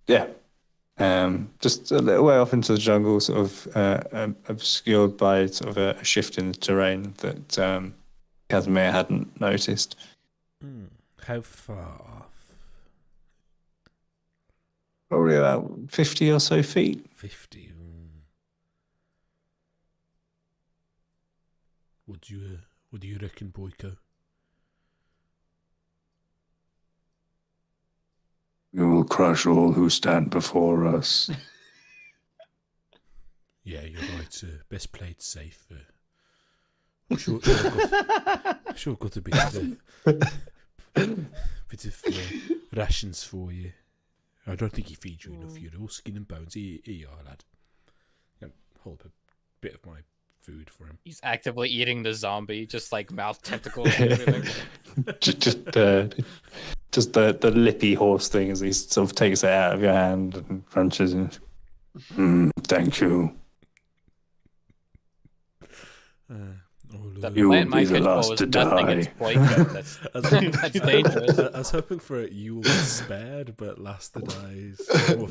Yeah. Just a little way off into the jungle, sort of obscured by sort of a shift in the terrain that Khazimir hadn't noticed.
How far off?
Probably about 50 or so feet.
50. What do you reckon, Boyko?
We will crush all who stand before us.
Yeah, you're right. Best played safe. Sure, I've got a bit of rations for you. I don't think he feeds you enough. You're all skin and bones. Here you are, lad. Hold up a bit of my food for him.
He's actively eating the zombie, just like mouth tentacles and everything.
Just the lippy horse thing as he sort of takes it out of your hand and crunches it.
Thank you.
The
You
plant
will be
might
the
control
last
is
to
nothing.
die.
It's Boyko. That's dangerous.
I was hoping for you will be spared, but last to die is more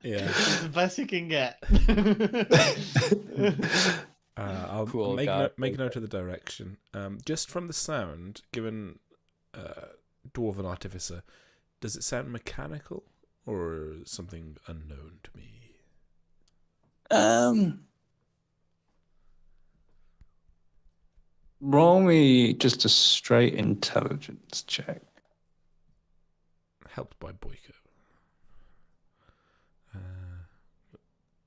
yeah.
It's the best you can get.
I'll
Cool,
make note of the direction. Just from the sound, given Dwarven Artificer, does it sound mechanical or something unknown to me?
Roll me just a straight intelligence check.
Helped by Boyko.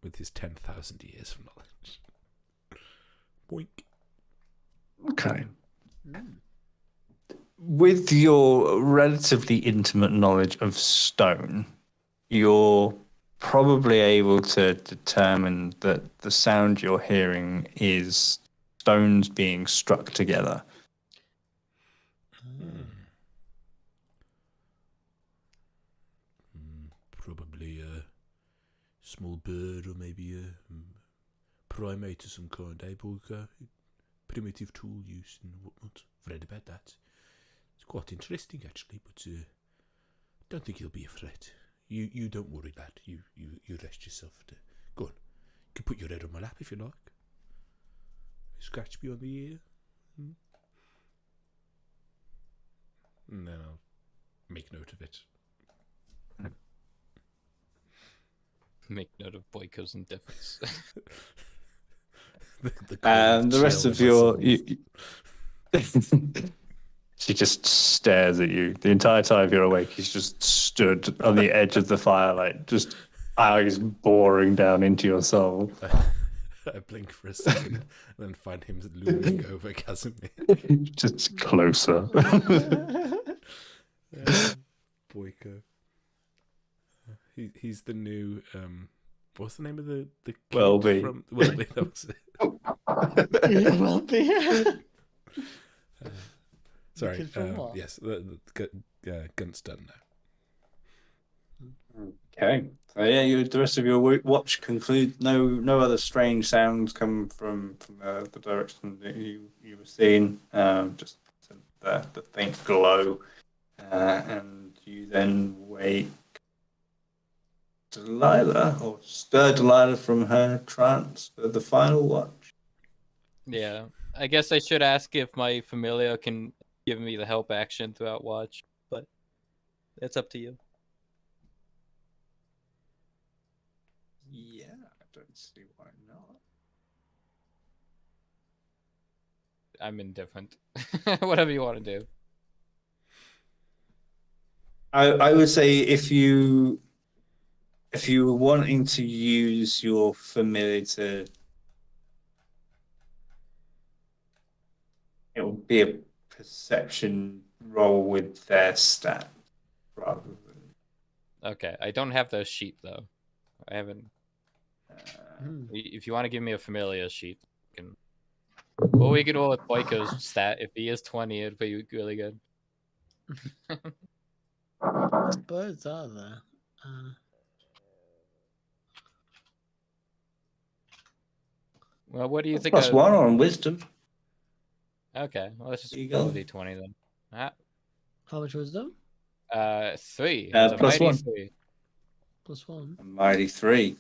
With his 10,000 years of knowledge. Boink.
Okay. With your relatively intimate knowledge of stone, you're probably able to determine that the sound you're hearing is stones being struck together.
Probably a small bird or maybe a primate of some kind, eh, Boyko? Primitive tool use and whatnot. I've read about that. It's quite interesting, actually, but don't think he'll be a threat. You don't worry, lad. You rest yourself. Go on. You can put your head on my lap if you like. Scratch me on the ear. And then I'll make note of it.
Make note of Boyko's indifference.
The rest of your... She just stares at you. The entire time you're awake, he's just stood on the edge of the firelight, just eyes boring down into your soul.
I blink for a second and then find him looming over Khazimir.
Just closer.
Boyko. He's the new... what's the name of the kid
Welby.
from Welby? That was it.
Yeah, well, yeah.
Sorry.
kid from what?
Yes, the Gunt's done now.
Okay. So yeah, the rest of your watch concludes. No other strange sounds come from the direction that you were seeing. Just the faint glow, and you then wake Delilah or stir Delilah from her trance for the final watch.
Yeah, I guess I should ask if my familiar can give me the help action throughout watch, but it's up to you.
Yeah, I don't see why not.
I'm indifferent. Whatever you want to do.
I would say if you if you were wanting to use your familiar to, it would be a perception roll with their stat rather than.
Okay, I don't have the sheet though. I haven't. If you want to give me a familiar sheet, you can. Well, we could roll with Boyko's stat. If he is 20, it'd be really good.
What birds are there?
Well, what do you think?
+1 on wisdom.
Okay, well, let's just
There you
roll
go.
a d20 then.
How much wisdom?
3.
+1.
It's a mighty 3.
+1.
A mighty 3.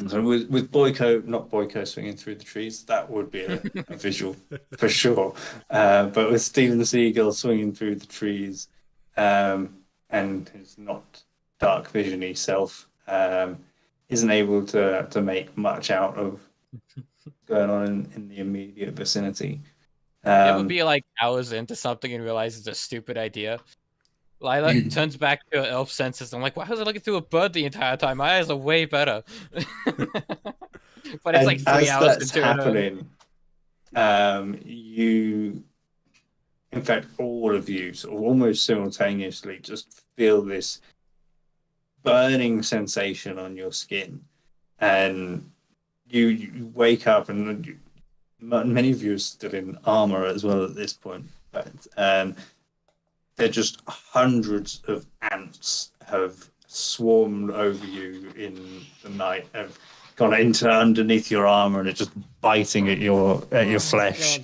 So with Boyko, not Boyko swinging through the trees, that would be a visual for sure. But with Stephen Seagull swinging through the trees, and his not dark vision-y self, isn't able to make much out of what's going on in the immediate vicinity.
It would be like hours into something and realize it's a stupid idea. Lila turns back to her elf senses. I'm like, why was I looking through a bird the entire time? My eyes are way better. But it's like 3 hours
that's
into
happening. You, in fact, all of you, sort of almost simultaneously, just feel this burning sensation on your skin, and you wake up, and many of you are still in armor as well at this point, but they're just hundreds of ants have swarmed over you in the night, have gone into underneath your armor, and it's just biting at your flesh.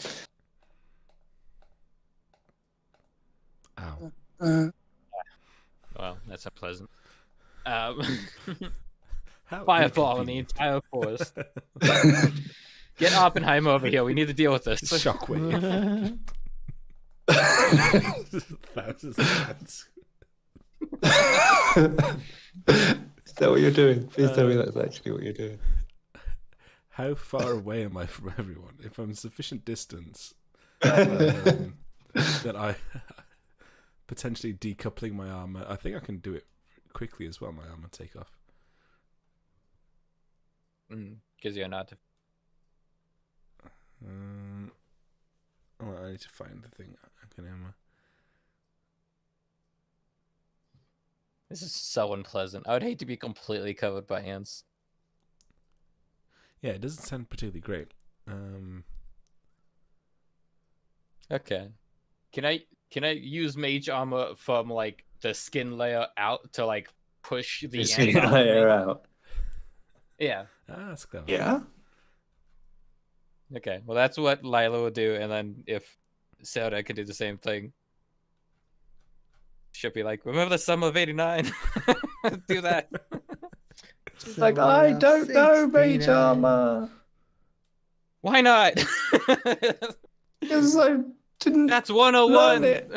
Ow.
Well, that's unpleasant.
How
Fireball in the entire forest. Get Oppenheimer over here. We need to deal with this.
Shockwave. Thousands of ants.
Is that what you're doing? Please tell me that's actually what you're doing.
How far away am I from everyone? If I'm sufficient distance, that I potentially decoupling my armor, I think I can do it quickly as well. My armor take off.
Gives you a nod.
I need to find the thing.
This is so unpleasant. I would hate to be completely covered by ants.
Yeah, it doesn't sound particularly great.
Okay. Can I use mage armor from like the skin layer out to like push the ants out?
Layer out.
Yeah.
That's clever.
Yeah.
Okay. Well, that's what Lila would do, and then if Sarah could do the same thing, she'll be like, "Remember the summer of '89? Do that."
It's like, I don't know mage armor.
Why not?
Because I didn't.
That's 101.
learn it.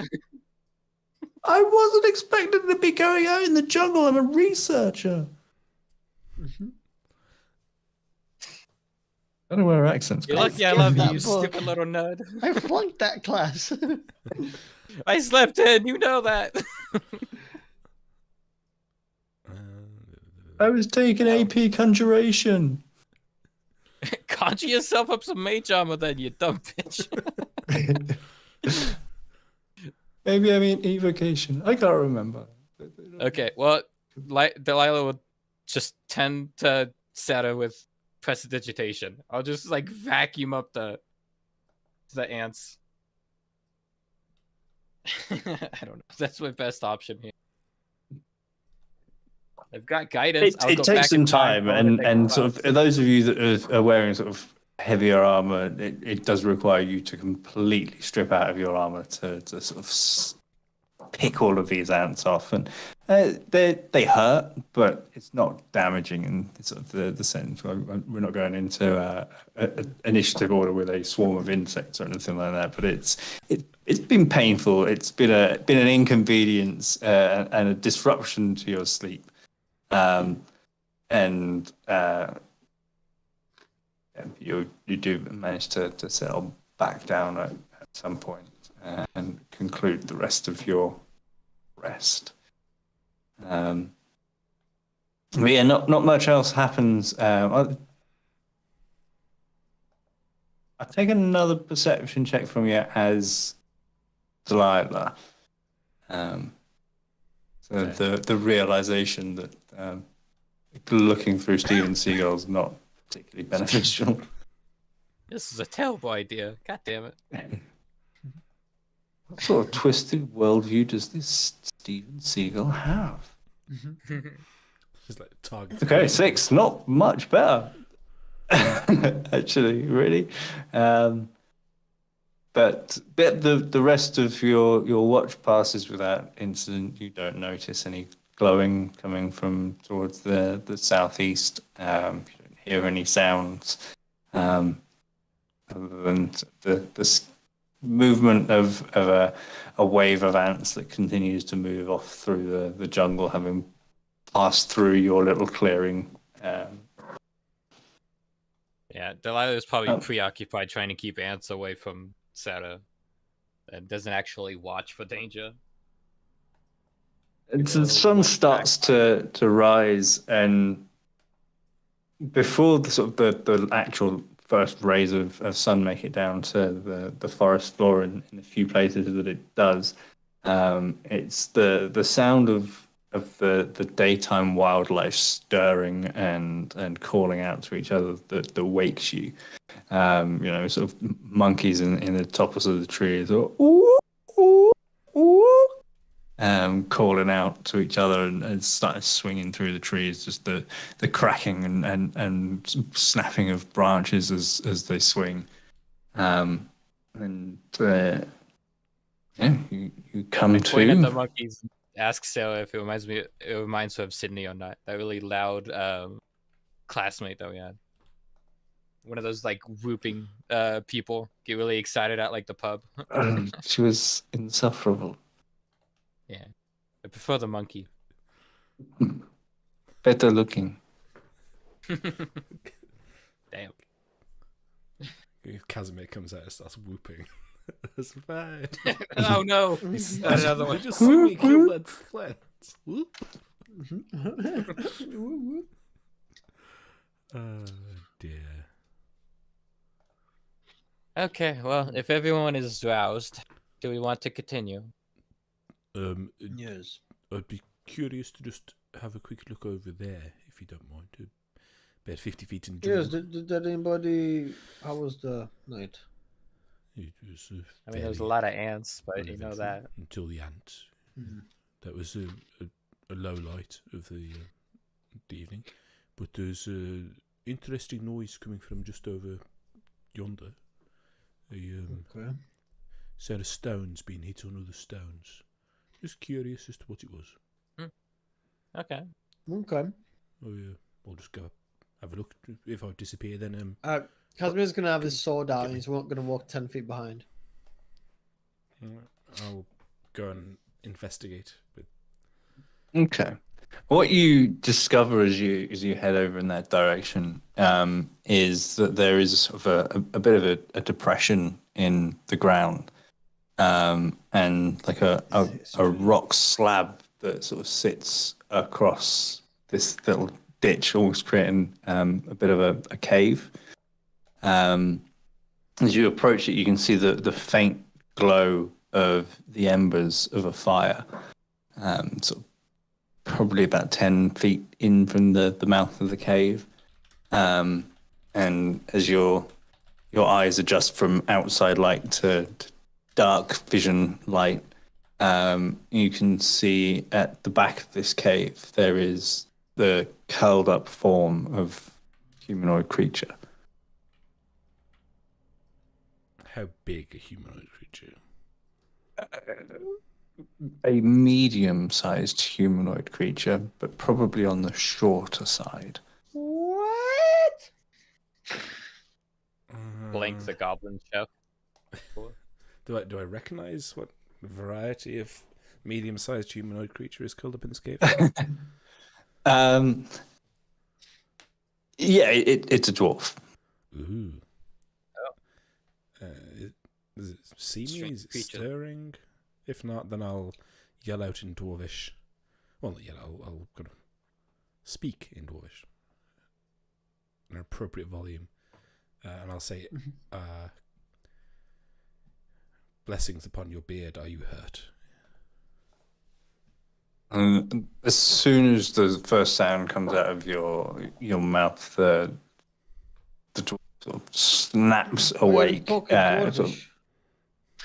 I wasn't expecting to be going out in the jungle. I'm a researcher. I don't know where her accent's
You're
from.
lucky I love
that
you,
book.
stupid little nerd.
I flunked that class.
I slept in, you know that.
I was taking AP Conjuration.
Conjure yourself up some mage armor then, you dumb bitch.
Maybe I mean evocation. I can't remember.
Okay, well, Delilah would just tend to Sarah with prestidigitation. I'll just like vacuum up the ants. I don't know. That's my best option here. I've got guidance.
It takes some time, and sort of those of you that are wearing sort of heavier armor, it does require you to completely strip out of your armor to sort of pick all of these ants off, and they hurt, but it's not damaging in sort of the sense. We're not going into an initiative order with a swarm of insects or anything like that, but it's been painful. It's been an inconvenience and a disruption to your sleep. You do manage to settle back down at some point and conclude the rest of your rest. But yeah, not much else happens. I'll take another perception check from you as Delilah. So
Okay.
the realization that looking through Steven Seagal's not particularly beneficial.
This is a terrible idea. God damn it.
What sort of twisted worldview does this Steven Seagal have?
Just like targets.
Okay, 6, not much better. Actually, really. But the rest of your watch passes without incident. You don't notice any glowing coming from towards the southeast. You don't hear any sounds other than the movement of a wave of ants that continues to move off through the jungle, having passed through your little clearing.
Yeah, Delilah is probably preoccupied trying to keep ants away from Sarah and doesn't actually watch for danger.
The sun starts to rise, and before the sort of the actual first rays of sun make it down to the forest floor in a few places that it does, it's the sound of the daytime wildlife stirring and calling out to each other that wakes you. Sort of monkeys in the tops of the trees, or ooh, ooh, ooh, calling out to each other and started swinging through the trees, just the cracking and snapping of branches as they swing. You come
Point at the
to.
monkeys. Ask Sarah if it reminds her of Sydney or not. That really loud classmate that we had. One of those like whooping people get really excited at like the pub.
She was insufferable.
Yeah, I prefer the monkey.
Better looking.
Damn.
Khazimir comes out and starts whooping. That's fine.
Oh no! Another one.
You just see me kill that plant. Whoop. Oh dear.
Okay, well, if everyone is roused, do we want to continue?
Yes.
I'd be curious to just have a quick look over there, if you don't mind. About 50 feet in the
Yes.
jungle.
Did anybody? How was the night?
It was
I mean, there was a lot of ants, but you know
uneventful
that.
until the ants.
Mhm.
That was a low light of the evening. But there's a interesting noise coming from just over yonder.
Okay.
Set of stones being hit on other stones. Just curious as to what it was.
Okay.
Okay.
Oh yeah, I'll just go have a look. If I disappear, then
Casimir's gonna have his sword out,
Get
and
me.
he's gonna walk 10 feet behind.
I'll go and investigate. But
Okay. What you discover as you head over in that direction is that there is sort of a bit of a depression in the ground, and like a rock slab that sort of sits across this little ditch, almost creating a bit of a cave. As you approach it, you can see the faint glow of the embers of a fire, sort of probably about 10 feet in from the mouth of the cave. And as your eyes adjust from outside light to dark vision light, you can see at the back of this cave there is the curled up form of a humanoid creature.
how big a humanoid creature?
A medium-sized humanoid creature, but probably on the shorter side.
What?
Blank the goblin chef.
Do I recognize what variety of medium-sized humanoid creature is curled up in this cave?
Yeah, it's a dwarf.
Ooh. Does it see me?
Strange
Is it
creature.
stirring? If not, then I'll yell out in Dwarvish. Well, yeah, I'll kind of speak in Dwarvish, an appropriate volume, and I'll say, "Blessings upon your beard. Are you hurt?"
And as soon as the first sound comes out of your mouth, the dwarf sort of snaps awake, sort of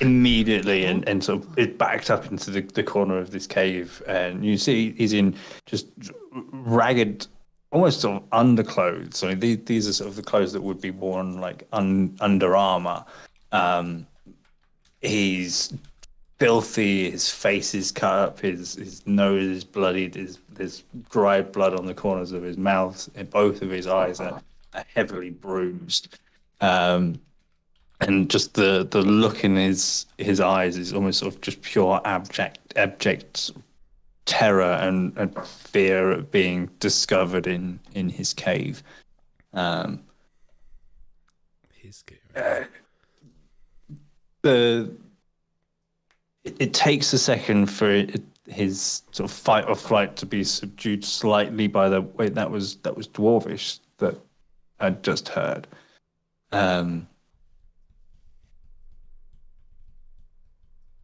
immediately, and sort of is backed up into the corner of this cave, and you see he's in just ragged, almost sort of underclothes. So these are sort of the clothes that would be worn like under armor. He's filthy. His face is cut up. His nose is bloodied. There's dry blood on the corners of his mouth, and both of his eyes are heavily bruised. And just the look in his eyes is almost sort of just pure abject terror and fear of being discovered in his cave.
His cave.
It takes a second for his sort of fight or flight to be subdued slightly by the wait, that was Dwarvish that I'd just heard. And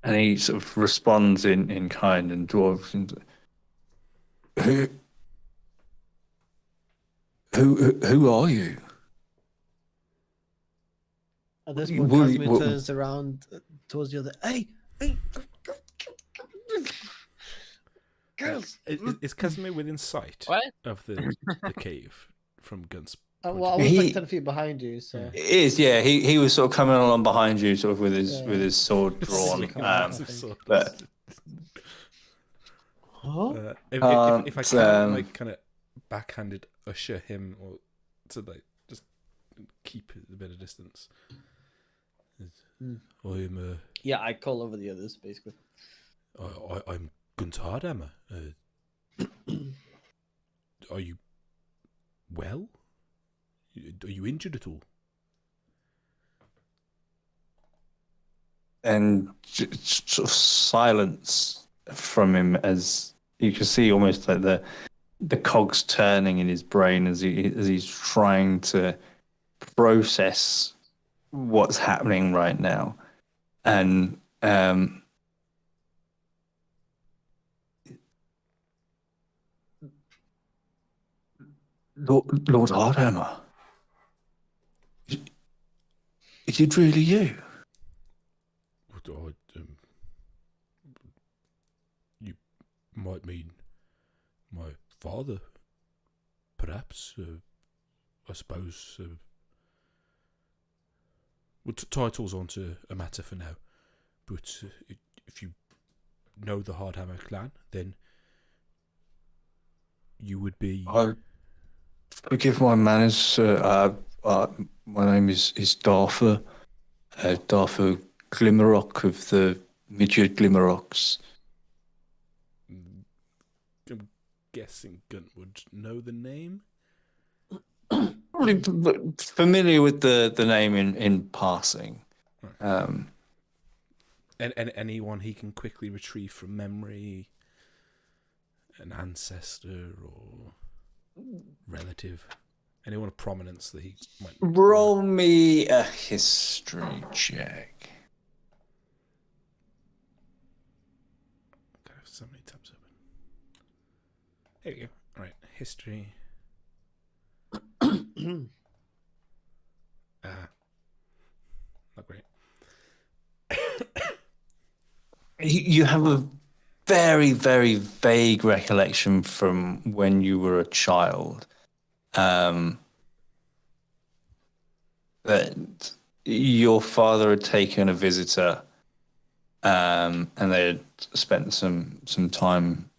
he sort of responds in kind and Dwarvish. Who are you?
At this point,
Well,
Casimir
well-
turns around towards the other. Hey, girls.
Is Casimir within sight
What?
of the cave from Gunt's?
Well, I was
He-
like 10 feet behind you, so.
Yeah.
It is, yeah. He was sort of coming along behind you, sort of with his
Yeah.
with his sword drawn.
Sick
Massive
think.
sword.
but
Huh?
If I can
Um,
like kind of backhanded usher him or to like just keep a bit of distance. I'm
Yeah, I call over the others, basically.
I'm Gunt Hardhammer. Are you well? Are you injured at all?
and sort of silence from him as you can see, almost like the cogs turning in his brain as he's trying to process what's happening right now, and Lord Hardhammer, is it really you?
You might mean my father, perhaps. I suppose. Well, titles aren't a matter for now, but if you know the Hardhammer clan, then you would be.
Forgive my manners, sir. My name is Darther. Darther Glimmerrock of the Midgard Glimmerrocks.
I'm guessing Gunt would know the name.
Probably familiar with the name in passing.
And anyone he can quickly retrieve from memory, an ancestor or relative, anyone of prominence that he might.
Roll me a history check.
I have so many tabs open. There we go. All right, history. Not great.
You have a very, very vague recollection from when you were a child. That your father had taken a visitor, and they had spent some time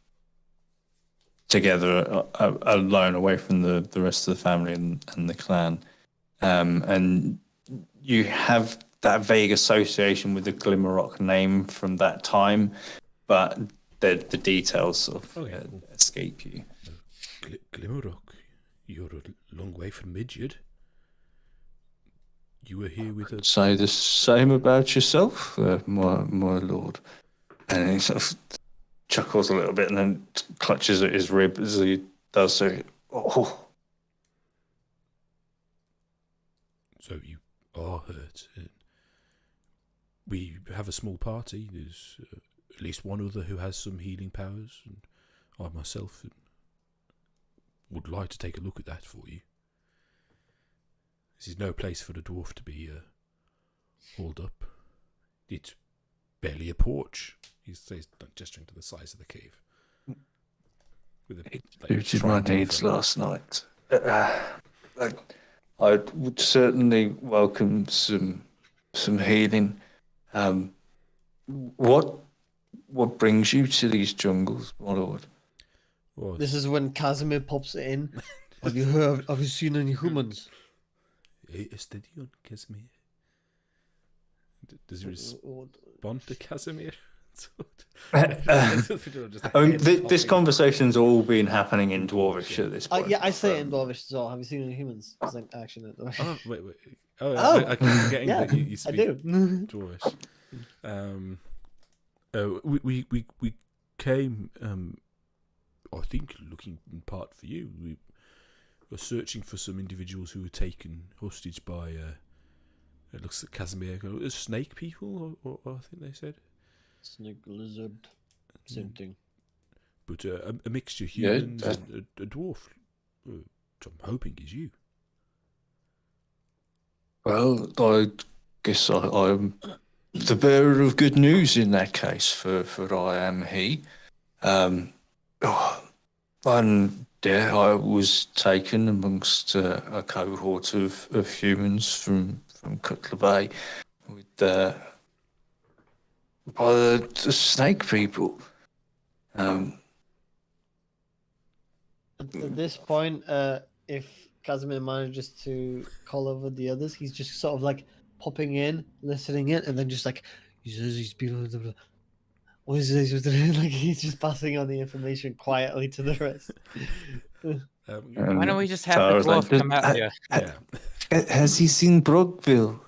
together alone, away from the rest of the family and the clan. And you have that vague association with the Glimmerrock name from that time, but the details sort of
Cool.
escape you.
Glimmerrock, you're a long way from Midgard. You were here with us.
Say the same about yourself, my lord. And he sort of chuckles a little bit and then clutches at his rib as he does so. Oh,
So you are hurt. We have a small party. There's at least one other who has some healing powers, and I myself would like to take a look at that for you. This is no place for the dwarf to be hauled up. It's barely a porch. He's gesturing to the size of the cave. With
It suited my needs last night. I would certainly welcome some healing. What brings you to these jungles, my lord?
Well,
This is when Casimir pops it in. Have you seen any humans?
a steady on Casimir. Does he respond to Casimir?
This conversation's all been happening in Dwarvish at this point.
Yeah, I say it in Dwarvish as well. Have you seen any humans? It's like action in Dwarvish.
Oh, wait. Oh, I keep forgetting
yeah,
that you speak
I do.
Dwarvish. We came, I think, looking in part for you. We were searching for some individuals who were taken hostage by, it looks like Casimir, snake people, or I think they said.
Snake, lizard, same thing.
But a mixture of humans and a dwarf, which I'm hoping is you.
Well, I guess I'm the bearer of good news in that case, for I am he. And I was taken amongst a cohort of humans from Cutler Bay with by the snake people.
At this point, if Casimir manages to call over the others, he's just sort of like popping in, listening in, and then just like, he says he's been. What is this? Like he's just passing on the information quietly to the rest.
Why don't we just have the dwarf come out here?
Yeah.
Has he seen Brockville?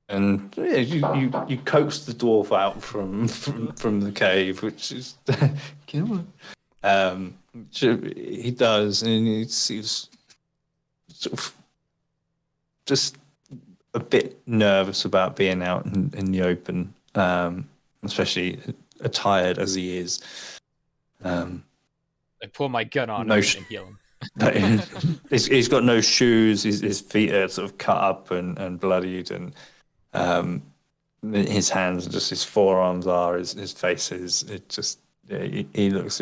And you coax the dwarf out from the cave, which is killer. He does, and he's sort of just a bit nervous about being out in the open, especially attired as he is.
I pull my gun on him and heal him.
He's got no shoes. His feet are sort of cut up and bloodied, and his hands, just his forearms are. His face is. It just he looks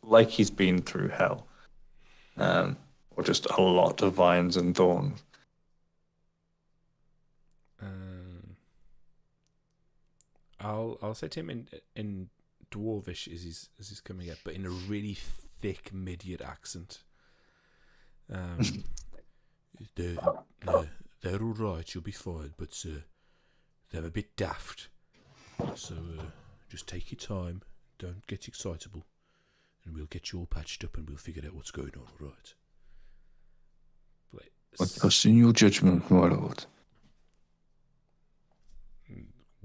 like he's been through hell, or just a lot of vines and thorns.
I'll say to him in Dwarvish as he's coming up, but in a really thick Midian accent. They're all right. You'll be fine, but they're a bit daft. So just take your time. Don't get excitable, and we'll get you all patched up, and we'll figure out what's going on. All right.
I trust in your judgment, my lord.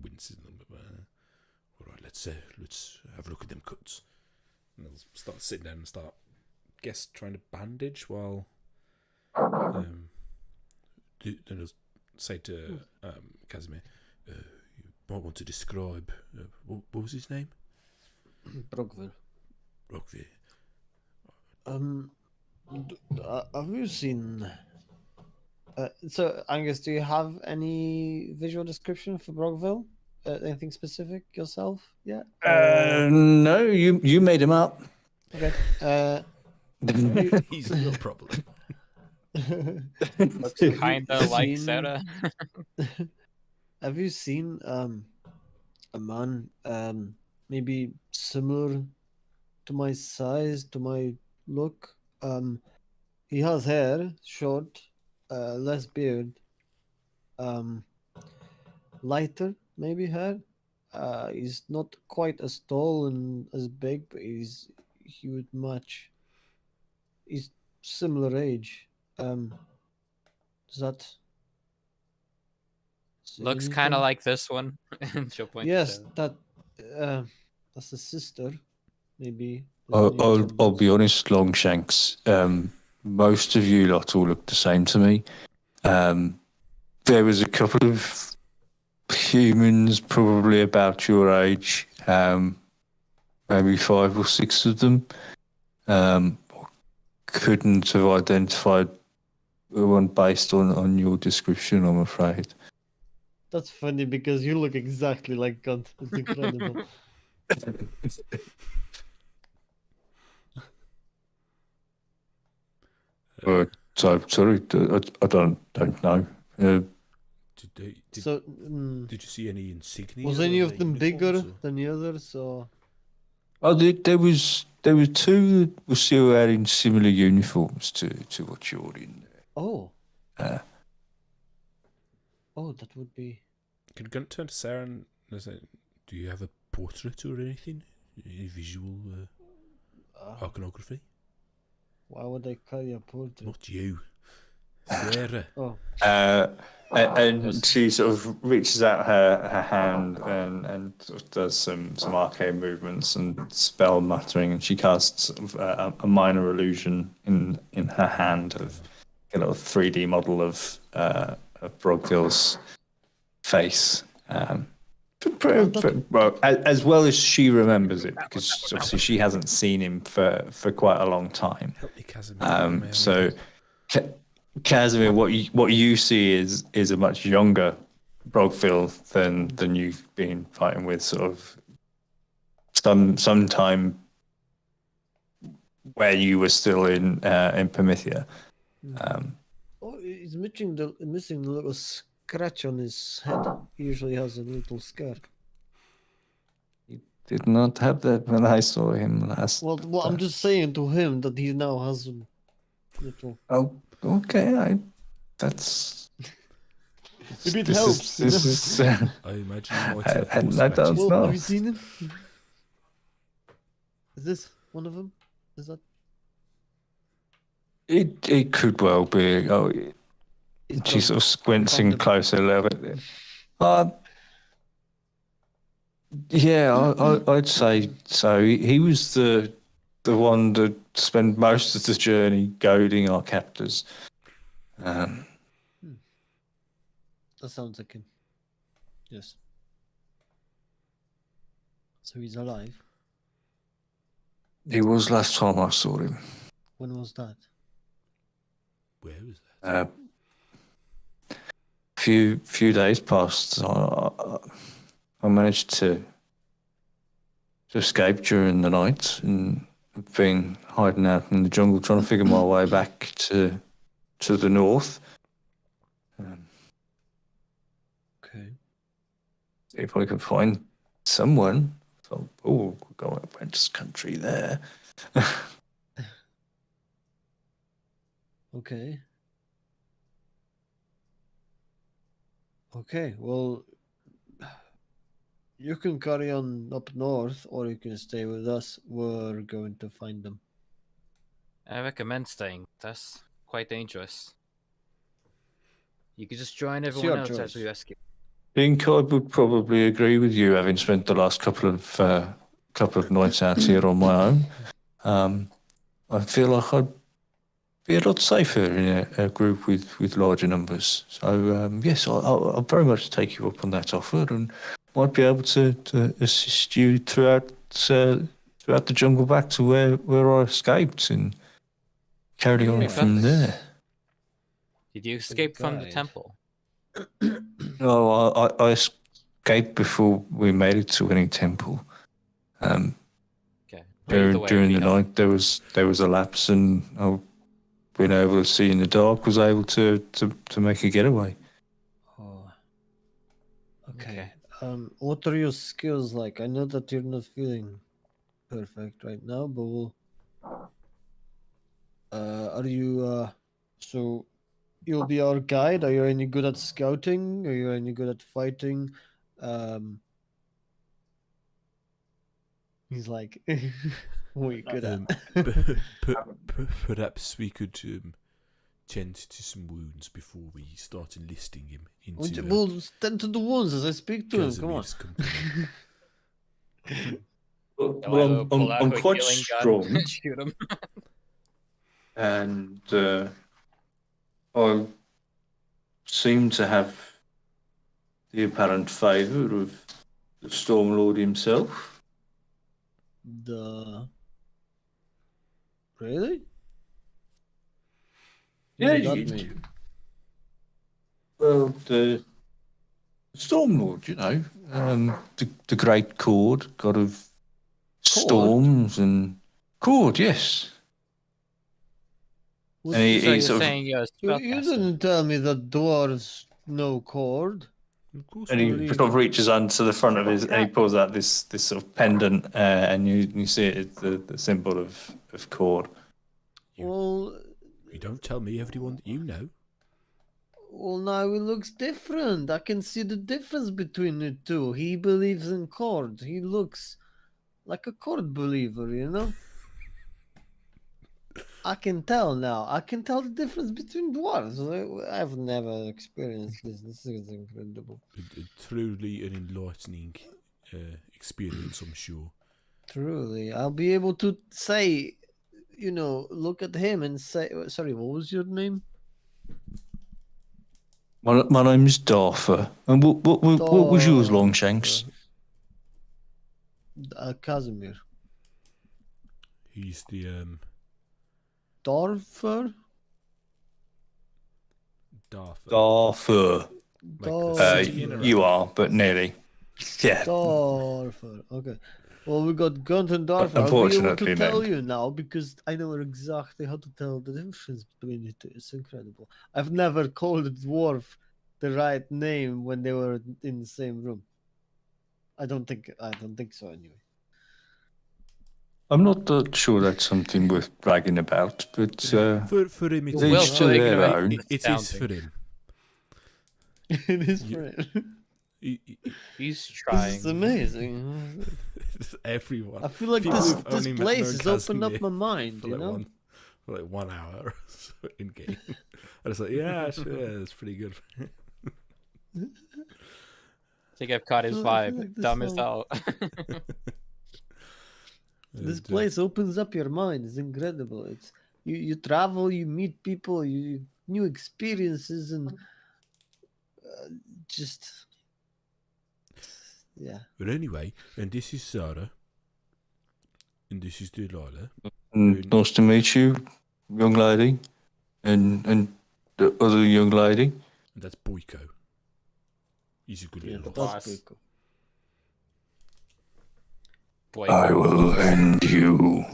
Winces them. All right, let's have a look at them cuts. And they'll start sitting down and start, trying to bandage while. Then I'll say to Casimir, you might want to describe what was his name?
Brockville.
Brockville.
Have you seen? So Angus, do you have any visual description for Brockville? Anything specific yourself? Yeah.
No, you made him up.
Okay.
He's no problem.
Looks kinda like Sarah.
Have you seen a man maybe similar to my size, to my look? He has hair, short, less beard, lighter maybe hair. He's not quite as tall and as big, but he would match. He's similar age. Does that So
Looks
you
kind of
can-
like this one. And she'll point to
Yes,
Sarah.
that's the sister. Maybe.
I'll be honest, Longshanks. Most of you lot all look the same to me. There was a couple of humans, probably about your age, maybe 5 or 6 of them. Couldn't have identified one based on your description, I'm afraid.
That's funny because you look exactly like Gunt. It's incredible.
So sorry, I don't know.
So,
Did you see any insignia?
was any
on
of
their
them
uniforms,
bigger
or-
than the others? Or
There were 2 that were still wearing similar uniforms to what you're in.
oh,
Uh,
oh, that would be.
Can Gunt turn to Sarah and say, "Do you have a portrait or anything? Any visual iconography?"
Why would I call you a portrait?
Not you, Sarah.
Oh,
And she sort of reaches out her hand and sort of does some arcane movements and spell muttering, and she casts sort of a minor illusion in her hand of a little 3D model of Brogville's face. Well, as well as she remembers it, because obviously she hasn't seen him for quite a long time.
Help me, Khazimir.
So, Khazimir, what you see is a much younger Brogville than you've been fighting with, sort of some time where you were still in Promethea.
oh, he's missing the little scratch on his head. He usually has a little scar.
Did not have that when I saw him last.
Well, I'm just saying to him that he now has a little.
Oh, okay. That's.
Maybe it
this
helps.
This is.
I imagine you might have
And
more
that does
scratches.
not.
Have you seen him? Is this one of them? Is that?
It could well be. Oh,
He's
she sort of squints in
found him.
closer a little bit. Yeah, I'd say so. He was the one that spent most of the journey goading our captors.
That sounds like him. Yes. So he's alive.
He was last time I saw him.
When was that?
Where was that?
Few days passed. I managed to escape during the night and been hiding out in the jungle, trying to figure my way back to the north.
Okay.
If I could find someone, so we'll go up Went's country there.
Okay. Okay, well, you can carry on up north, or you can stay with us. We're going to find them.
I recommend staying. That's quite dangerous. You could just join
It's
everyone
your
else as
choice.
we rescue.
I think I would probably agree with you, having spent the last couple of nights out here on my own. I feel like I'd be a lot safer in a group with larger numbers. So yes, I'll very much take you up on that offer, and might be able to assist you throughout the jungle back to where I escaped and carry on from there.
Did you escape from the
guide.
temple?
No, I escaped before we made it to any temple.
Okay. Well, either way,
During
we
the
know.
night, there was a lapse, and I being able to see in the dark was able to make a getaway.
Oh.
Okay.
What are your skills like? I know that you're not feeling perfect right now, but we'll. Are you so? You'll be our guide. Are you any good at scouting? Are you any good at fighting? He's like, what are you good at?
Perhaps we could tend to some wounds before we start enlisting him
Would you,
into
well, stand to the wounds as I speak to him. Come on.
Khazim's company.
Well,
Pull out
I'm
a
quite
healing gun
strong,
and shoot him.
and I seem to have the apparent favour of the Stormlord himself.
Really?
Yeah,
What does that mean?
well, the Stormlord, you know, the great Cord, god of storms and Cord, yes.
What
And
you
So
he
you're
sort of,
saying you're a
You
spellcaster?
didn't tell me that dwarves know cord.
Of course,
and he sort of reaches onto the front of his, and he pulls out this sort of pendant, and you see it's the symbol of Cord.
Well,
you don't tell me everyone that you know.
now he looks different. I can see the difference between the two. He believes in cord. He looks like a cord believer, you know? I can tell now. I can tell the difference between dwarves. I've never experienced this. This is incredible.
Truly an enlightening experience, I'm sure.
Truly. I'll be able to say, look at him and say, sorry, what was your name?
My name's Darther. And what was yours, Longshanks?
Khazimir.
He's the
Darther?
Darther. You are, but nearly. Yeah.
Darther. Okay. Well, we got Gunt and Darther. I'll be able to
Unfortunately
tell
named.
you now because I know exactly how to tell the difference between the two. It's incredible. I've never called a dwarf the right name when they were in the same room. I don't think so anyway.
I'm not that sure that's something worth bragging about, but
for him it
Well,
each to their
ignite
own.
the
it is
sounding.
for him.
It is
You-
for him.
He's
This
trying.
is amazing.
Everyone.
I feel like
People
this
who've only
place
known
has opened up
Khazimir
my mind,
for
you
like
know?
for like 1 hour or so in game. I was like, yeah, sure, that's pretty good.
I think I've caught his
I feel like
vibe.
this
Dumb as
whole-
hell.
This
And,
place opens up your mind. It's incredible. It's you travel, you meet people, you new experiences, and just yeah.
But anyway, and this is Sarah, and this is Delilah.
Nice to meet you, young lady, and the other young lady.
And that's Boyko. He's a good
Yeah,
little
that's
boss.
pretty cool.
Boy,
I will end you.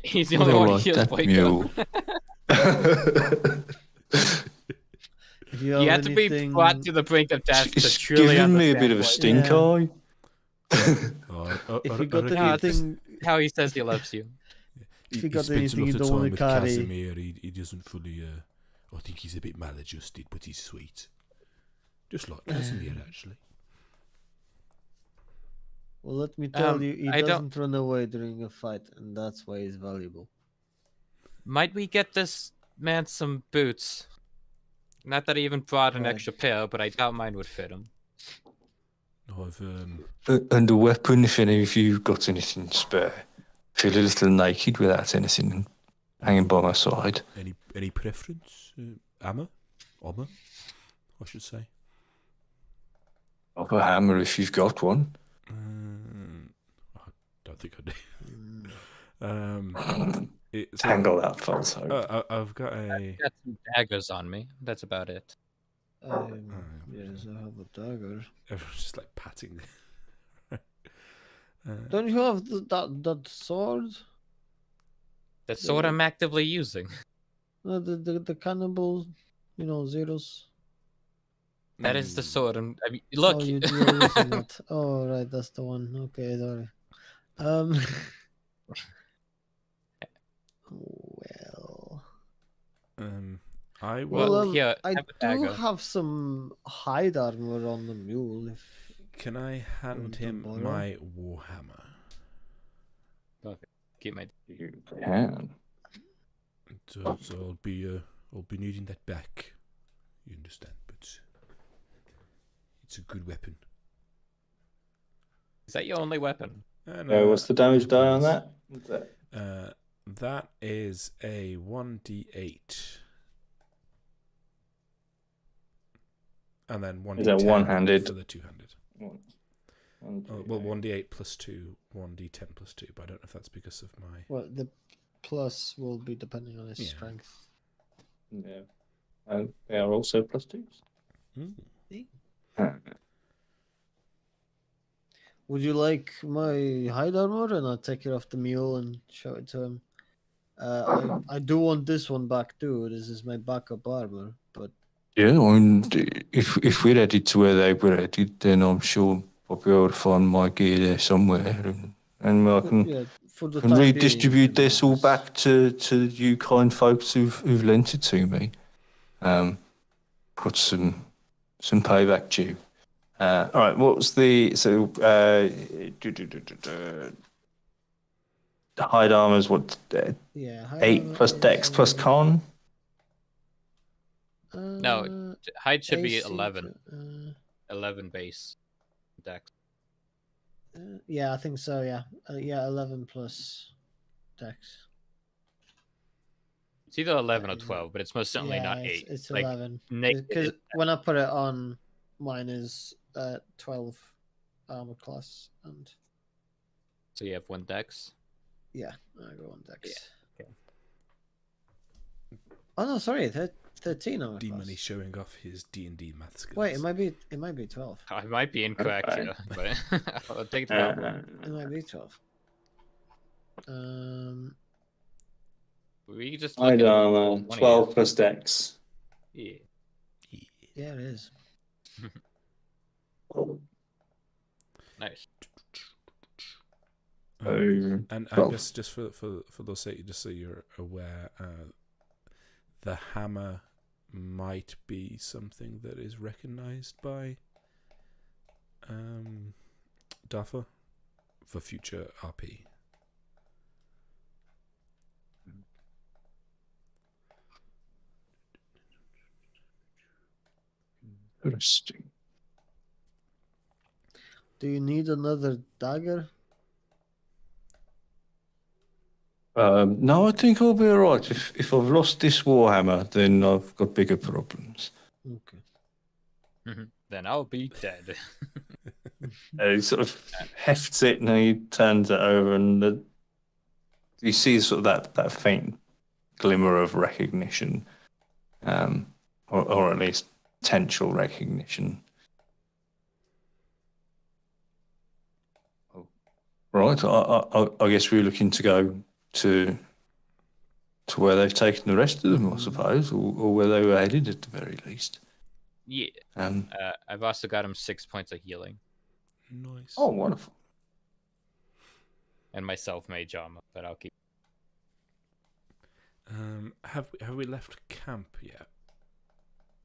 he's the
What
only
I
one who
like
heals
that
Boyko.
mule.
If you
You
have
have to be
anything,
brought to the brink of death to
It's
truly
giving me a
understand
bit of a
what-
stink
Yeah.
eye.
if you got
reckon
anything,
how he says he loves you.
if you
he
got
spends a
anything
lot
you
of
don't
time
want
with
to carry,
Khazimir. He doesn't fully. I think he's a bit maladjusted, but he's sweet. Just like Khazimir, actually.
well, let me tell you, he
I don't-
doesn't run away during a fight, and that's why he's valuable.
Might we get this man some boots? Not that I even brought an
Right.
extra pair, but I doubt mine would fit him.
I've
And a weapon, if you've got anything spare. Feel a little naked without anything hanging by my side.
any preference? Armor, I should say.
Of a hammer if you've got one.
I don't think I do.
Mm.
Tangle that photo.
I've got a.
I've got some daggers on me. That's about it.
Yes, I have a dagger.
Everyone's just like patting.
Don't you have that sword?
The sword I'm actively using.
The cannibal, Zeros.
That is the sword. I mean, look.
Oh, you're using it. Oh, right, that's the one. Okay, sorry. Well,
I
Well,
will.
here,
I
have a
do
dagger.
have some hide armor on the mule. If
Can I hand
want to
him
borrow?
my warhammer?
Keep my.
You can.
So I'll be needing that back. You understand? But it's a good weapon.
Is that your only weapon?
What's the damage die on that?
That is a 1d8. And then 1d10
Is that one-handed?
for the two-handed.
One,
Well, 1d8 plus 2, 1d10 plus 2, but I don't know if that's because of my...
Well, the plus will be depending on his
Yeah.
strength.
Yeah. And they are also +2s.
Would you like my hide armor? And I'll take it off the mule and show it to him. I do want this one back too. This is my backup armor, but
Yeah, and if we're headed to where they were headed, then I'm sure I'll be able to find my gear there somewhere, and I can,
yeah, for the
can
time
redistribute
being,
this all back to you kind folks who've lent it to me. Put some payback due. All right, what was the the hide armor's what?
Yeah,
8 plus Dex plus Con.
No, height should be
AC
11.
to,
11 base dex.
yeah, I think so. Yeah, 11 plus Dex.
It's either 11 or
Is it-
12, but it's most certainly not 8.
It's
Like,
11
naked
because
is-
when I put it on, mine is 12 armor class, and
So you have 1 dex.
yeah, I go on Dex.
Yeah, okay.
Oh no, sorry, 13 armor
D-Money
class.
showing off his D&D math skills.
Wait, it might be 12.
I might be incorrect
Okay.
here, but I'll take the compliment.
It might be 12.
We just
Hide
look at
armor
20,
12 plus Dex.
Yeah.
Yeah, it is.
Nice.
And I
12.
guess just for those sake, just so you're aware, the hammer might be something that is recognized by Duffer for future RP.
Interesting.
Do you need another dagger?
No, I think I'll be alright. If I've lost this warhammer, then I've got bigger problems.
Okay.
Then I'll be dead.
He sort of hefts it and he turns it over, and you see sort of that faint glimmer of recognition, or at least potential recognition. Right, I guess we're looking to go to where they've taken the rest of them, I suppose, or where they were headed at the very least.
Yeah. I've also got him 6 points of healing.
Nice.
Oh, wonderful.
And my self-made armor, but I'll keep.
Have we left camp yet?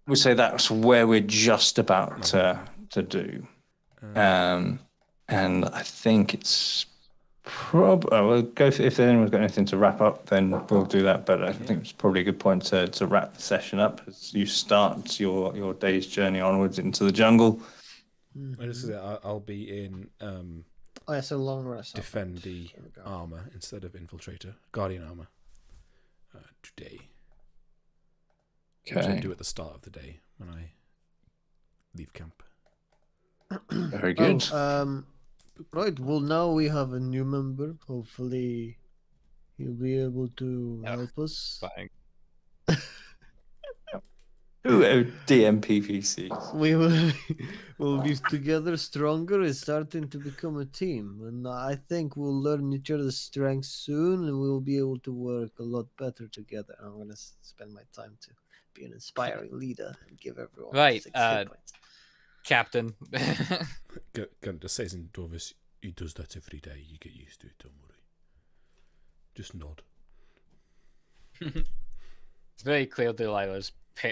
We say that's where we're just about to do. And I think it's we'll go if anyone's got anything to wrap up, then we'll do that. But I think it's probably a good point to wrap the session up as you start your day's journey onwards into the jungle.
I'll be in
Oh, yeah, so long rest.
Defendy
There we go.
armor instead of Infiltrator, Guardian armor today. Which I do at the start of the day when I leave camp.
Very good.
Right. Well, now we have a new member. Hopefully, he'll be able to help us.
Fine.
DMPPCs.
We will be together stronger. It's starting to become a team, and I think we'll learn each other's strengths soon, and we'll be able to work a lot better together. I'm gonna spend my time to be an inspiring leader and give everyone
Right,
6 hit points.
Captain.
Gunt says in Dorvis, he does that every day. You get used to it. Don't worry. Just nod.
It's very clear Delilah's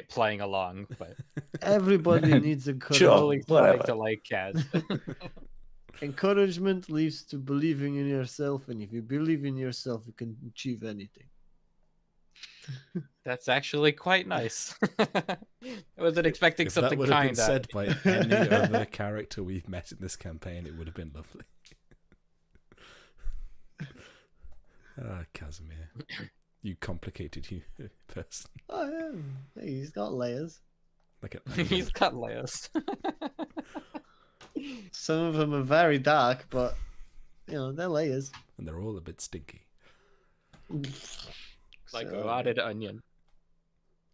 playing along, but
Everybody needs encouragement.
Sure.
only
whatever.
trying to like Kaz.
Encouragement leads to believing in yourself, and if you believe in yourself, you can achieve anything.
That's actually quite nice. I wasn't expecting
If that
something
would have been
kind
said by any other character we've met in this campaign, it would have been lovely. Ah, Khazimir. You complicated person.
Oh, yeah. Hey, he's got layers.
Like an
He's
onion.
got layers.
Some of them are very dark, but you know they're layers.
And they're all a bit stinky.
Like a
So-
rotted onion.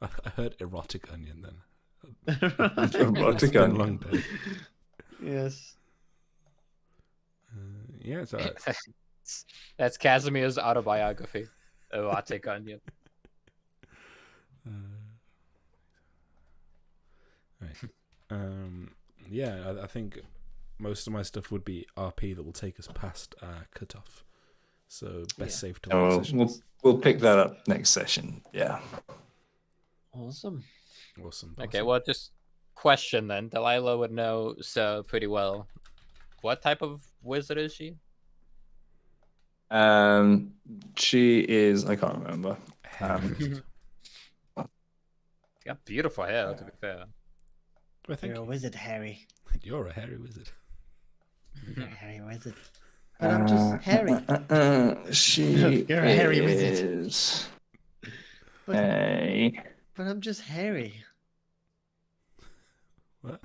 I heard erotic onion then.
Erotic
It's been a
onion.
long day.
Yes.
Yeah, so
That's Casimir's autobiography. Erotic onion.
right. Yeah, I think most of my stuff would be RP that will take us past our cutoff. So best saved till next
Oh,
session.
we'll pick that up next session. Yeah.
Awesome.
Awesome.
Okay,
awesome.
well, just question then. Delilah would know so pretty well. What type of wizard is she?
She is. I can't remember.
Hair.
Got beautiful hair, to be fair.
Well, thank
You're a
you.
wizard, Harry.
You're a hairy wizard.
You're a hairy wizard. But I'm just hairy.
She
You're a hairy wizard.
is
But,
a.
but I'm just hairy.
What?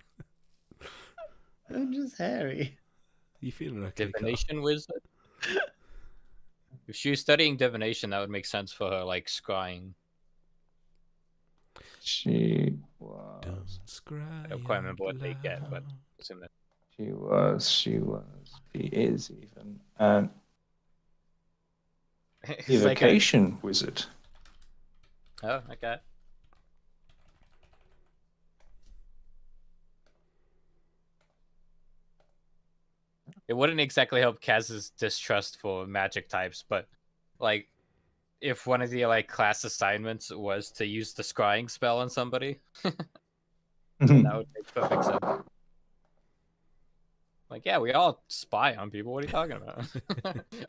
I'm just hairy.
You feeling okay? Carl?
Divination wizard? If she was studying divination, that would make sense for her, like, scrying.
She was.
Don't scry
I don't quite remember what they get, but
loud.
assume that.
She was. She is even.
It's like a-
Evocation wizard.
Oh, okay. It wouldn't exactly help Kaz's distrust for magic types, but like if one of the like class assignments was to use the scrying spell on somebody, that would make perfect sense. Like, yeah, we all spy on people. What are you talking about?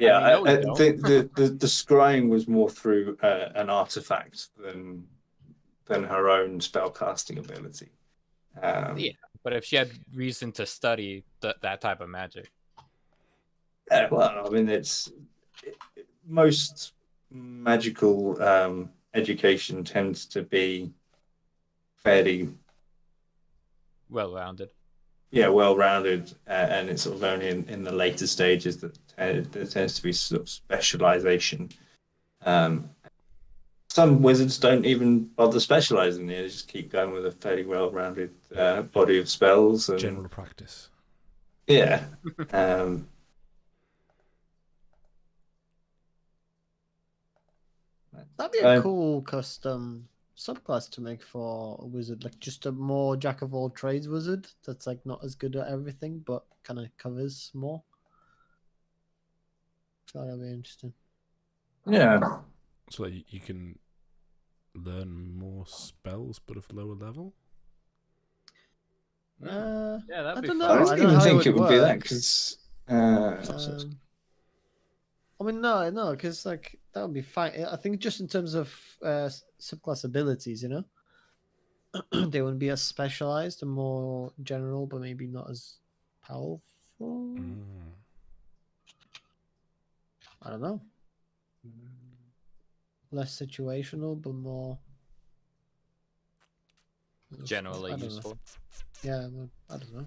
Yeah,
I mean, no, we
I
don't.
think the scrying was more through an artifact than her own spellcasting ability.
Yeah. But if she had reason to study that type of magic,
Yeah, well, I mean, most magical education tends to be fairly,
well-rounded.
well-rounded, and it's sort of only in the later stages that there tends to be sort of specialization. Some wizards don't even bother specializing; they just keep going with a fairly well-rounded body of spells. And,
General practice.
yeah.
That'd be a cool custom subclass to make for a wizard, like just a more jack of all trades wizard that's like not as good at everything but kind of covers more. I thought that'd be interesting.
Yeah.
So that you can learn more spells, but of lower level.
Yeah, that'd
I
be
don't
fun.
know.
I don't
I don't
even
know how
think
it
it would be that
work.
because.
I mean, no, because like that would be fine. I think just in terms of subclass abilities, you know, they would be as specialized and more general, but maybe not as powerful. I don't know. Less situational, but more
Generally
I don't know.
useful.
Yeah, I don't know.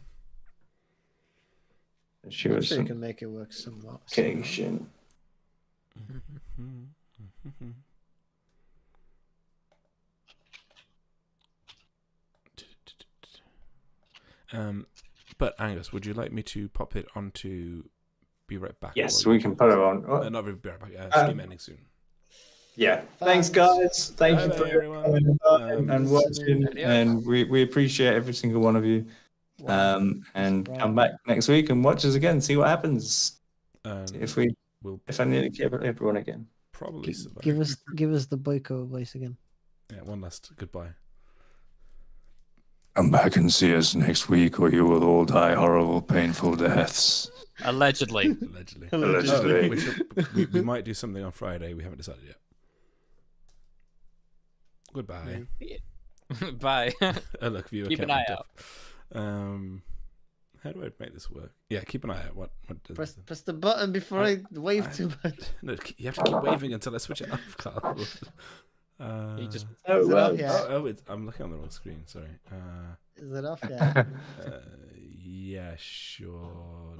She
I'm
was
sure you
some
can make it work somewhat.
occasion.
But Angus, would you like me to pop it onto Be Right Back?
Yes,
while
we
you-
can put it on.
not Be Right Back.
Um,
Stream ending soon.
Yeah. Thanks, guys. Thank you
Bye-bye,
for
everyone.
coming by and
listening.
watching. And we appreciate every single one of you. And
Right.
come back next week and watch us again. See what happens.
And
If
we'll
I need to give everyone again.
probably survive.
Give us the Boyko voice again.
Yeah, one last goodbye.
Come back and see us next week, or you will all die horrible, painful deaths.
Allegedly.
Allegedly.
Allegedly.
Oh, we,
Allegedly.
should, we might do something on Friday. We haven't decided yet.
She was
Probably.
some
Goodbye.
Bye.
Oh, look, viewer
Keep an
count
eye
went up. How do I make this work? Yeah, keep an eye out. What does
Press the button before I wave too much.
No, you have to keep waving until I switch it off, Carl.
You just
Is it off yet?
I'm looking on the wrong screen. Sorry.
Is it off yet?
Yeah, sure.